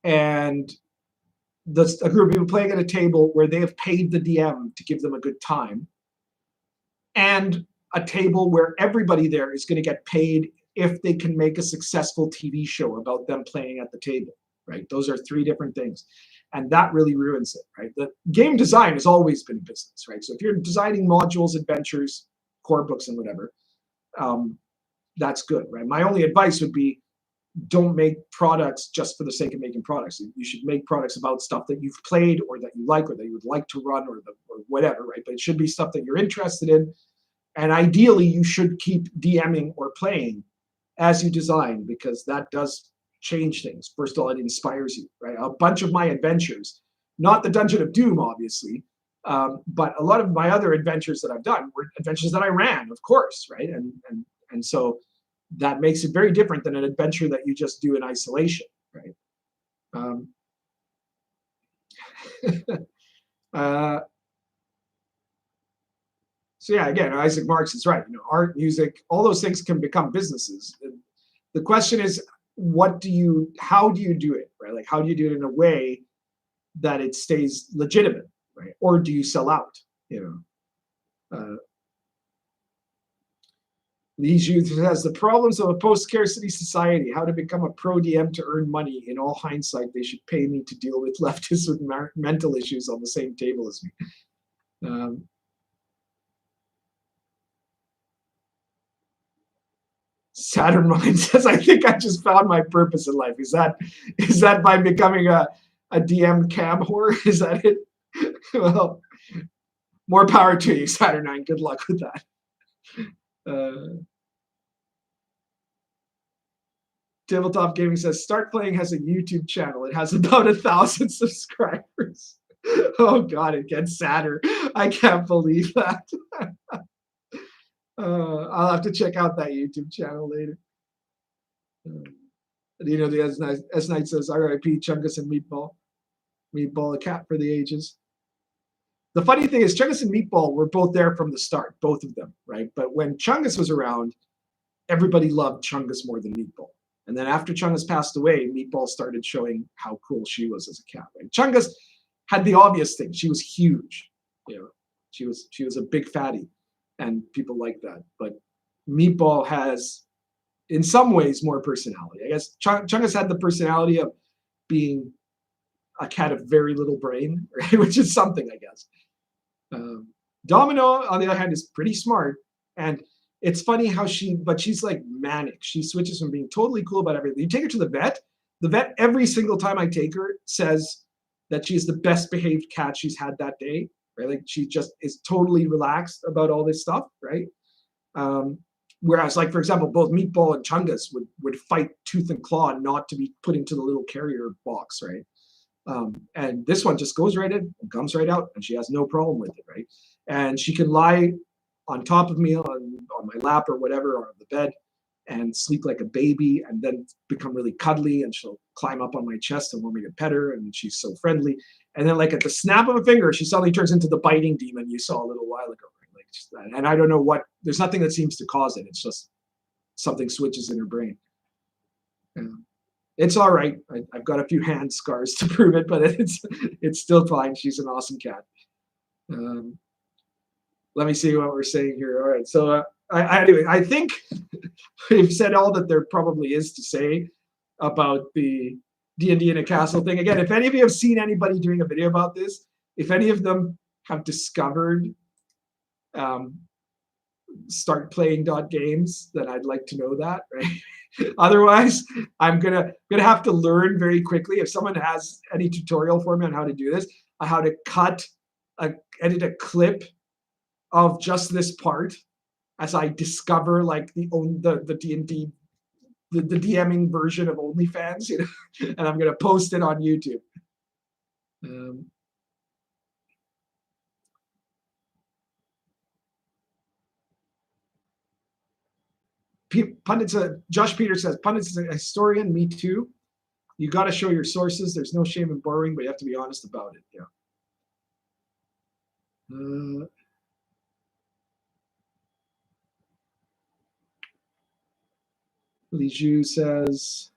and a group of people playing at a table where they have paid the DM to give them a good time, and a table where everybody there is going to get paid if they can make a successful TV show about them playing at the table, right? Those are three different things. And that really ruins it, right? The game design has always been business, right? So if you're designing modules, adventures, core books, and whatever, that's good, right? My only advice would be, don't make products just for the sake of making products. You should make products about stuff that you've played or that you like or that you would like to run or whatever, right? But it should be stuff that you're interested in. And ideally, you should keep DMing or playing as you design, because that does change things. First of all, it inspires you, right? A bunch of my adventures, not the Dungeon of Doom, obviously, but a lot of my other adventures that I've done were adventures that I ran, of course, right? And so that makes it very different than an adventure that you just do in isolation, right? So yeah, again, Isaac Marx is right. Art, music, all those things can become businesses. The question is, how do you do it, right? Like, how do you do it in a way that it stays legitimate, right? Or do you sell out? Lee's Youth has the problems of a post-scarcity society. How to become a pro DM to earn money. In all hindsight, they should pay me to deal with leftists with mental issues on the same table as me. Saturn Mind says, I think I just found my purpose in life. Is that by becoming a DM cab whore? Is that it? Well, more power to you, Saturn9. Good luck with that. Tabletop Gaming says, Start Playing has a YouTube channel. It has about 1,000 subscribers. Oh God, it gets sadder. I can't believe that. I'll have to check out that YouTube channel later. The S Knight says, R.I.P. Chungus and Meatball. Meatball, a cat for the ages. The funny thing is, Chungus and Meatball were both there from the start, both of them, right? But when Chungus was around, everybody loved Chungus more than Meatball. And then after Chungus passed away, Meatball started showing how cool she was as a cat. Right? Chungus had the obvious thing. She was huge. She was a big fatty, and people like that. But Meatball has, in some ways, more personality. I guess Chungus had the personality of being a cat of very little brain, right? Which is something, I guess. Domino, on the other hand, is pretty smart, and it's funny how she's like manic. She switches from being totally cool about everything. You take her to the vet every single time I take her says that she's the best behaved cat she's had that day, right? Like she just is totally relaxed about all this stuff, right? Whereas, like, for example, both Meatball and Chungus would fight tooth and claw not to be put into the little carrier box, right? And this one just goes right in and comes right out, and she has no problem with it, right? And she can lie on top of me on my lap or whatever, or on the bed, and sleep like a baby, and then become really cuddly, and she'll climb up on my chest and want me to pet her, and she's so friendly. And then, like, at the snap of a finger, she suddenly turns into the biting demon you saw a little while ago, right? Like, and I don't know what, there's nothing that seems to cause it. It's just something switches in her brain. It's all right. I've got a few hand scars to prove it, but it's still fine. She's an awesome cat. Let me see what we're saying here. All right. So anyway, I think we've said all that there probably is to say about the D&D in a castle thing. Again, if any of you have seen anybody doing a video about this, if any of them have discovered startplaying.games, then I'd like to know that, right? Otherwise, I'm gonna have to learn very quickly. If someone has any tutorial for me on how to do this, how to edit a clip of just this part as I discover like the D&D, the DMing version of OnlyFans, and I'm gonna post it on YouTube. Josh Peters says, Pundits is a historian, me too. You got to show your sources. There's no shame in borrowing, but you have to be honest about it. Yeah. Lijou says,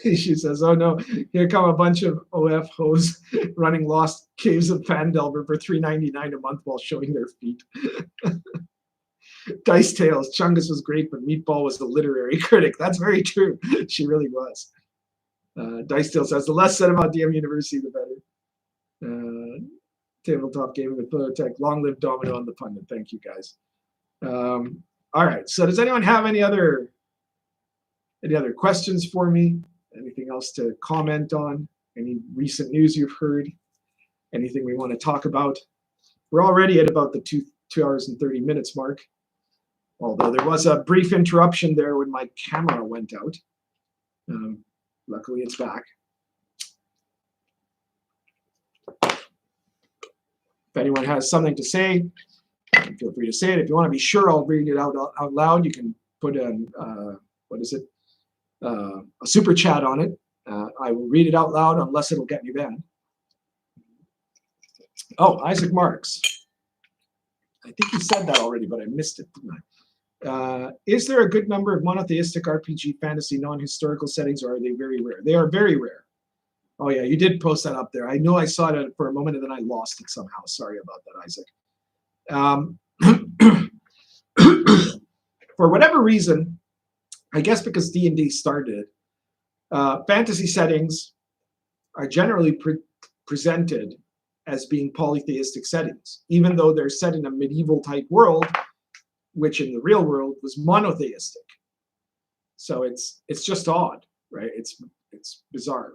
she says, oh no, here come a bunch of OF hoes running Lost Caves of Phandelver for $3.99 a month while showing their feet. Dice Tales, Chungus was great, but Meatball was the literary critic. That's very true. She really was. Dice Tales says, the less said about DM University, the better. Tabletop Gaming with Phototech. Long live Domino and the Pundit. Thank you, guys. All right. So does anyone have any other questions for me? Anything else to comment on? Any recent news you've heard? Anything we want to talk about? We're already at about the 2 hours and 30 minutes mark. Although there was a brief interruption there when my camera went out. Luckily, it's back. If anyone has something to say, feel free to say it. If you want to be sure I'll read it out loud, you can put a super chat on it, I will read it out loud unless it'll get me banned. Oh, Isaac Marks. I think you said that already, but I missed it, didn't I? Is there a good number of monotheistic RPG fantasy non-historical settings, or are they very rare? They are very rare. Oh yeah, you did post that up there. I know I saw it for a moment and then I lost it somehow. Sorry about that, Isaac. For whatever reason, I guess because D&D started, fantasy settings are generally presented as being polytheistic settings, even though they're set in a medieval type world, which in the real world was monotheistic. So it's just odd, right? It's bizarre.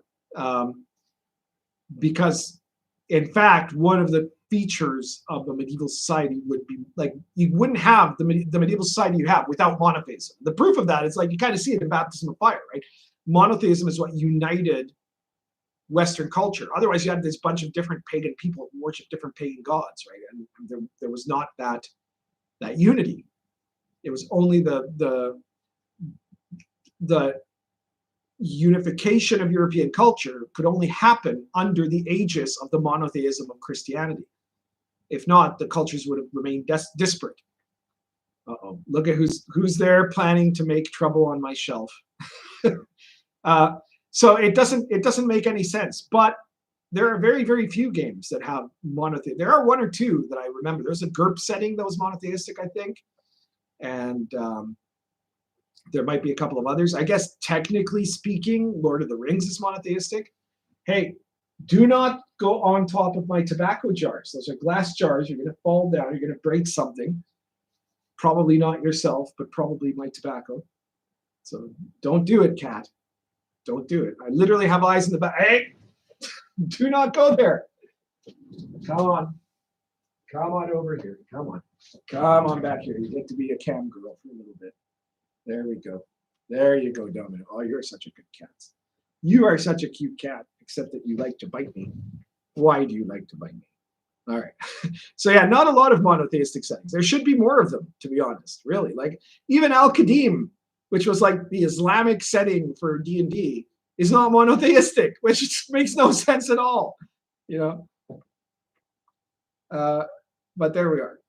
Because in fact, one of the features of a medieval society would be like, you wouldn't have the medieval society you have without monotheism. The proof of that is like, you kind of see it in Baptism of Fire, right? Monotheism is what united Western culture. Otherwise, you had this bunch of different pagan people who worship different pagan gods, right? And there was not that unity. It was only the unification of European culture could only happen under the aegis of the monotheism of Christianity. If not, the cultures would have remained disparate. Uh-oh, look at who's there planning to make trouble on my shelf. So it doesn't make any sense. But there are very, very few games that have monotheism. There are one or two that I remember. There's a GURP setting that was monotheistic, I think. And there might be a couple of others. I guess technically speaking, Lord of the Rings is monotheistic. Hey, do not go on top of my tobacco jars. Those are glass jars. You're going to fall down. You're going to break something. Probably not yourself, but probably my tobacco. So don't do it, cat. Don't do it. I literally have eyes in the back. Hey, do not go there. Come on. Come on over here. Come on. Come on back here. You get to be a cam girl for a little bit. There we go. There you go, Domino. Oh, you're such a good cat. You are such a cute cat, except that you like to bite me. Why do you like to bite me? All right. So yeah, not a lot of monotheistic settings. There should be more of them, to be honest, really. Like even Al-Qadim, which was like the Islamic setting for D&D, is not monotheistic, which makes no sense at all, you know? But there we are.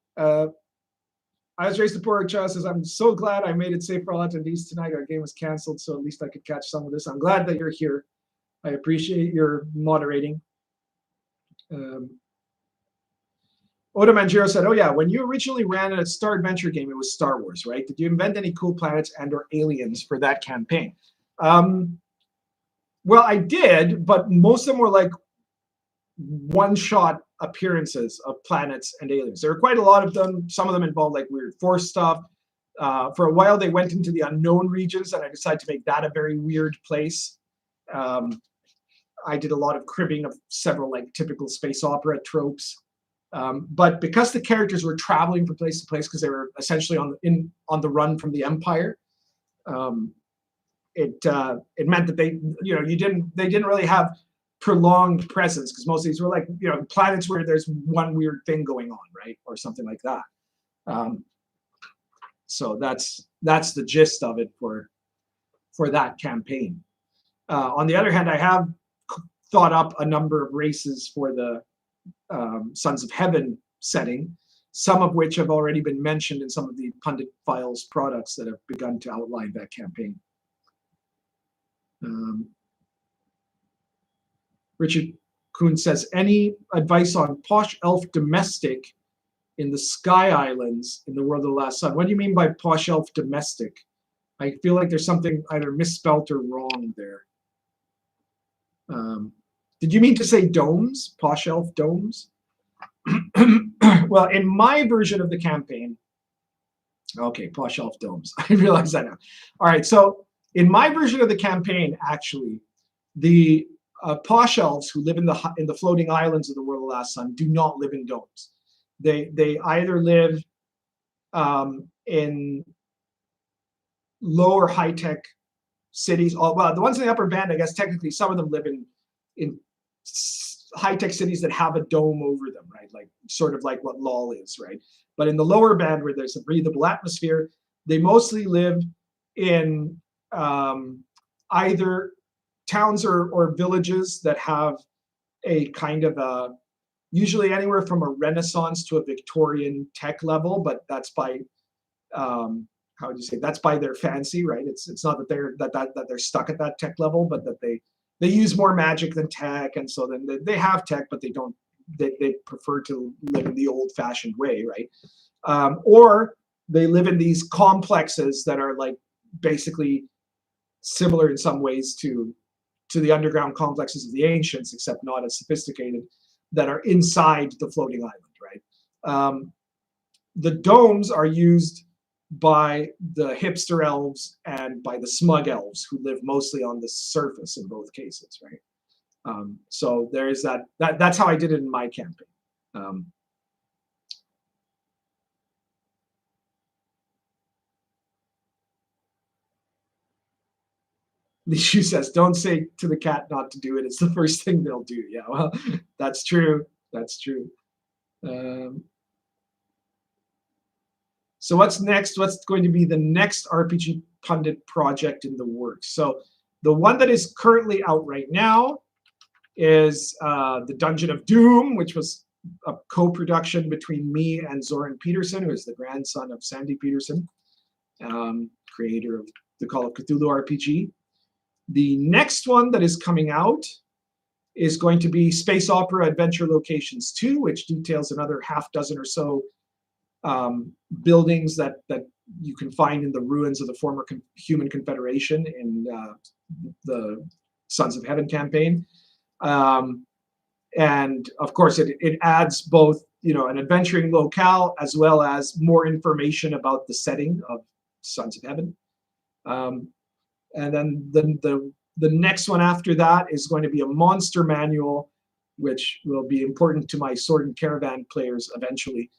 I was raised to poor child says, I'm so glad I made it safe for all attendees tonight. Our game was canceled, so at least I could catch some of this. I'm glad that you're here. I appreciate your moderating. Oda Manjiro said, oh yeah, when you originally ran a Star Adventure game, it was Star Wars, right? Did you invent any cool planets and or aliens for that campaign? Well, I did, but most of them were like one-shot appearances of planets and aliens. There were quite a lot of them. Some of them involved like weird Force stuff. For a while, they went into the unknown regions, and I decided to make that a very weird place. I did a lot of cribbing of several like typical space opera tropes. But because the characters were traveling from place to place because they were essentially on the run from the Empire, it meant that they didn't really have prolonged presence, because most of these were like planets where there's one weird thing going on, right, or something like that. So that's the gist of it for that campaign. On the other hand, I have thought up a number of races for the Sons of Heaven setting, some of which have already been mentioned in some of the Pundit Files products that have begun to outline that campaign. Richard Kuhn says, any advice on posh elf domestic in the Sky Islands in the World of the Last Sun? What do you mean by posh elf domestic? I feel like there's something either misspelt or wrong there. Did you mean to say domes? Posh elf domes? Well, in my version of the campaign, okay, posh elf domes. I realize that now. All right, so in my version of the campaign, actually, the posh elves who live in the floating islands of the World of the Last Sun do not live in domes. They either live in lower high-tech cities. Well, the ones in the upper band, I guess technically some of them live in high-tech cities that have a dome over them, right? Like sort of like what LOL is, right? But in the lower band where there's a breathable atmosphere, they mostly live in either towns or villages that have a kind of a, usually anywhere from a Renaissance to a Victorian tech level, but that's by how would you say, that's by their fancy, right? It's not that they're stuck at that tech level, but that they use more magic than tech, and so then they have tech, but they don't. They prefer to live in the old-fashioned way, right? Or they live in these complexes that are like basically similar in some ways to the underground complexes of the ancients, except not as sophisticated, that are inside the floating island, right? The domes are used by the hipster elves and by the smug elves, who live mostly on the surface in both cases, right? So there is that's how I did it in my campaign. Lishu says, "Don't say to the cat not to do it. It's the first thing they'll do." Yeah, well, that's true. That's true. So what's next? What's going to be the next RPG Pundit project in the works? So the one that is currently out right now is the Dungeon of Doom, which was a co-production between me and Zoran Peterson, who is the grandson of Sandy Peterson, creator of the Call of Cthulhu RPG. The next one that is coming out is going to be Space Opera Adventure Locations 2, which details another half dozen or so buildings that you can find in the ruins of the former Human Confederation in the Sons of Heaven campaign. And of course, it adds both, an adventuring locale as well as more information about the setting of Sons of Heaven. And then the next one after that is going to be a monster manual, which will be important to my Sword and Caravan players eventually.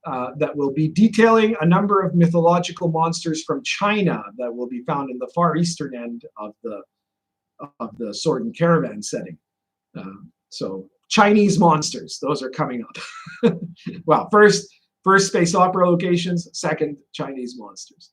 That will be detailing a number of mythological monsters from China that will be found in the far eastern end of the Sword and Caravan setting. So Chinese monsters, those are coming up. Well, first space opera locations, second Chinese monsters.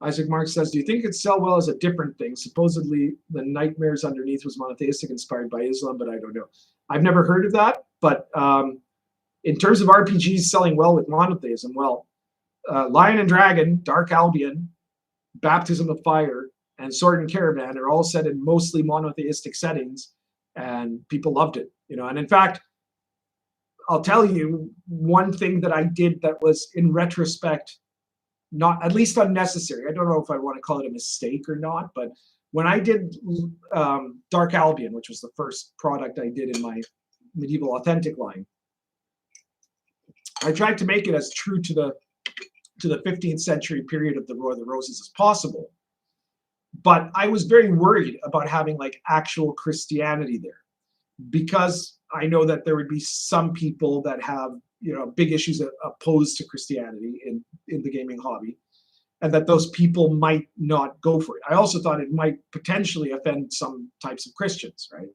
Isaac Marks says, "Do you think it could sell well as a different thing? Supposedly, the Nightmares Underneath was monotheistic, inspired by Islam, but I don't know." I've never heard of that, but in terms of RPGs selling well with monotheism, well, Lion and Dragon, Dark Albion, Baptism of Fire, and Sword and Caravan are all set in mostly monotheistic settings, and people loved it. And in fact, I'll tell you one thing that I did that was, in retrospect, not at least unnecessary. I don't know if I want to call it a mistake or not, but when I did Dark Albion, which was the first product I did in my medieval authentic line, I tried to make it as true to the 15th century period of the War of the Roses as possible. But I was very worried about having like actual Christianity there, because I know that there would be some people that have big issues opposed to Christianity in the gaming hobby, and that those people might not go for it. I also thought it might potentially offend some types of Christians, right?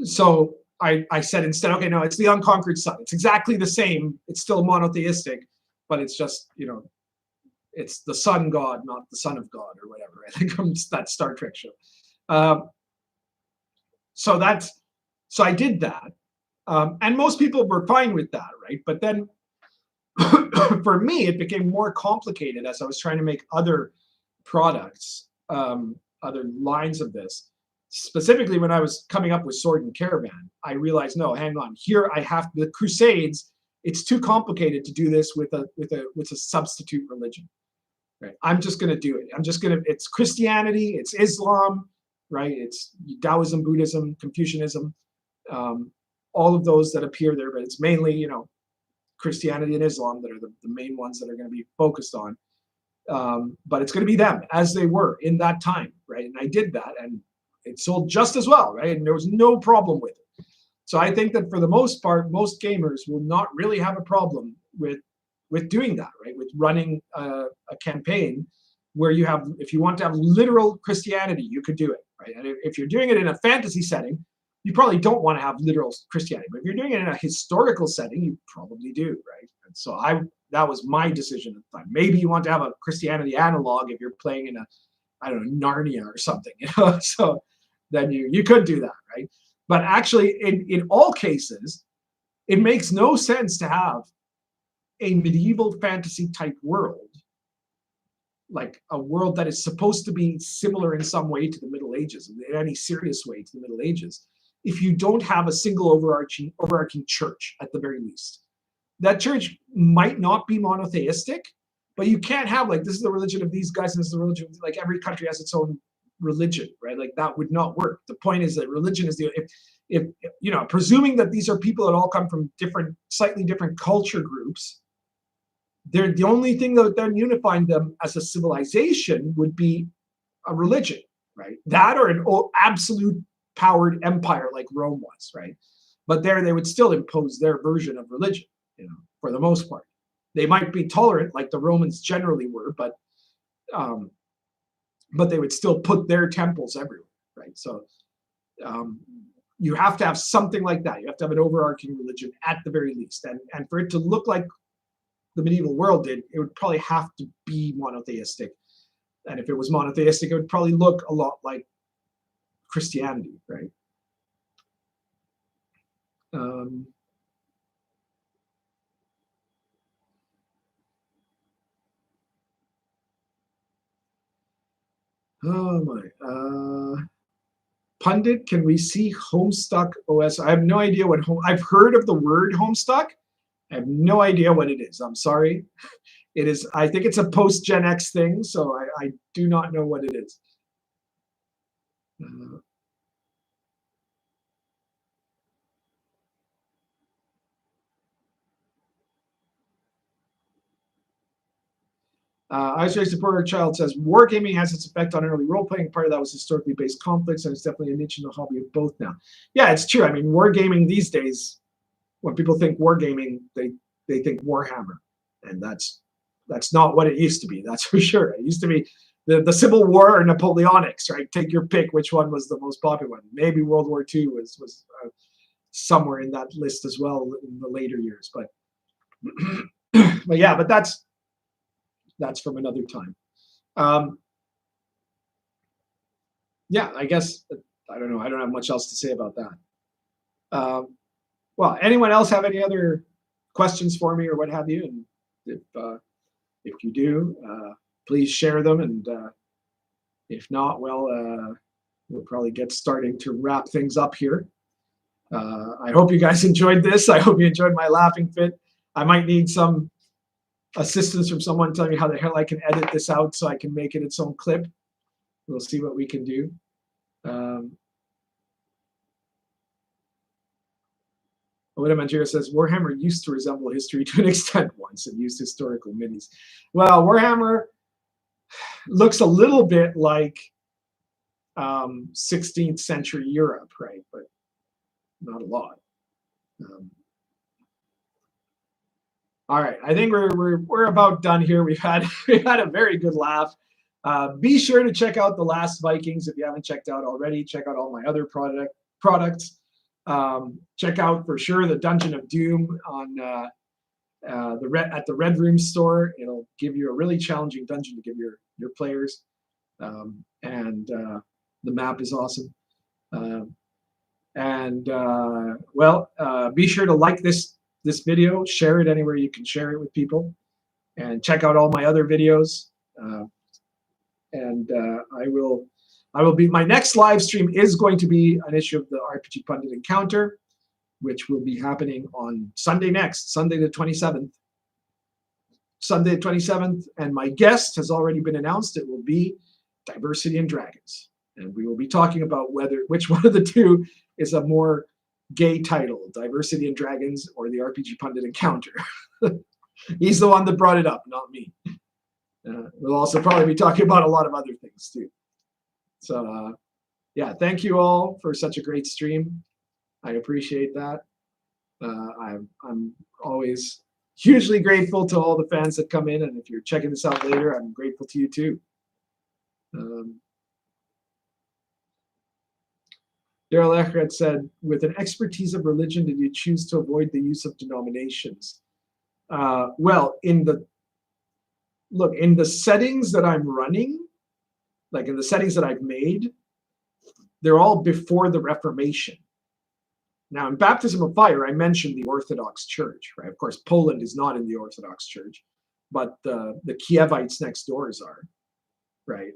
So I said instead, okay, no, it's the unconquered sun. It's exactly the same. It's still monotheistic, but it's just, it's the sun god, not the son of God or whatever. I think from that Star Trek show. So I did that. And most people were fine with that, right? But then for me, it became more complicated as I was trying to make other products, other lines of this. Specifically, when I was coming up with Sword and Caravan, I realized, no, hang on. Here I have the Crusades. It's too complicated to do this with a substitute religion. Right? I'm just going to do it. It's Christianity, it's Islam, right? It's Taoism, Buddhism, Confucianism. All of those that appear there, but it's mainly, Christianity and Islam that are the main ones that are going to be focused on. But it's going to be them as they were in that time, right? And I did that, and it sold just as well, right? And there was no problem with it. So I think that for the most part, most gamers will not really have a problem with doing that, right? With running a campaign where you have, if you want to have literal Christianity, you could do it, right? And if you're doing it in a fantasy setting, you probably don't want to have literal Christianity. But if you're doing it in a historical setting, you probably do, right? And so that was my decision at the time. Maybe you want to have a Christianity analog if you're playing in a, I don't know, Narnia or something, you know. So then you could do that, right? But actually, in all cases, it makes no sense to have a medieval fantasy type world, like a world that is supposed to be similar in some way to the Middle Ages, in any serious way to the Middle Ages, if you don't have a single overarching church at the very least. That church might not be monotheistic, but you can't have like, this is the religion of these guys and this is the religion, like every country has its own religion, right? Like that would not work. The point is that religion is if you know, presuming that these are people that all come from slightly different culture groups, they're the only thing that then unifying them as a civilization would be a religion, right? That or an absolute powered empire like Rome was, right? But there they would still impose their version of religion, you know, for the most part. They might be tolerant like the Romans generally were, but they would still put their temples everywhere, right? So you have to have something like that. You have to have an overarching religion at the very least. And for it to look like the medieval world did, it would probably have to be monotheistic. And if it was monotheistic, it would probably look a lot like Christianity, right? Oh my. Pundit, can we see Homestuck OS? I have no idea what I've heard of the word Homestuck. I have no idea what it is. I'm sorry. It is, I think it's a post-Gen X thing, so I do not know what it is. Ice Race Supporter Child says, wargaming has its effect on early role-playing. Part of that was historically based conflicts, and it's definitely a niche in the hobby of both now. Yeah, it's true. I mean, wargaming these days, when people think wargaming, they think Warhammer, and that's not what it used to be. That's for sure. It used to be the Civil War or Napoleonics, right? Take your pick. Which one was the most popular one? Maybe World War II was somewhere in that list as well in the later years. But but yeah, but that's from another time. Yeah, I guess I don't know. I don't have much else to say about that. Well, anyone else have any other questions for me or what have you? And if you do, please share them. And if not, well, we'll probably get starting to wrap things up here. I hope you guys enjoyed this. I hope you enjoyed my laughing fit. I might need some assistance from someone telling me how the hell I can edit this out so I can make it its own clip. We'll see what we can do. Manjira says, Warhammer used to resemble history to an extent once and used historical minis. Well, Warhammer looks a little bit like 16th century Europe, right? But not a lot. All right, I think we're about done here. We've had a very good laugh. Be sure to check out the Last Vikings if you haven't checked out already. Check out all my other products. Check out for sure the Dungeon of Doom on at the Red Room store. It'll give you a really challenging dungeon to give your players, and the map is awesome. Be sure to like this video, share it anywhere you can share it with people, and check out all my other videos. My next live stream is going to be an issue of the RPG Pundit Encounter, which will be happening on Sunday the 27th. Sunday the 27th, and my guest has already been announced. It will be Diversity and Dragons, and we will be talking about which one of the two is a more gay title, Diversity and Dragons or the RPG Pundit Encounter. He's the one that brought it up, not me. We'll also probably be talking about a lot of other things too. So yeah, thank you all for such a great stream. I appreciate that. I'm always hugely grateful to all the fans that come in, and if you're checking this out later, I'm grateful to you too. Daryl Eckert said, with an expertise of religion, did you choose to avoid the use of denominations? Well, in the settings that I'm running, like in the settings that I've made, they're all before the Reformation. Now, in Baptism of Fire, I mentioned the Orthodox Church, right? Of course, Poland is not in the Orthodox Church, but the Kievites next doors are, right?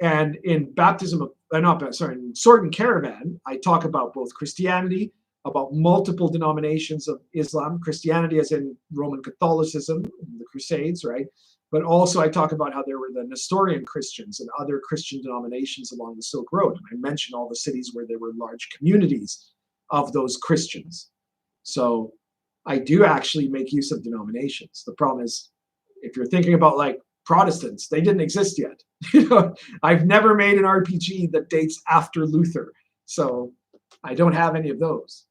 And in in Sword and Caravan, I talk about both Christianity, about multiple denominations of Islam, Christianity as in Roman Catholicism, the Crusades, right? But also I talk about how there were the Nestorian Christians and other Christian denominations along the Silk Road. And I mention all the cities where there were large communities of those Christians. So I do actually make use of denominations. The problem is, if you're thinking about like Protestants, they didn't exist yet. I've never made an RPG that dates after Luther. So I don't have any of those.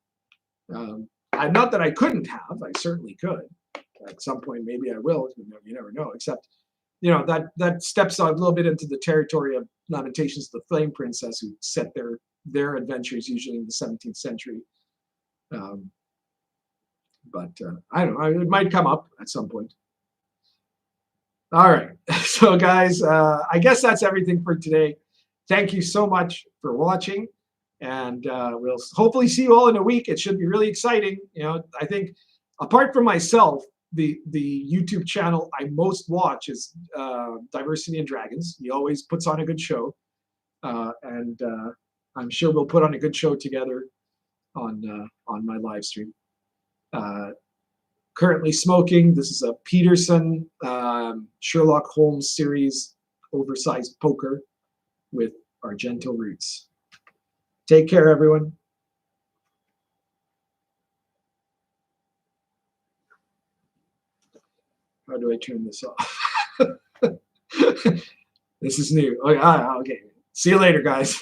Not that I couldn't have, I certainly could. At some point, maybe I will. You never know. Except, that steps a little bit into the territory of Lamentations of the Flame Princess, who set their adventures usually in the 17th century. But I don't know. It might come up at some point. All right. So, guys, I guess that's everything for today. Thank you so much for watching. And we'll hopefully see you all in a week. It should be really exciting. I think apart from myself, the YouTube channel I most watch is Diversity and Dragons. He always puts on a good show. And I'm sure we'll put on a good show together on my live stream. Currently smoking. This is a Peterson Sherlock Holmes series oversized poker with Argento roots. Take care, everyone. How do I turn this off? This is new. Okay. See you later, guys.